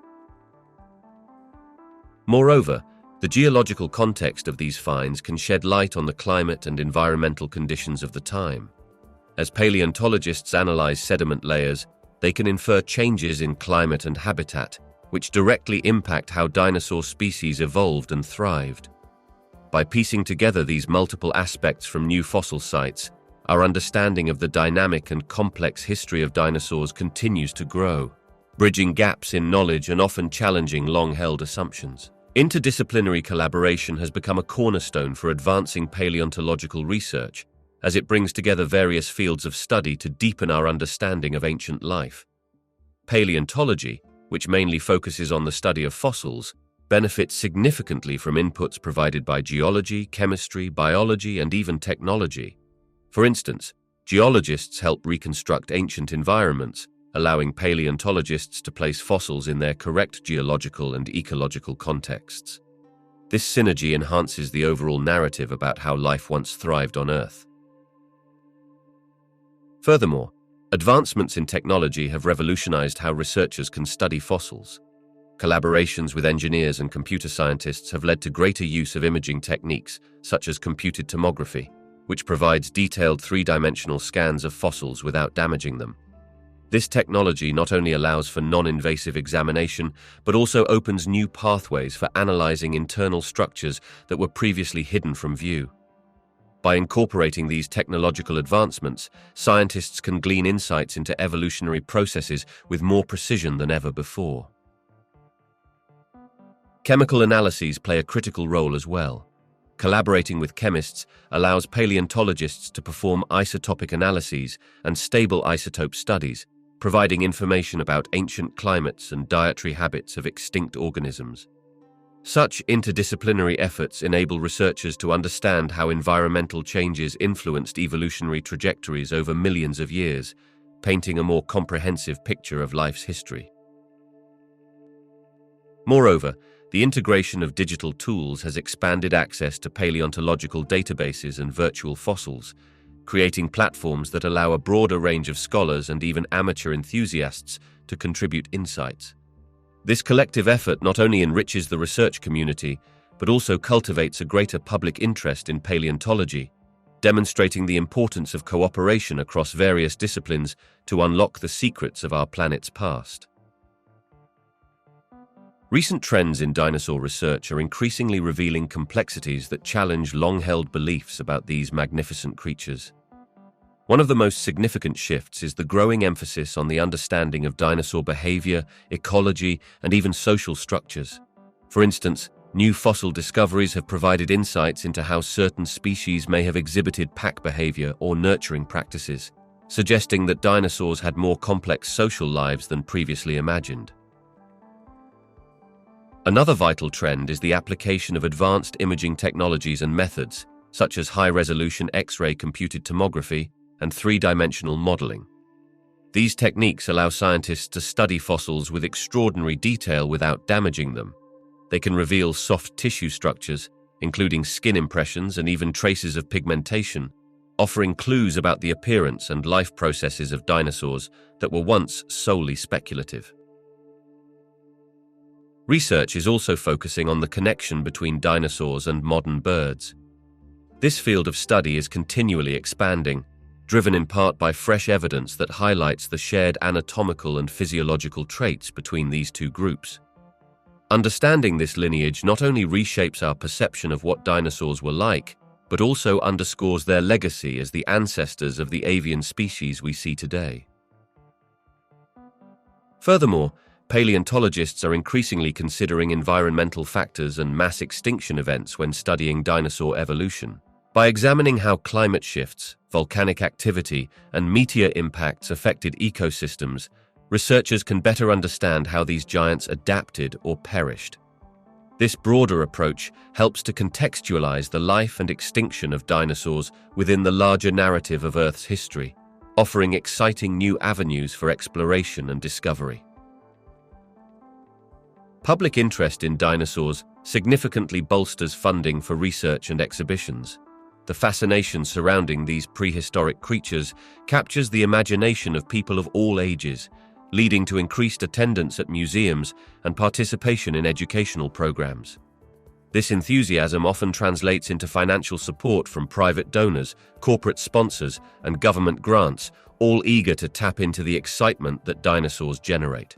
Moreover, the geological context of these finds can shed light on the climate and environmental conditions of the time. As paleontologists analyze sediment layers, they can infer changes in climate and habitat, which directly impact how dinosaur species evolved and thrived. By piecing together these multiple aspects from new fossil sites, our understanding of the dynamic and complex history of dinosaurs continues to grow, bridging gaps in knowledge and often challenging long-held assumptions. Interdisciplinary collaboration has become a cornerstone for advancing paleontological research, as it brings together various fields of study to deepen our understanding of ancient life. Paleontology, which mainly focuses on the study of fossils, benefits significantly from inputs provided by geology, chemistry, biology, and even technology. For instance, geologists help reconstruct ancient environments, allowing paleontologists to place fossils in their correct geological and ecological contexts. This synergy enhances the overall narrative about how life once thrived on Earth. Furthermore, advancements in technology have revolutionized how researchers can study fossils. Collaborations with engineers and computer scientists have led to greater use of imaging techniques, such as computed tomography, which provides detailed three-dimensional scans of fossils without damaging them. This technology not only allows for non-invasive examination, but also opens new pathways for analyzing internal structures that were previously hidden from view. By incorporating these technological advancements, scientists can glean insights into evolutionary processes with more precision than ever before. Chemical analyses play a critical role as well. Collaborating with chemists allows paleontologists to perform isotopic analyses and stable isotope studies, providing information about ancient climates and dietary habits of extinct organisms. Such interdisciplinary efforts enable researchers to understand how environmental changes influenced evolutionary trajectories over millions of years, painting a more comprehensive picture of life's history. Moreover, the integration of digital tools has expanded access to paleontological databases and virtual fossils, creating platforms that allow a broader range of scholars and even amateur enthusiasts to contribute insights. This collective effort not only enriches the research community, but also cultivates a greater public interest in paleontology, demonstrating the importance of cooperation across various disciplines to unlock the secrets of our planet's past. Recent trends in dinosaur research are increasingly revealing complexities that challenge long-held beliefs about these magnificent creatures. One of the most significant shifts is the growing emphasis on the understanding of dinosaur behavior, ecology, and even social structures. For instance, new fossil discoveries have provided insights into how certain species may have exhibited pack behavior or nurturing practices, suggesting that dinosaurs had more complex social lives than previously imagined. Another vital trend is the application of advanced imaging technologies and methods, such as high-resolution X-ray computed tomography and three-dimensional modeling. These techniques allow scientists to study fossils with extraordinary detail without damaging them. They can reveal soft tissue structures, including skin impressions and even traces of pigmentation, offering clues about the appearance and life processes of dinosaurs that were once solely speculative. Research is also focusing on the connection between dinosaurs and modern birds. This field of study is continually expanding, driven in part by fresh evidence that highlights the shared anatomical and physiological traits between these two groups. Understanding this lineage not only reshapes our perception of what dinosaurs were like, but also underscores their legacy as the ancestors of the avian species we see today. Furthermore, paleontologists are increasingly considering environmental factors and mass extinction events when studying dinosaur evolution. By examining how climate shifts, volcanic activity, and meteor impacts affected ecosystems, researchers can better understand how these giants adapted or perished. This broader approach helps to contextualize the life and extinction of dinosaurs within the larger narrative of Earth's history, offering exciting new avenues for exploration and discovery. Public interest in dinosaurs significantly bolsters funding for research and exhibitions. The fascination surrounding these prehistoric creatures captures the imagination of people of all ages, leading to increased attendance at museums and participation in educational programs. This enthusiasm often translates into financial support from private donors, corporate sponsors, and government grants, all eager to tap into the excitement that dinosaurs generate.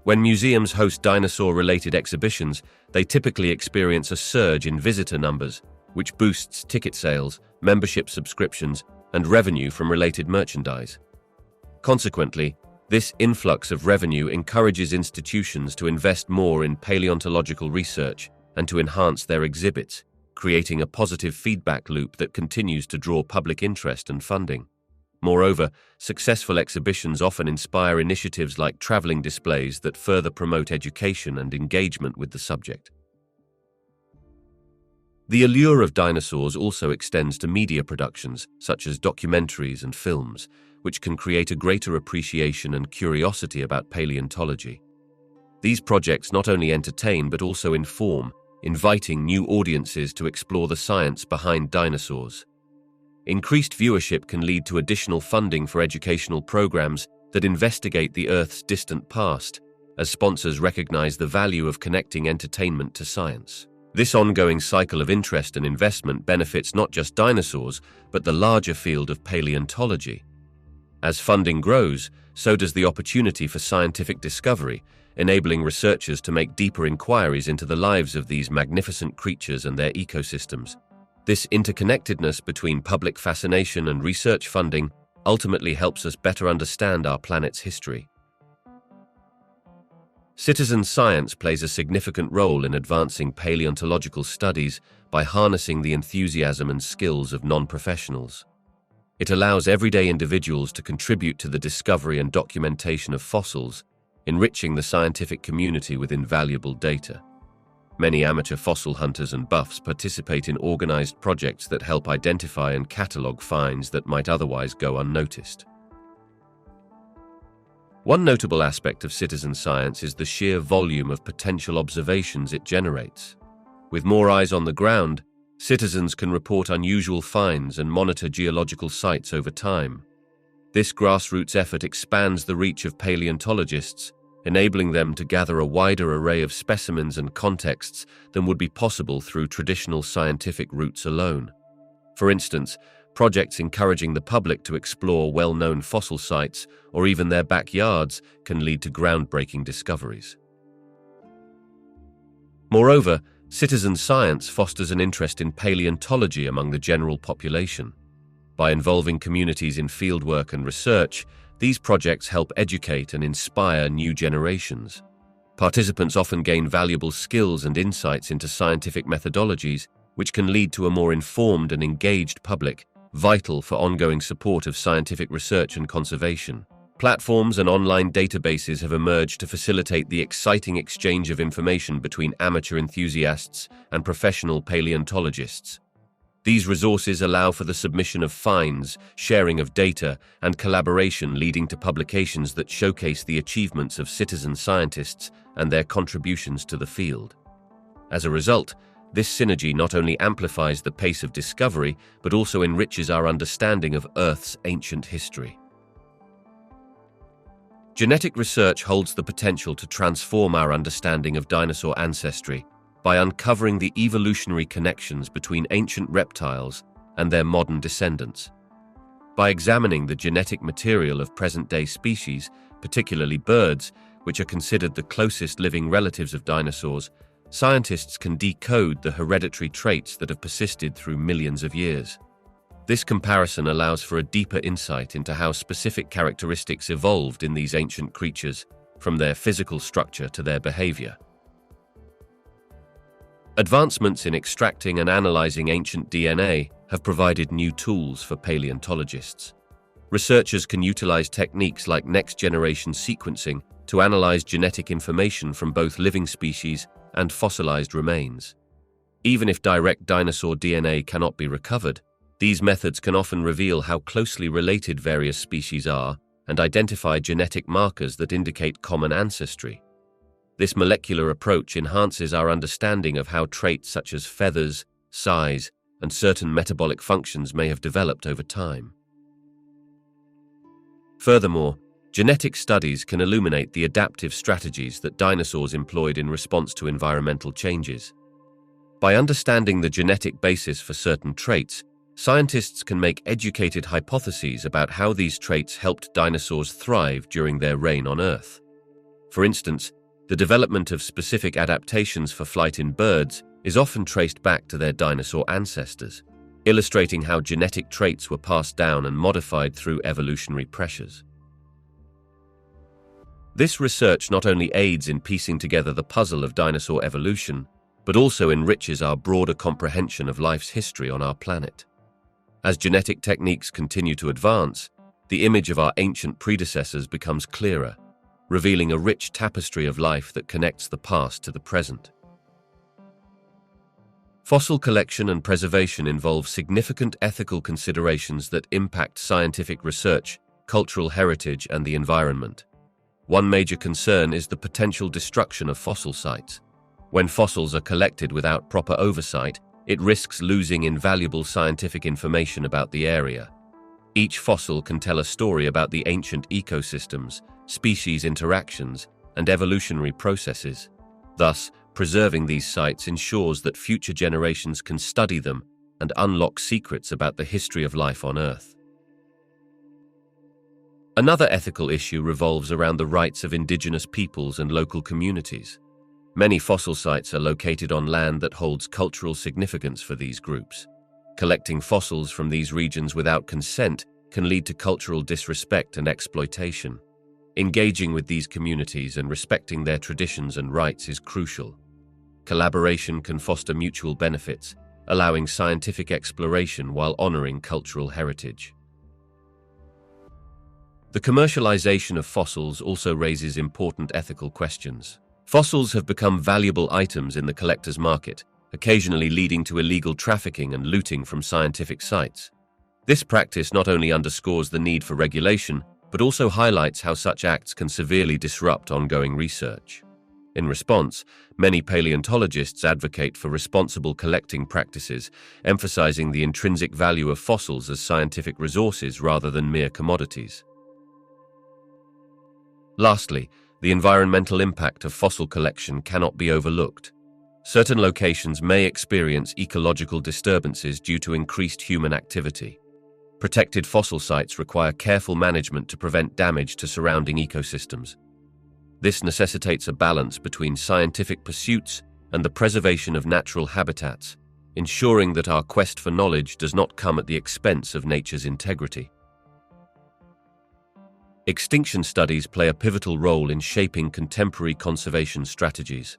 When museums host dinosaur-related exhibitions, they typically experience a surge in visitor numbers, which boosts ticket sales, membership subscriptions, and revenue from related merchandise. Consequently, this influx of revenue encourages institutions to invest more in paleontological research and to enhance their exhibits, creating a positive feedback loop that continues to draw public interest and funding. Moreover, successful exhibitions often inspire initiatives like traveling displays that further promote education and engagement with the subject. The allure of dinosaurs also extends to media productions, such as documentaries and films, which can create a greater appreciation and curiosity about paleontology. These projects not only entertain but also inform, inviting new audiences to explore the science behind dinosaurs. Increased viewership can lead to additional funding for educational programs that investigate the Earth's distant past, as sponsors recognize the value of connecting entertainment to science. This ongoing cycle of interest and investment benefits not just dinosaurs, but the larger field of paleontology. As funding grows, so does the opportunity for scientific discovery, enabling researchers to make deeper inquiries into the lives of these magnificent creatures and their ecosystems. This interconnectedness between public fascination and research funding ultimately helps us better understand our planet's history. Citizen science plays a significant role in advancing paleontological studies by harnessing the enthusiasm and skills of non-professionals. It allows everyday individuals to contribute to the discovery and documentation of fossils, enriching the scientific community with invaluable data. Many amateur fossil hunters and buffs participate in organized projects that help identify and catalog finds that might otherwise go unnoticed. One notable aspect of citizen science is the sheer volume of potential observations it generates. With more eyes on the ground, citizens can report unusual finds and monitor geological sites over time. This grassroots effort expands the reach of paleontologists, enabling them to gather a wider array of specimens and contexts than would be possible through traditional scientific routes alone. For instance, projects encouraging the public to explore well-known fossil sites or even their backyards can lead to groundbreaking discoveries. Moreover, citizen science fosters an interest in paleontology among the general population. By involving communities in fieldwork and research, these projects help educate and inspire new generations. Participants often gain valuable skills and insights into scientific methodologies, which can lead to a more informed and engaged public, vital for ongoing support of scientific research and conservation. Platforms and online databases have emerged to facilitate the exciting exchange of information between amateur enthusiasts and professional paleontologists. These resources allow for the submission of finds, sharing of data, and collaboration, leading to publications that showcase the achievements of citizen scientists and their contributions to the field. As a result, this synergy not only amplifies the pace of discovery, but also enriches our understanding of Earth's ancient history. Genetic research holds the potential to transform our understanding of dinosaur ancestry by uncovering the evolutionary connections between ancient reptiles and their modern descendants. By examining the genetic material of present-day species, particularly birds, which are considered the closest living relatives of dinosaurs, scientists can decode the hereditary traits that have persisted through millions of years. This comparison allows for a deeper insight into how specific characteristics evolved in these ancient creatures, from their physical structure to their behavior. Advancements in extracting and analyzing ancient DNA have provided new tools for paleontologists. Researchers can utilize techniques like next-generation sequencing to analyze genetic information from both living species and fossilized remains. Even if direct dinosaur DNA cannot be recovered, these methods can often reveal how closely related various species are and identify genetic markers that indicate common ancestry. This molecular approach enhances our understanding of how traits such as feathers, size, and certain metabolic functions may have developed over time. Furthermore, genetic studies can illuminate the adaptive strategies that dinosaurs employed in response to environmental changes. By understanding the genetic basis for certain traits, scientists can make educated hypotheses about how these traits helped dinosaurs thrive during their reign on Earth. For instance, the development of specific adaptations for flight in birds is often traced back to their dinosaur ancestors, illustrating how genetic traits were passed down and modified through evolutionary pressures. This research not only aids in piecing together the puzzle of dinosaur evolution, but also enriches our broader comprehension of life's history on our planet. As genetic techniques continue to advance, the image of our ancient predecessors becomes clearer, revealing a rich tapestry of life that connects the past to the present. Fossil collection and preservation involve significant ethical considerations that impact scientific research, cultural heritage, and the environment. One major concern is the potential destruction of fossil sites. When fossils are collected without proper oversight, it risks losing invaluable scientific information about the area. Each fossil can tell a story about the ancient ecosystems, species interactions, and evolutionary processes. Thus, preserving these sites ensures that future generations can study them and unlock secrets about the history of life on Earth. Another ethical issue revolves around the rights of indigenous peoples and local communities. Many fossil sites are located on land that holds cultural significance for these groups. Collecting fossils from these regions without consent can lead to cultural disrespect and exploitation. Engaging with these communities and respecting their traditions and rights is crucial. Collaboration can foster mutual benefits, allowing scientific exploration while honoring cultural heritage. The commercialization of fossils also raises important ethical questions. Fossils have become valuable items in the collector's market, occasionally leading to illegal trafficking and looting from scientific sites. This practice not only underscores the need for regulation, but also highlights how such acts can severely disrupt ongoing research. In response, many paleontologists advocate for responsible collecting practices, emphasizing the intrinsic value of fossils as scientific resources rather than mere commodities. Lastly, the environmental impact of fossil collection cannot be overlooked. Certain locations may experience ecological disturbances due to increased human activity. Protected fossil sites require careful management to prevent damage to surrounding ecosystems. This necessitates a balance between scientific pursuits and the preservation of natural habitats, ensuring that our quest for knowledge does not come at the expense of nature's integrity. Extinction studies play a pivotal role in shaping contemporary conservation strategies.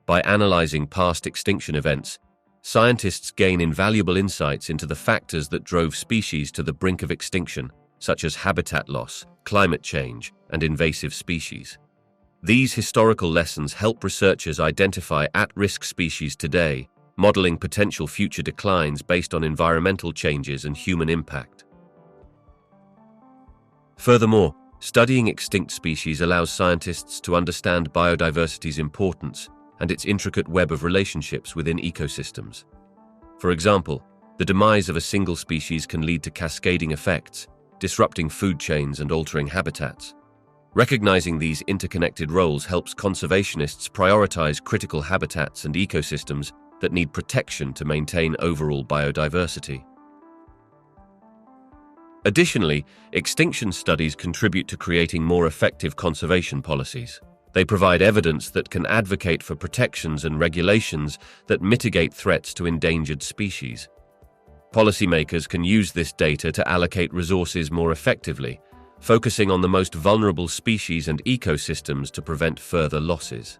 By analyzing past extinction events, scientists gain invaluable insights into the factors that drove species to the brink of extinction, such as habitat loss, climate change, and invasive species. These historical lessons help researchers identify at-risk species today, modeling potential future declines based on environmental changes and human impact. Furthermore, studying extinct species allows scientists to understand biodiversity's importance and its intricate web of relationships within ecosystems. For example, the demise of a single species can lead to cascading effects, disrupting food chains and altering habitats. Recognizing these interconnected roles helps conservationists prioritize critical habitats and ecosystems that need protection to maintain overall biodiversity. Additionally, extinction studies contribute to creating more effective conservation policies. They provide evidence that can advocate for protections and regulations that mitigate threats to endangered species. Policymakers can use this data to allocate resources more effectively, focusing on the most vulnerable species and ecosystems to prevent further losses.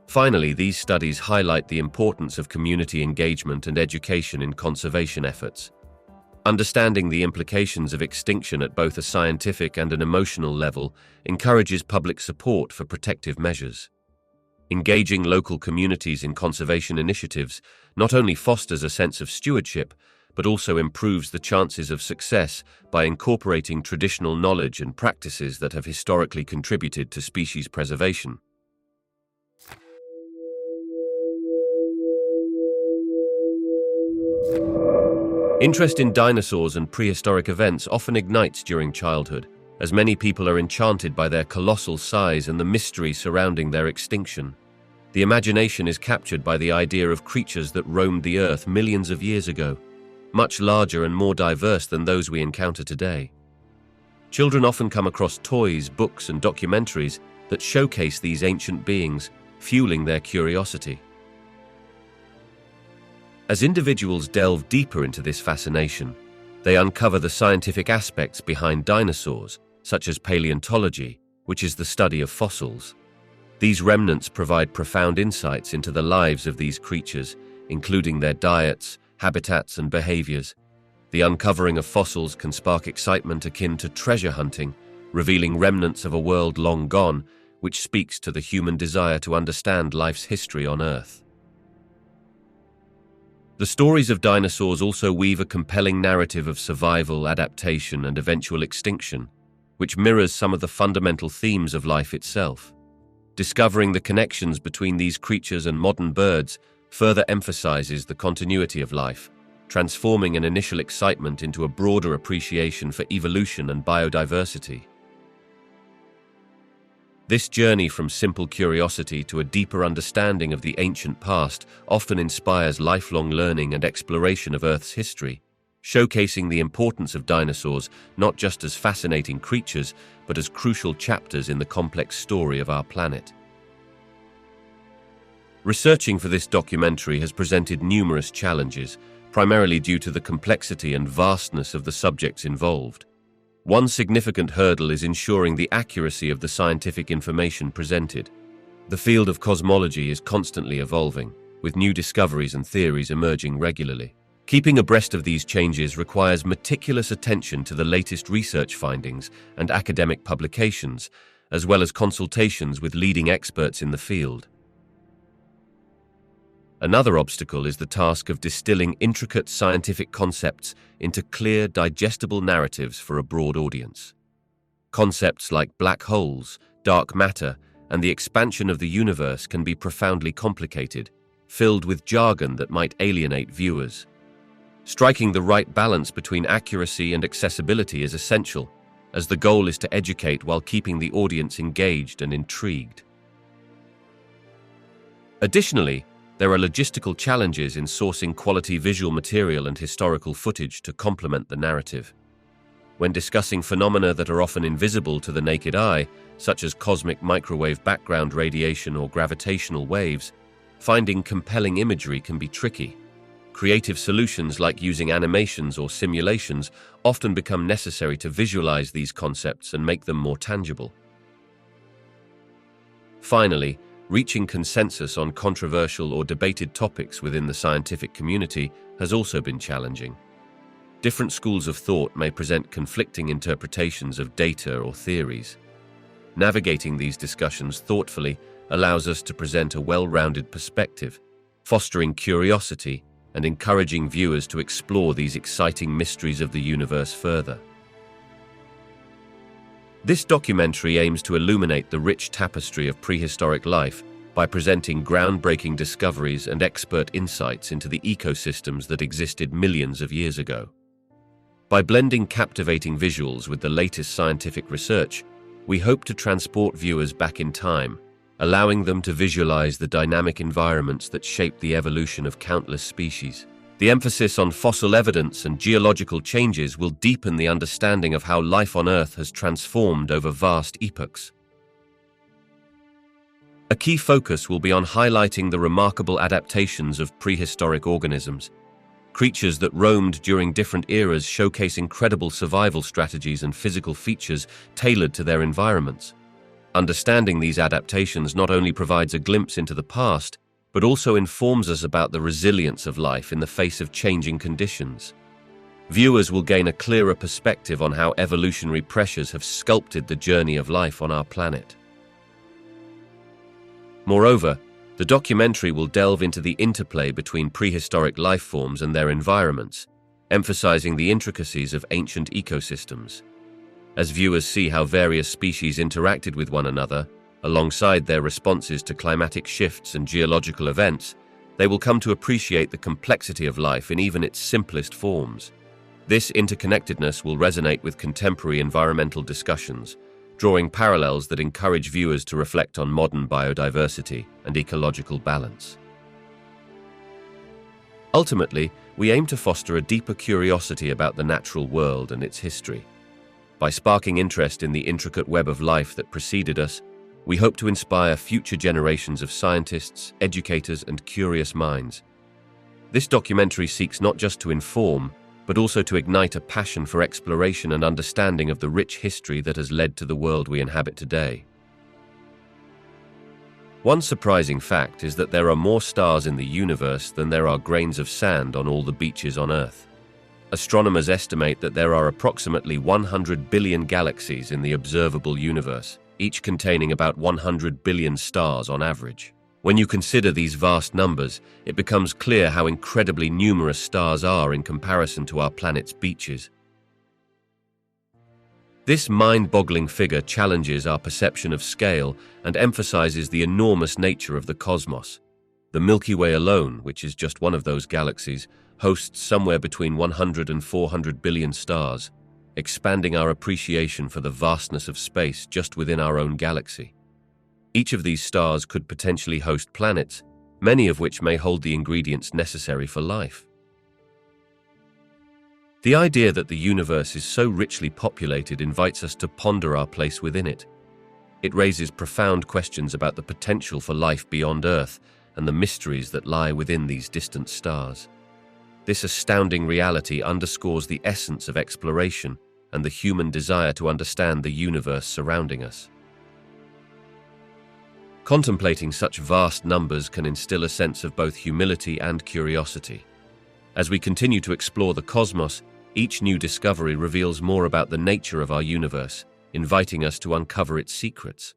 Finally, these studies highlight the importance of community engagement and education in conservation efforts. Understanding the implications of extinction at both a scientific and an emotional level encourages public support for protective measures. Engaging local communities in conservation initiatives not only fosters a sense of stewardship, but also improves the chances of success by incorporating traditional knowledge and practices that have historically contributed to species preservation. Interest in dinosaurs and prehistoric events often ignites during childhood, as many people are enchanted by their colossal size and the mystery surrounding their extinction. The imagination is captured by the idea of creatures that roamed the earth millions of years ago, much larger and more diverse than those we encounter today. Children often come across toys, books, and documentaries that showcase these ancient beings, fueling their curiosity. As individuals delve deeper into this fascination, they uncover the scientific aspects behind dinosaurs, such as paleontology, which is the study of fossils. These remnants provide profound insights into the lives of these creatures, including their diets, habitats, and behaviors. The uncovering of fossils can spark excitement akin to treasure hunting, revealing remnants of a world long gone, which speaks to the human desire to understand life's history on Earth. The stories of dinosaurs also weave a compelling narrative of survival, adaptation, and eventual extinction, which mirrors some of the fundamental themes of life itself. Discovering the connections between these creatures and modern birds further emphasizes the continuity of life, transforming an initial excitement into a broader appreciation for evolution and biodiversity. This journey from simple curiosity to a deeper understanding of the ancient past often inspires lifelong learning and exploration of Earth's history, showcasing the importance of dinosaurs not just as fascinating creatures, but as crucial chapters in the complex story of our planet. Researching for this documentary has presented numerous challenges, primarily due to the complexity and vastness of the subjects involved. One significant hurdle is ensuring the accuracy of the scientific information presented. The field of cosmology is constantly evolving, with new discoveries and theories emerging regularly. Keeping abreast of these changes requires meticulous attention to the latest research findings and academic publications, as well as consultations with leading experts in the field. Another obstacle is the task of distilling intricate scientific concepts into clear, digestible narratives for a broad audience. Concepts like black holes, dark matter, and the expansion of the universe can be profoundly complicated, filled with jargon that might alienate viewers. Striking the right balance between accuracy and accessibility is essential, as the goal is to educate while keeping the audience engaged and intrigued. Additionally, there are logistical challenges in sourcing quality visual material and historical footage to complement the narrative. When discussing phenomena that are often invisible to the naked eye, such as cosmic microwave background radiation or gravitational waves, finding compelling imagery can be tricky. Creative solutions like using animations or simulations often become necessary to visualize these concepts and make them more tangible. Finally, reaching consensus on controversial or debated topics within the scientific community has also been challenging. Different schools of thought may present conflicting interpretations of data or theories. Navigating these discussions thoughtfully allows us to present a well-rounded perspective, fostering curiosity and encouraging viewers to explore these exciting mysteries of the universe further. This documentary aims to illuminate the rich tapestry of prehistoric life by presenting groundbreaking discoveries and expert insights into the ecosystems that existed millions of years ago. By blending captivating visuals with the latest scientific research, we hope to transport viewers back in time, allowing them to visualize the dynamic environments that shaped the evolution of countless species. The emphasis on fossil evidence and geological changes will deepen the understanding of how life on Earth has transformed over vast epochs. A key focus will be on highlighting the remarkable adaptations of prehistoric organisms, creatures that roamed during different eras, showcase incredible survival strategies and physical features tailored to their environments. Understanding these adaptations not only provides a glimpse into the past, but also informs us about the resilience of life in the face of changing conditions. Viewers will gain a clearer perspective on how evolutionary pressures have sculpted the journey of life on our planet. Moreover, the documentary will delve into the interplay between prehistoric life forms and their environments, emphasizing the intricacies of ancient ecosystems. As viewers see how various species interacted with one another, alongside their responses to climatic shifts and geological events, they will come to appreciate the complexity of life in even its simplest forms. This interconnectedness will resonate with contemporary environmental discussions, drawing parallels that encourage viewers to reflect on modern biodiversity and ecological balance. Ultimately, we aim to foster a deeper curiosity about the natural world and its history. By sparking interest in the intricate web of life that preceded us, we hope to inspire future generations of scientists, educators, and curious minds. This documentary seeks not just to inform, but also to ignite a passion for exploration and understanding of the rich history that has led to the world we inhabit today. One surprising fact is that there are more stars in the universe than there are grains of sand on all the beaches on Earth. Astronomers estimate that there are approximately 100 billion galaxies in the observable universe, each containing about 100 billion stars on average. When you consider these vast numbers, it becomes clear how incredibly numerous stars are in comparison to our planet's beaches. This mind-boggling figure challenges our perception of scale and emphasizes the enormous nature of the cosmos. The Milky Way alone, which is just one of those galaxies, hosts somewhere between 100 and 400 billion stars, expanding our appreciation for the vastness of space just within our own galaxy. Each of these stars could potentially host planets, many of which may hold the ingredients necessary for life. The idea that the universe is so richly populated invites us to ponder our place within it. It raises profound questions about the potential for life beyond Earth and the mysteries that lie within these distant stars. This astounding reality underscores the essence of exploration and the human desire to understand the universe surrounding us. Contemplating such vast numbers can instill a sense of both humility and curiosity. As we continue to explore the cosmos, each new discovery reveals more about the nature of our universe, inviting us to uncover its secrets.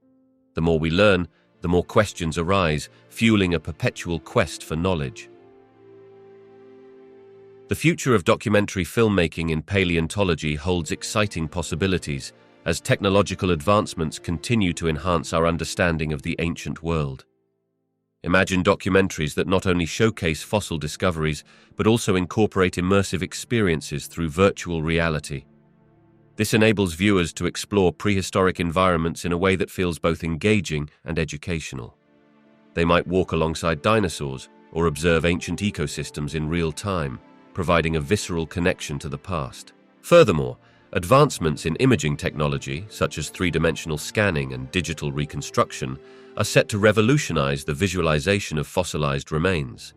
The more we learn, the more questions arise, fueling a perpetual quest for knowledge. The future of documentary filmmaking in paleontology holds exciting possibilities as technological advancements continue to enhance our understanding of the ancient world. Imagine documentaries that not only showcase fossil discoveries, but also incorporate immersive experiences through virtual reality. This enables viewers to explore prehistoric environments in a way that feels both engaging and educational. They might walk alongside dinosaurs or observe ancient ecosystems in real time, providing a visceral connection to the past. Furthermore, advancements in imaging technology, such as three-dimensional scanning and digital reconstruction, are set to revolutionize the visualization of fossilized remains.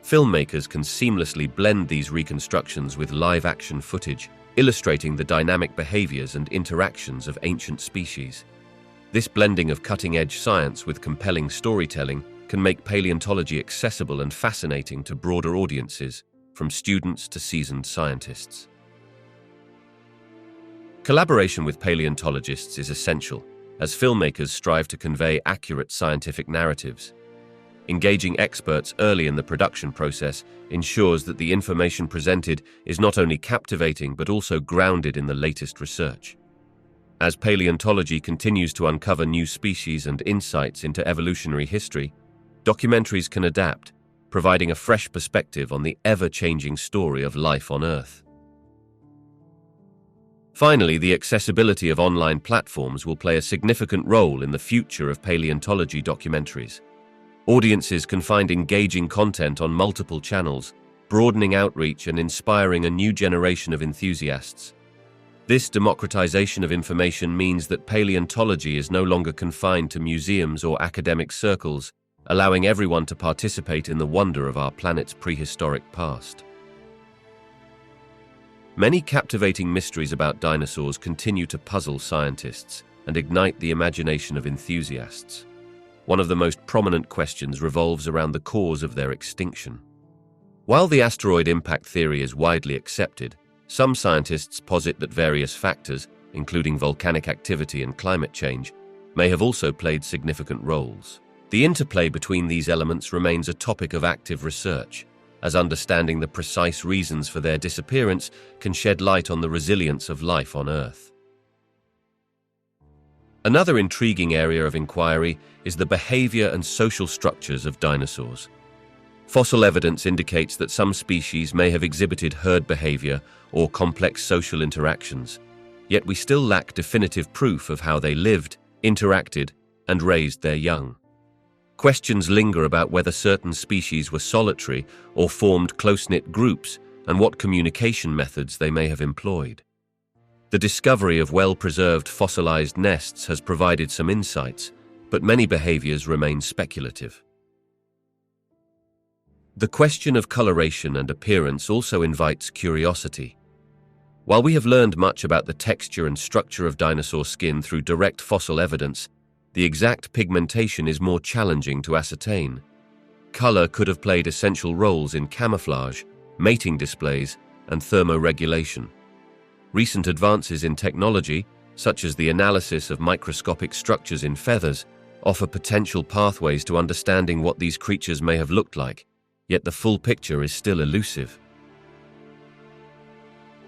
Filmmakers can seamlessly blend these reconstructions with live-action footage, illustrating the dynamic behaviors and interactions of ancient species. This blending of cutting-edge science with compelling storytelling can make paleontology accessible and fascinating to broader audiences, from students to seasoned scientists. Collaboration with paleontologists is essential, as filmmakers strive to convey accurate scientific narratives. Engaging experts early in the production process ensures that the information presented is not only captivating but also grounded in the latest research. As paleontology continues to uncover new species and insights into evolutionary history, documentaries can adapt, providing a fresh perspective on the ever-changing story of life on Earth. Finally, the accessibility of online platforms will play a significant role in the future of paleontology documentaries. Audiences can find engaging content on multiple channels, broadening outreach and inspiring a new generation of enthusiasts. This democratization of information means that paleontology is no longer confined to museums or academic circles, allowing everyone to participate in the wonder of our planet's prehistoric past. Many captivating mysteries about dinosaurs continue to puzzle scientists and ignite the imagination of enthusiasts. One of the most prominent questions revolves around the cause of their extinction. While the asteroid impact theory is widely accepted, some scientists posit that various factors, including volcanic activity and climate change, may have also played significant roles. The interplay between these elements remains a topic of active research, as understanding the precise reasons for their disappearance can shed light on the resilience of life on Earth. Another intriguing area of inquiry is the behavior and social structures of dinosaurs. Fossil evidence indicates that some species may have exhibited herd behavior or complex social interactions, yet we still lack definitive proof of how they lived, interacted, and raised their young. Questions linger about whether certain species were solitary or formed close-knit groups and what communication methods they may have employed. The discovery of well-preserved fossilized nests has provided some insights, but many behaviors remain speculative. The question of coloration and appearance also invites curiosity. While we have learned much about the texture and structure of dinosaur skin through direct fossil evidence, the exact pigmentation is more challenging to ascertain. Color could have played essential roles in camouflage, mating displays, and thermoregulation. Recent advances in technology, such as the analysis of microscopic structures in feathers, offer potential pathways to understanding what these creatures may have looked like, yet the full picture is still elusive.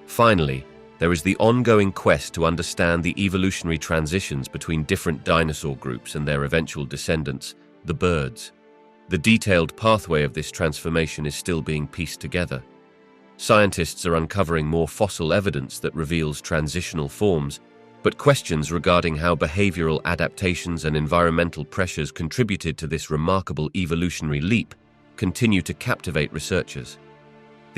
Finally, there is the ongoing quest to understand the evolutionary transitions between different dinosaur groups and their eventual descendants, the birds. The detailed pathway of this transformation is still being pieced together. Scientists are uncovering more fossil evidence that reveals transitional forms, but questions regarding how behavioral adaptations and environmental pressures contributed to this remarkable evolutionary leap continue to captivate researchers.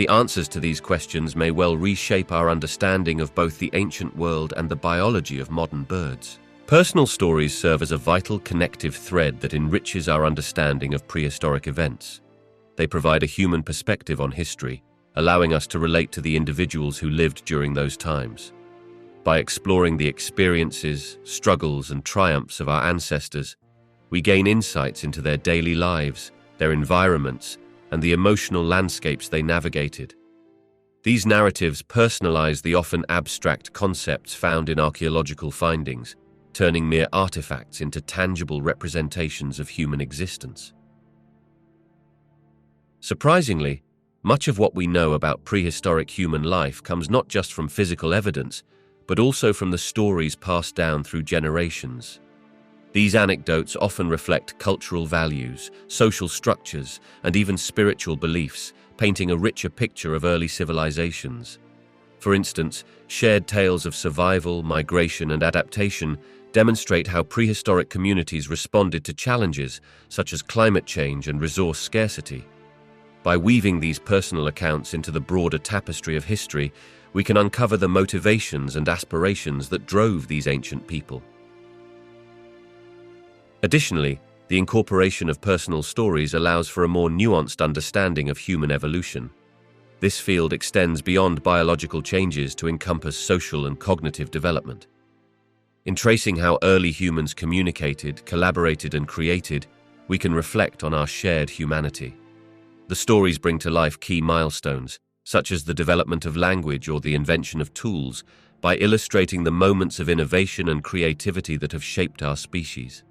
The answers to these questions may well reshape our understanding of both the ancient world and the biology of modern birds. Personal stories serve as a vital connective thread that enriches our understanding of prehistoric events. They provide a human perspective on history, allowing us to relate to the individuals who lived during those times. By exploring the experiences, struggles, and triumphs of our ancestors, we gain insights into their daily lives, their environments, and the emotional landscapes they navigated. These narratives personalize the often abstract concepts found in archaeological findings, turning mere artifacts into tangible representations of human existence. Surprisingly, much of what we know about prehistoric human life comes not just from physical evidence, but also from the stories passed down through generations. These anecdotes often reflect cultural values, social structures, and even spiritual beliefs, painting a richer picture of early civilizations. For instance, shared tales of survival, migration, and adaptation demonstrate how prehistoric communities responded to challenges such as climate change and resource scarcity. By weaving these personal accounts into the broader tapestry of history, we can uncover the motivations and aspirations that drove these ancient people. Additionally, the incorporation of personal stories allows for a more nuanced understanding of human evolution. This field extends beyond biological changes to encompass social and cognitive development. In tracing how early humans communicated, collaborated, and created, we can reflect on our shared humanity. The stories bring to life key milestones, such as the development of language or the invention of tools, by illustrating the moments of innovation and creativity that have shaped our species.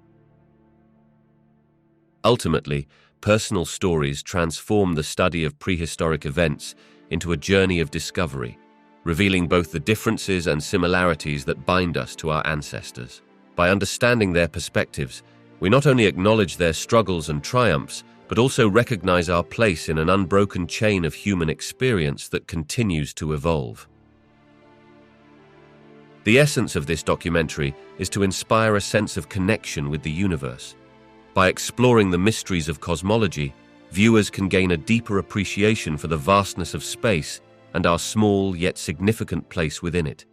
Ultimately, personal stories transform the study of prehistoric events into a journey of discovery, revealing both the differences and similarities that bind us to our ancestors. By understanding their perspectives, we not only acknowledge their struggles and triumphs, but also recognize our place in an unbroken chain of human experience that continues to evolve. The essence of this documentary is to inspire a sense of connection with the universe. By exploring the mysteries of cosmology, viewers can gain a deeper appreciation for the vastness of space and our small yet significant place within it.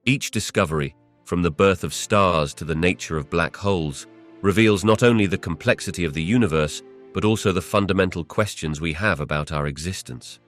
Each discovery, from the birth of stars to the nature of black holes, reveals not only the complexity of the universe, but also the fundamental questions we have about our existence.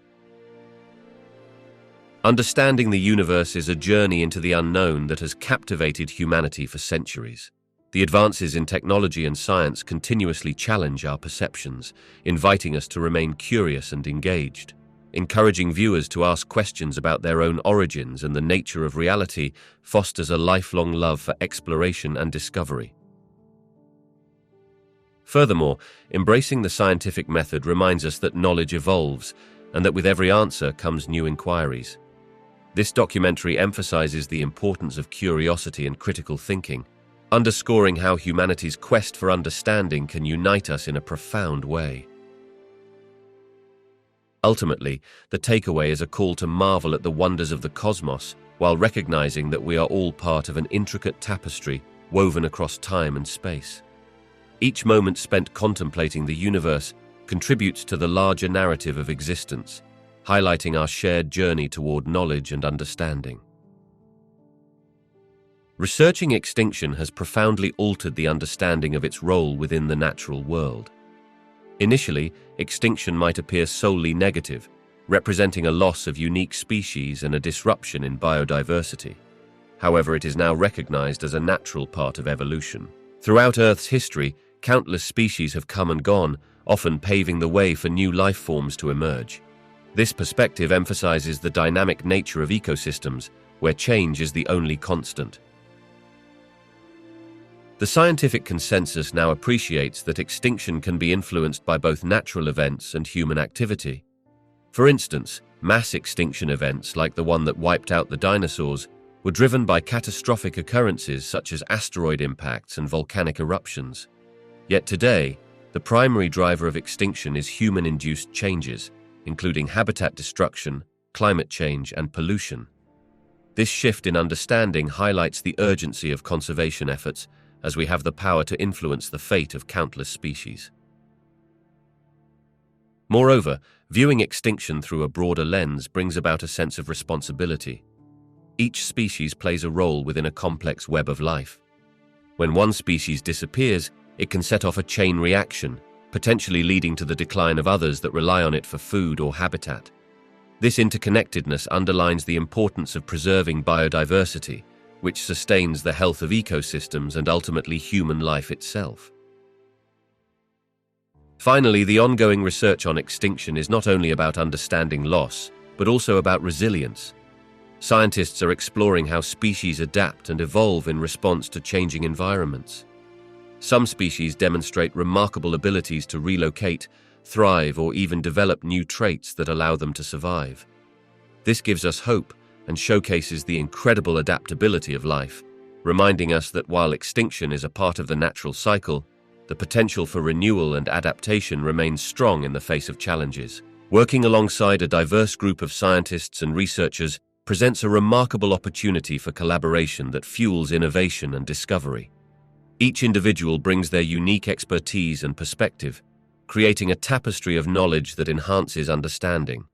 Understanding the universe is a journey into the unknown that has captivated humanity for centuries. The advances in technology and science continuously challenge our perceptions, inviting us to remain curious and engaged. Encouraging viewers to ask questions about their own origins and the nature of reality fosters a lifelong love for exploration and discovery. Furthermore, embracing the scientific method reminds us that knowledge evolves and that with every answer comes new inquiries. This documentary emphasizes the importance of curiosity and critical thinking, underscoring how humanity's quest for understanding can unite us in a profound way. Ultimately, the takeaway is a call to marvel at the wonders of the cosmos while recognizing that we are all part of an intricate tapestry woven across time and space. Each moment spent contemplating the universe contributes to the larger narrative of existence, highlighting our shared journey toward knowledge and understanding. Researching extinction has profoundly altered the understanding of its role within the natural world. Initially, extinction might appear solely negative, representing a loss of unique species and a disruption in biodiversity. However, it is now recognized as a natural part of evolution. Throughout Earth's history, countless species have come and gone, often paving the way for new life forms to emerge. This perspective emphasizes the dynamic nature of ecosystems, where change is the only constant. The scientific consensus now appreciates that extinction can be influenced by both natural events and human activity. For instance, mass extinction events like the one that wiped out the dinosaurs were driven by catastrophic occurrences such as asteroid impacts and volcanic eruptions. Yet today, the primary driver of extinction is human-induced changes, including habitat destruction, climate change, and pollution. This shift in understanding highlights the urgency of conservation efforts, as we have the power to influence the fate of countless species. Moreover, viewing extinction through a broader lens brings about a sense of responsibility. Each species plays a role within a complex web of life. When one species disappears, it can set off a chain reaction, potentially leading to the decline of others that rely on it for food or habitat. This interconnectedness underlines the importance of preserving biodiversity, which sustains the health of ecosystems and ultimately human life itself. Finally, the ongoing research on extinction is not only about understanding loss, but also about resilience. Scientists are exploring how species adapt and evolve in response to changing environments. Some species demonstrate remarkable abilities to relocate, thrive, or even develop new traits that allow them to survive. This gives us hope and showcases the incredible adaptability of life, reminding us that while extinction is a part of the natural cycle, the potential for renewal and adaptation remains strong in the face of challenges. Working alongside a diverse group of scientists and researchers presents a remarkable opportunity for collaboration that fuels innovation and discovery. Each individual brings their unique expertise and perspective, creating a tapestry of knowledge that enhances understanding.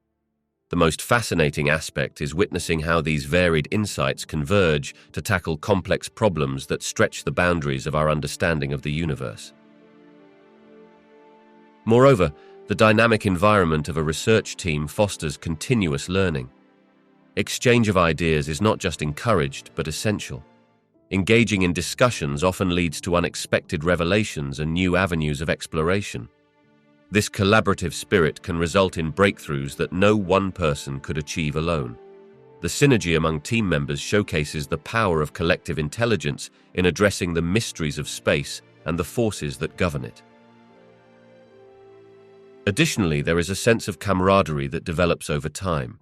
The most fascinating aspect is witnessing how these varied insights converge to tackle complex problems that stretch the boundaries of our understanding of the universe. Moreover, the dynamic environment of a research team fosters continuous learning. Exchange of ideas is not just encouraged, but essential. Engaging in discussions often leads to unexpected revelations and new avenues of exploration. This collaborative spirit can result in breakthroughs that no one person could achieve alone. The synergy among team members showcases the power of collective intelligence in addressing the mysteries of space and the forces that govern it. Additionally, there is a sense of camaraderie that develops over time.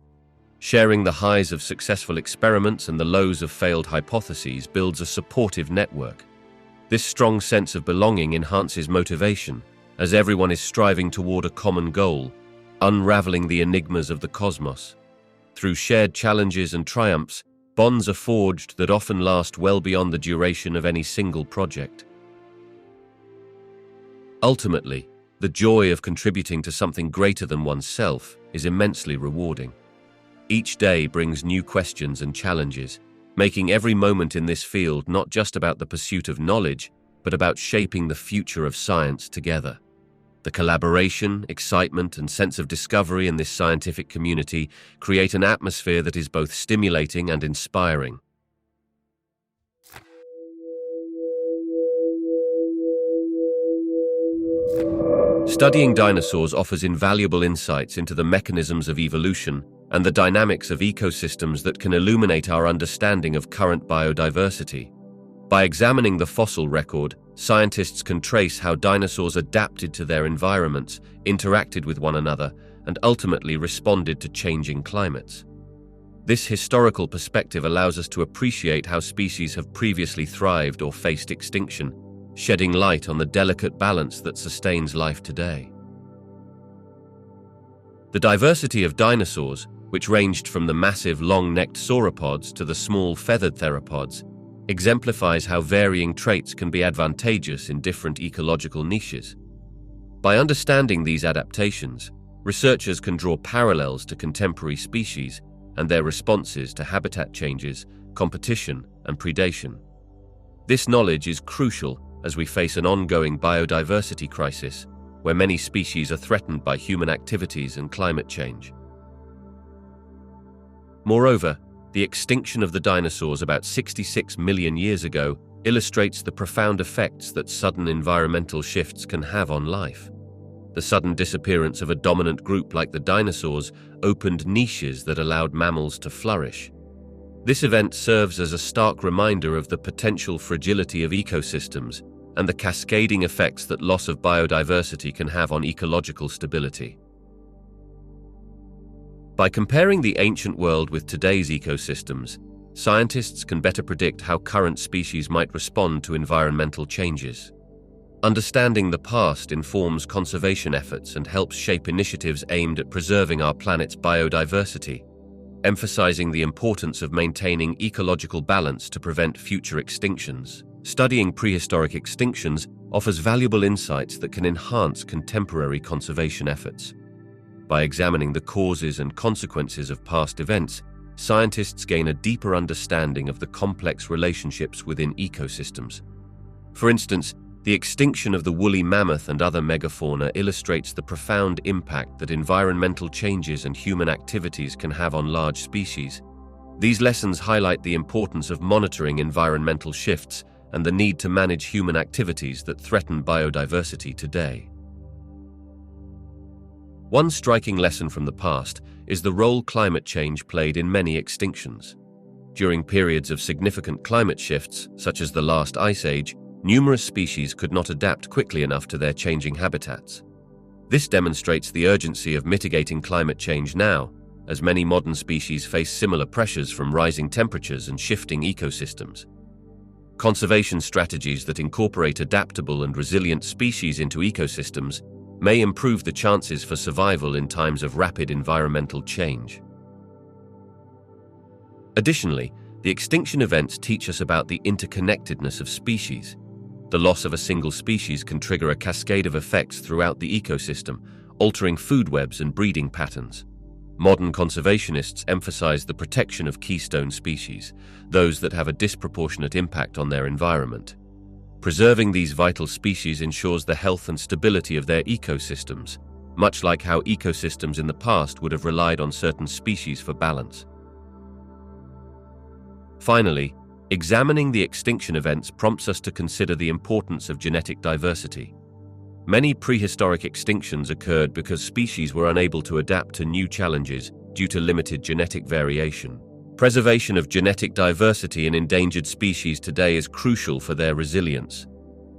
Sharing the highs of successful experiments and the lows of failed hypotheses builds a supportive network. This strong sense of belonging enhances motivation, as everyone is striving toward a common goal, unraveling the enigmas of the cosmos. Through shared challenges and triumphs, bonds are forged that often last well beyond the duration of any single project. Ultimately, the joy of contributing to something greater than oneself is immensely rewarding. Each day brings new questions and challenges, making every moment in this field not just about the pursuit of knowledge, but about shaping the future of science together. The collaboration, excitement, and sense of discovery in this scientific community create an atmosphere that is both stimulating and inspiring. Studying dinosaurs offers invaluable insights into the mechanisms of evolution and the dynamics of ecosystems that can illuminate our understanding of current biodiversity. By examining the fossil record, scientists can trace how dinosaurs adapted to their environments, interacted with one another, and ultimately responded to changing climates. This historical perspective allows us to appreciate how species have previously thrived or faced extinction, shedding light on the delicate balance that sustains life today. The diversity of dinosaurs, which ranged from the massive long-necked sauropods to the small feathered theropods, exemplifies how varying traits can be advantageous in different ecological niches. By understanding these adaptations, researchers can draw parallels to contemporary species and their responses to habitat changes, competition, and predation. This knowledge is crucial as we face an ongoing biodiversity crisis, where many species are threatened by human activities and climate change. Moreover, the extinction of the dinosaurs about 66 million years ago illustrates the profound effects that sudden environmental shifts can have on life. The sudden disappearance of a dominant group like the dinosaurs opened niches that allowed mammals to flourish. This event serves as a stark reminder of the potential fragility of ecosystems and the cascading effects that loss of biodiversity can have on ecological stability. By comparing the ancient world with today's ecosystems, scientists can better predict how current species might respond to environmental changes. Understanding the past informs conservation efforts and helps shape initiatives aimed at preserving our planet's biodiversity, emphasizing the importance of maintaining ecological balance to prevent future extinctions. Studying prehistoric extinctions offers valuable insights that can enhance contemporary conservation efforts. By examining the causes and consequences of past events, scientists gain a deeper understanding of the complex relationships within ecosystems. For instance, the extinction of the woolly mammoth and other megafauna illustrates the profound impact that environmental changes and human activities can have on large species. These lessons highlight the importance of monitoring environmental shifts and the need to manage human activities that threaten biodiversity today. One striking lesson from the past is the role climate change played in many extinctions. During periods of significant climate shifts, such as the last ice age, numerous species could not adapt quickly enough to their changing habitats. This demonstrates the urgency of mitigating climate change now, as many modern species face similar pressures from rising temperatures and shifting ecosystems. Conservation strategies that incorporate adaptable and resilient species into ecosystems may improve the chances for survival in times of rapid environmental change. Additionally, the extinction events teach us about the interconnectedness of species. The loss of a single species can trigger a cascade of effects throughout the ecosystem, altering food webs and breeding patterns. Modern conservationists emphasize the protection of keystone species, those that have a disproportionate impact on their environment. Preserving these vital species ensures the health and stability of their ecosystems, much like how ecosystems in the past would have relied on certain species for balance. Finally, examining the extinction events prompts us to consider the importance of genetic diversity. Many prehistoric extinctions occurred because species were unable to adapt to new challenges due to limited genetic variation. Preservation of genetic diversity in endangered species today is crucial for their resilience.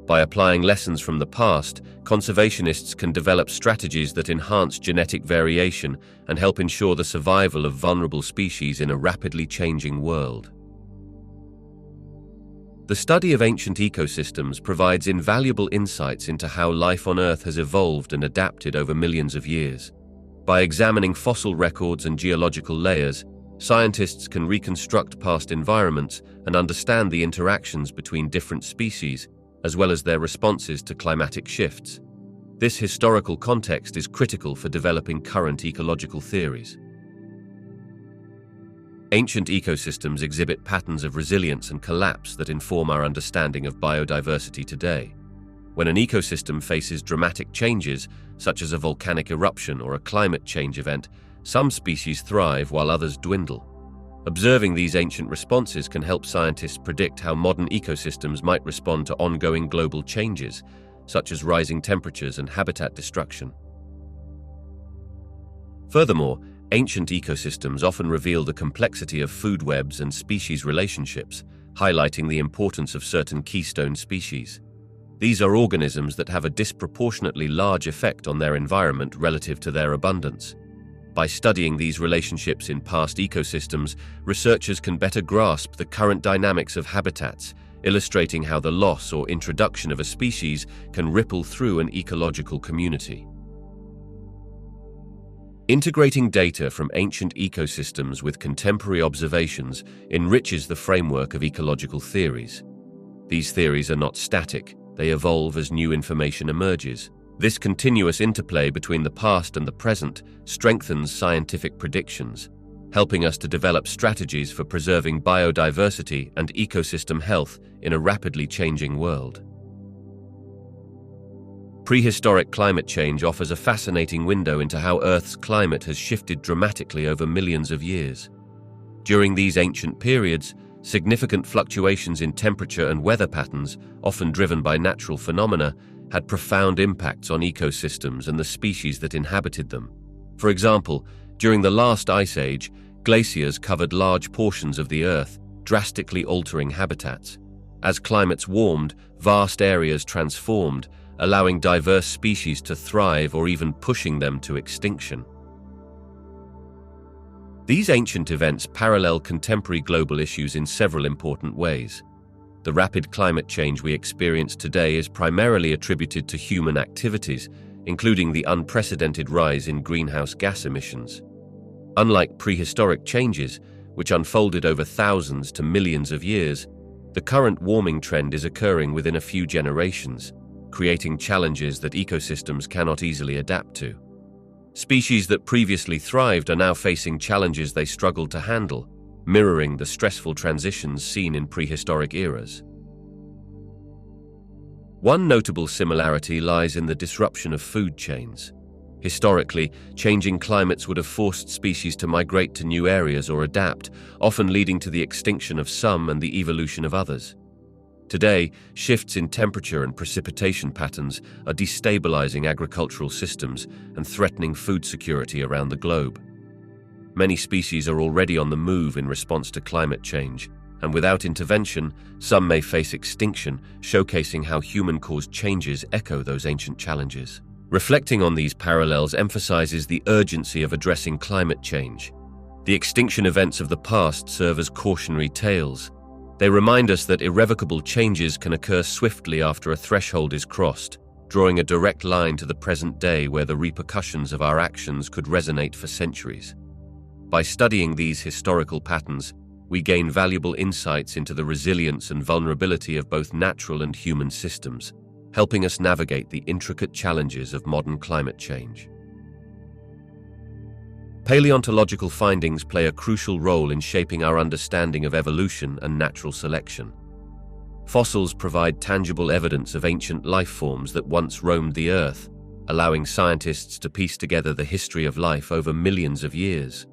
By applying lessons from the past, conservationists can develop strategies that enhance genetic variation and help ensure the survival of vulnerable species in a rapidly changing world. The study of ancient ecosystems provides invaluable insights into how life on Earth has evolved and adapted over millions of years. By examining fossil records and geological layers, scientists can reconstruct past environments and understand the interactions between different species, as well as their responses to climatic shifts. This historical context is critical for developing current ecological theories. Ancient ecosystems exhibit patterns of resilience and collapse that inform our understanding of biodiversity today. When an ecosystem faces dramatic changes, such as a volcanic eruption or a climate change event, some species thrive while others dwindle. Observing these ancient responses can help scientists predict how modern ecosystems might respond to ongoing global changes, such as rising temperatures and habitat destruction. Furthermore, ancient ecosystems often reveal the complexity of food webs and species relationships, highlighting the importance of certain keystone species. These are organisms that have a disproportionately large effect on their environment relative to their abundance. By studying these relationships in past ecosystems, researchers can better grasp the current dynamics of habitats, illustrating how the loss or introduction of a species can ripple through an ecological community. Integrating data from ancient ecosystems with contemporary observations enriches the framework of ecological theories. These theories are not static, they evolve as new information emerges. This continuous interplay between the past and the present strengthens scientific predictions, helping us to develop strategies for preserving biodiversity and ecosystem health in a rapidly changing world. Prehistoric climate change offers a fascinating window into how Earth's climate has shifted dramatically over millions of years. During these ancient periods, significant fluctuations in temperature and weather patterns, often driven by natural phenomena, had profound impacts on ecosystems and the species that inhabited them. For example, during the last ice age, glaciers covered large portions of the Earth, drastically altering habitats. As climates warmed, vast areas transformed, allowing diverse species to thrive or even pushing them to extinction. These ancient events parallel contemporary global issues in several important ways. The rapid climate change we experience today is primarily attributed to human activities, including the unprecedented rise in greenhouse gas emissions. Unlike prehistoric changes, which unfolded over thousands to millions of years, the current warming trend is occurring within a few generations, creating challenges that ecosystems cannot easily adapt to. Species that previously thrived are now facing challenges they struggled to handle, mirroring the stressful transitions seen in prehistoric eras. One notable similarity lies in the disruption of food chains. Historically, changing climates would have forced species to migrate to new areas or adapt, often leading to the extinction of some and the evolution of others. Today, shifts in temperature and precipitation patterns are destabilizing agricultural systems and threatening food security around the globe. Many species are already on the move in response to climate change, and without intervention, some may face extinction, showcasing how human-caused changes echo those ancient challenges. Reflecting on these parallels emphasizes the urgency of addressing climate change. The extinction events of the past serve as cautionary tales. They remind us that irrevocable changes can occur swiftly after a threshold is crossed, drawing a direct line to the present day where the repercussions of our actions could resonate for centuries. By studying these historical patterns, we gain valuable insights into the resilience and vulnerability of both natural and human systems, helping us navigate the intricate challenges of modern climate change. Paleontological findings play a crucial role in shaping our understanding of evolution and natural selection. Fossils provide tangible evidence of ancient life forms that once roamed the Earth, allowing scientists to piece together the history of life over millions of years.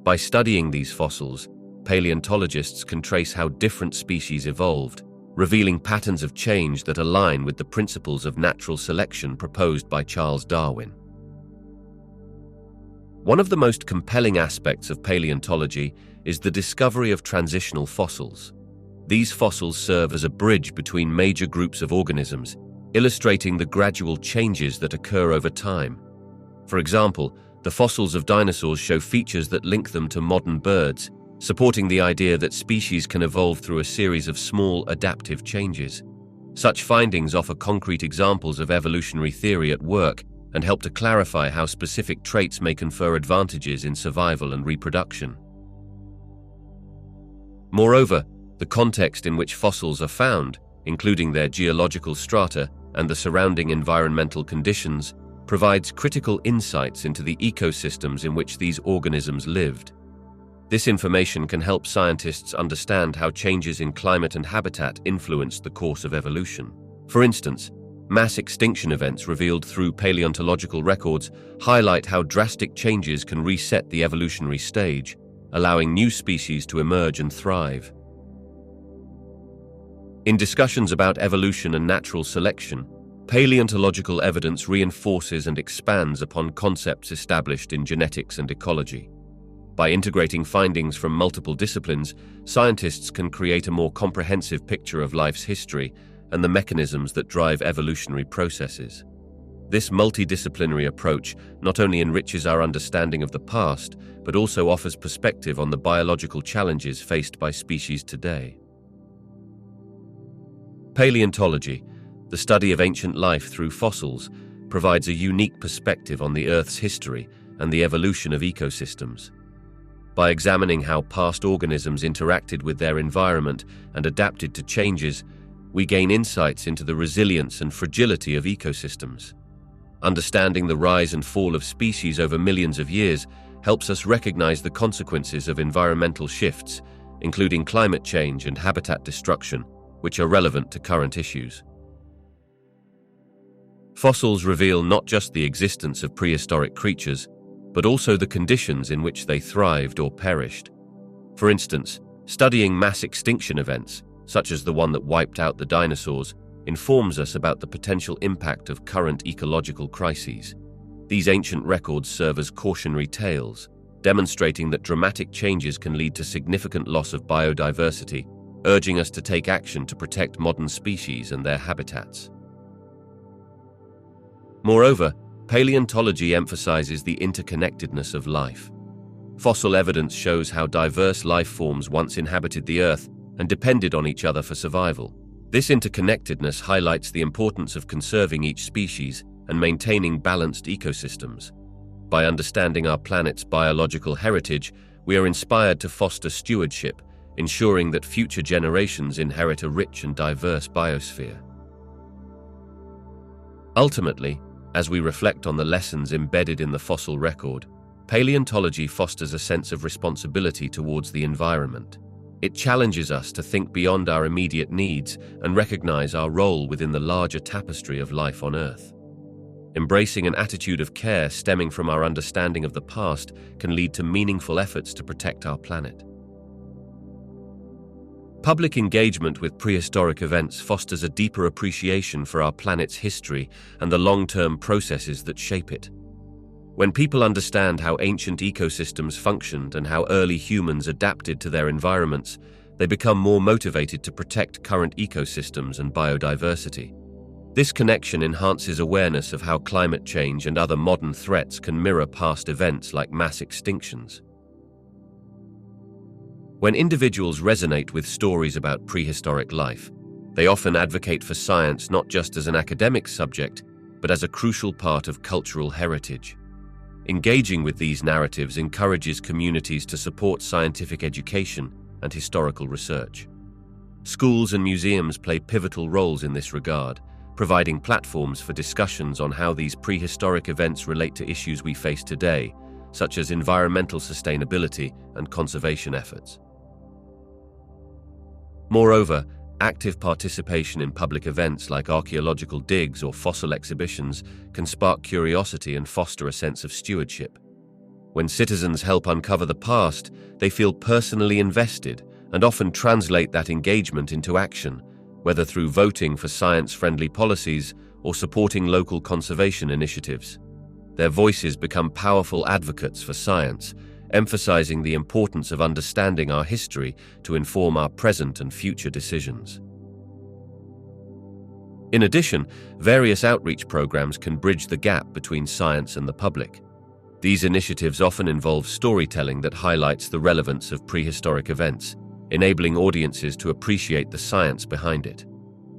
By studying these fossils, paleontologists can trace how different species evolved, revealing patterns of change that align with the principles of natural selection proposed by Charles Darwin. One of the most compelling aspects of paleontology is the discovery of transitional fossils. These fossils serve as a bridge between major groups of organisms, illustrating the gradual changes that occur over time. For example, the fossils of dinosaurs show features that link them to modern birds, supporting the idea that species can evolve through a series of small adaptive changes. Such findings offer concrete examples of evolutionary theory at work and help to clarify how specific traits may confer advantages in survival and reproduction. Moreover, the context in which fossils are found, including their geological strata and the surrounding environmental conditions, provides critical insights into the ecosystems in which these organisms lived. This information can help scientists understand how changes in climate and habitat influenced the course of evolution. For instance, mass extinction events revealed through paleontological records highlight how drastic changes can reset the evolutionary stage, allowing new species to emerge and thrive. In discussions about evolution and natural selection, paleontological evidence reinforces and expands upon concepts established in genetics and ecology. By integrating findings from multiple disciplines, scientists can create a more comprehensive picture of life's history and the mechanisms that drive evolutionary processes. This multidisciplinary approach not only enriches our understanding of the past, but also offers perspective on the biological challenges faced by species today. Paleontology, the study of ancient life through fossils, provides a unique perspective on the Earth's history and the evolution of ecosystems. By examining how past organisms interacted with their environment and adapted to changes, we gain insights into the resilience and fragility of ecosystems. Understanding the rise and fall of species over millions of years helps us recognize the consequences of environmental shifts, including climate change and habitat destruction, which are relevant to current issues. Fossils reveal not just the existence of prehistoric creatures, but also the conditions in which they thrived or perished. For instance, studying mass extinction events, such as the one that wiped out the dinosaurs, informs us about the potential impact of current ecological crises. These ancient records serve as cautionary tales, demonstrating that dramatic changes can lead to significant loss of biodiversity, urging us to take action to protect modern species and their habitats. Moreover, paleontology emphasizes the interconnectedness of life. Fossil evidence shows how diverse life forms once inhabited the Earth and depended on each other for survival. This interconnectedness highlights the importance of conserving each species and maintaining balanced ecosystems. By understanding our planet's biological heritage, we are inspired to foster stewardship, ensuring that future generations inherit a rich and diverse biosphere. Ultimately, As we reflect on the lessons embedded in the fossil record, paleontology fosters a sense of responsibility towards the environment. It challenges us to think beyond our immediate needs and recognize our role within the larger tapestry of life on Earth. Embracing an attitude of care stemming from our understanding of the past can lead to meaningful efforts to protect our planet. Public engagement with prehistoric events fosters a deeper appreciation for our planet's history and the long-term processes that shape it. When people understand how ancient ecosystems functioned and how early humans adapted to their environments, they become more motivated to protect current ecosystems and biodiversity. This connection enhances awareness of how climate change and other modern threats can mirror past events like mass extinctions. When individuals resonate with stories about prehistoric life, they often advocate for science not just as an academic subject, but as a crucial part of cultural heritage. Engaging with these narratives encourages communities to support scientific education and historical research. Schools and museums play pivotal roles in this regard, providing platforms for discussions on how these prehistoric events relate to issues we face today, such as environmental sustainability and conservation efforts. Moreover, active participation in public events like archaeological digs or fossil exhibitions can spark curiosity and foster a sense of stewardship. When citizens help uncover the past, they feel personally invested and often translate that engagement into action, whether through voting for science-friendly policies or supporting local conservation initiatives. Their voices become powerful advocates for science, emphasizing the importance of understanding our history to inform our present and future decisions. In addition, various outreach programs can bridge the gap between science and the public. These initiatives often involve storytelling that highlights the relevance of prehistoric events, enabling audiences to appreciate the science behind it.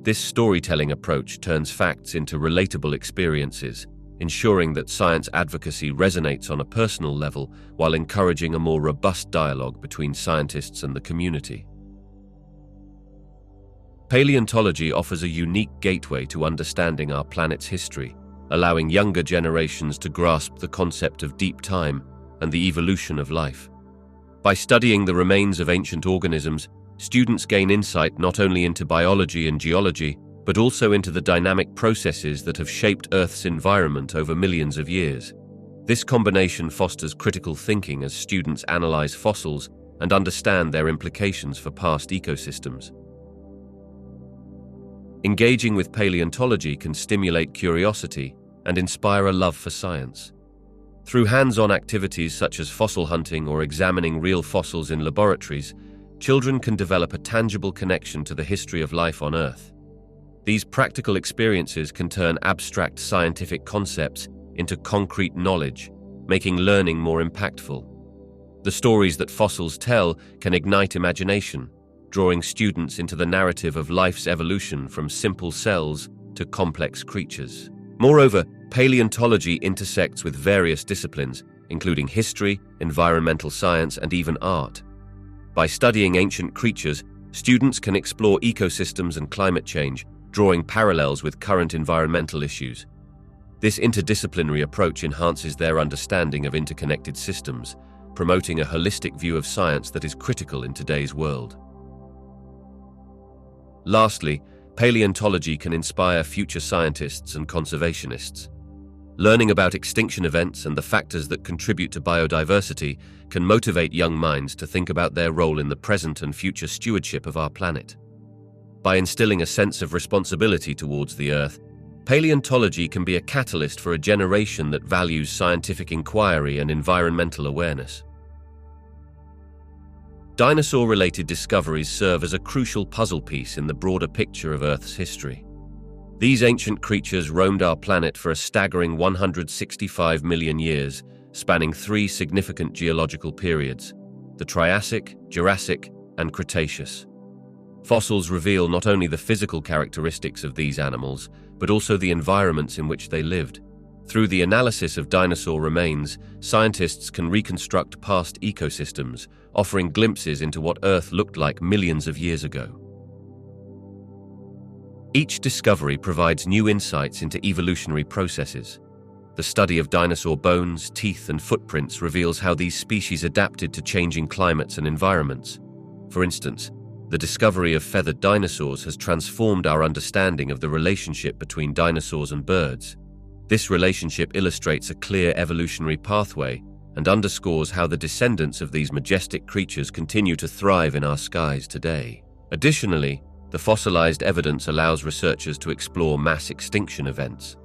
This storytelling approach turns facts into relatable experiences, ensuring that science advocacy resonates on a personal level while encouraging a more robust dialogue between scientists and the community. Paleontology offers a unique gateway to understanding our planet's history, allowing younger generations to grasp the concept of deep time and the evolution of life. By studying the remains of ancient organisms, students gain insight not only into biology and geology, but also into the dynamic processes that have shaped Earth's environment over millions of years. This combination fosters critical thinking as students analyze fossils and understand their implications for past ecosystems. Engaging with paleontology can stimulate curiosity and inspire a love for science. Through hands-on activities such as fossil hunting or examining real fossils in laboratories, children can develop a tangible connection to the history of life on Earth. These practical experiences can turn abstract scientific concepts into concrete knowledge, making learning more impactful. The stories that fossils tell can ignite imagination, drawing students into the narrative of life's evolution from simple cells to complex creatures. Moreover, paleontology intersects with various disciplines, including history, environmental science, and even art. By studying ancient creatures, students can explore ecosystems and climate change, drawing parallels with current environmental issues. This interdisciplinary approach enhances their understanding of interconnected systems, promoting a holistic view of science that is critical in today's world. Lastly, paleontology can inspire future scientists and conservationists. Learning about extinction events and the factors that contribute to biodiversity can motivate young minds to think about their role in the present and future stewardship of our planet. By instilling a sense of responsibility towards the Earth, paleontology can be a catalyst for a generation that values scientific inquiry and environmental awareness. Dinosaur-related discoveries serve as a crucial puzzle piece in the broader picture of Earth's history. These ancient creatures roamed our planet for a staggering 165 million years, spanning three significant geological periods: the Triassic, Jurassic, and Cretaceous. Fossils reveal not only the physical characteristics of these animals, but also the environments in which they lived. Through the analysis of dinosaur remains, scientists can reconstruct past ecosystems, offering glimpses into what Earth looked like millions of years ago. Each discovery provides new insights into evolutionary processes, The study of dinosaur bones, teeth, and footprints reveals how these species adapted to changing climates and environments. For instance, the discovery of feathered dinosaurs has transformed our understanding of the relationship between dinosaurs and birds. This relationship illustrates a clear evolutionary pathway and underscores how the descendants of these majestic creatures continue to thrive in our skies today. Additionally, the fossilized evidence allows researchers to explore mass extinction events.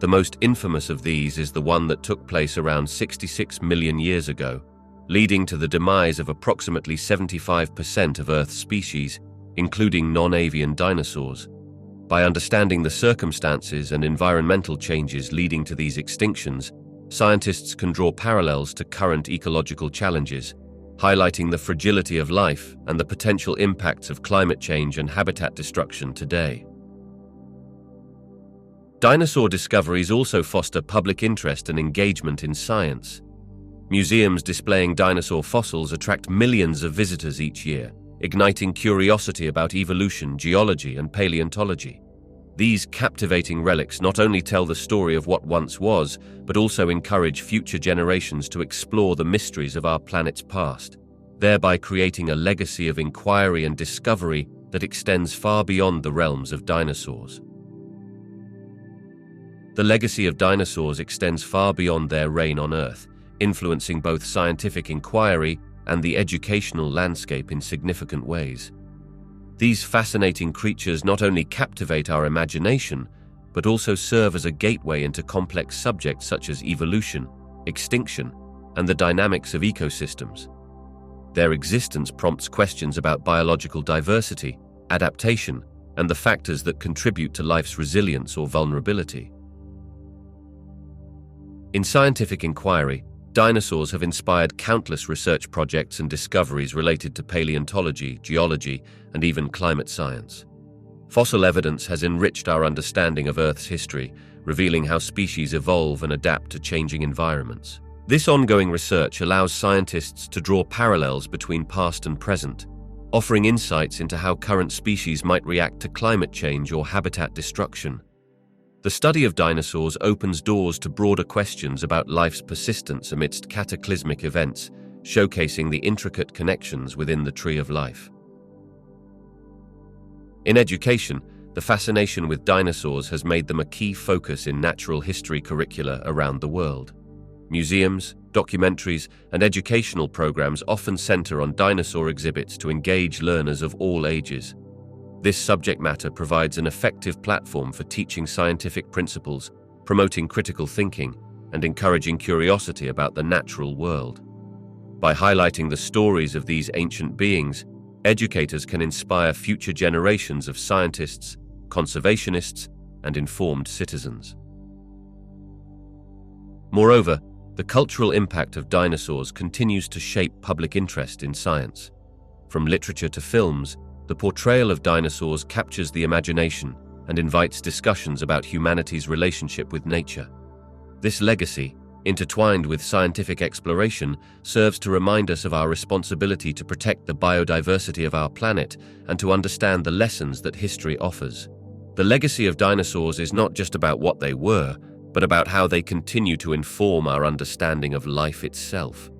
The most infamous of these is the one that took place around 66 million years ago, leading to the demise of approximately 75% of Earth's species, including non-avian dinosaurs. By understanding the circumstances and environmental changes leading to these extinctions, scientists can draw parallels to current ecological challenges, highlighting the fragility of life and the potential impacts of climate change and habitat destruction today. Dinosaur discoveries also foster public interest and engagement in science. Museums displaying dinosaur fossils attract millions of visitors each year, igniting curiosity about evolution, geology, and paleontology. These captivating relics not only tell the story of what once was, but also encourage future generations to explore the mysteries of our planet's past, thereby creating a legacy of inquiry and discovery that extends far beyond the realms of dinosaurs. The legacy of dinosaurs extends far beyond their reign on Earth, influencing both scientific inquiry and the educational landscape in significant ways. These fascinating creatures not only captivate our imagination, but also serve as a gateway into complex subjects such as evolution, extinction, and the dynamics of ecosystems. Their existence prompts questions about biological diversity, adaptation, and the factors that contribute to life's resilience or vulnerability. In scientific inquiry, dinosaurs have inspired countless research projects and discoveries related to paleontology, geology, and even climate science. Fossil evidence has enriched our understanding of Earth's history, revealing how species evolve and adapt to changing environments. This ongoing research allows scientists to draw parallels between past and present, offering insights into how current species might react to climate change or habitat destruction. The study of dinosaurs opens doors to broader questions about life's persistence amidst cataclysmic events, showcasing the intricate connections within the tree of life. In education, the fascination with dinosaurs has made them a key focus in natural history curricula around the world. Museums, documentaries, and educational programs often center on dinosaur exhibits to engage learners of all ages. This subject matter provides an effective platform for teaching scientific principles, promoting critical thinking, and encouraging curiosity about the natural world. By highlighting the stories of these ancient beings, educators can inspire future generations of scientists, conservationists, and informed citizens. Moreover, the cultural impact of dinosaurs continues to shape public interest in science. From literature to films, the portrayal of dinosaurs captures the imagination and invites discussions about humanity's relationship with nature. This legacy, intertwined with scientific exploration, serves to remind us of our responsibility to protect the biodiversity of our planet and to understand the lessons that history offers. The legacy of dinosaurs is not just about what they were, but about how they continue to inform our understanding of life itself.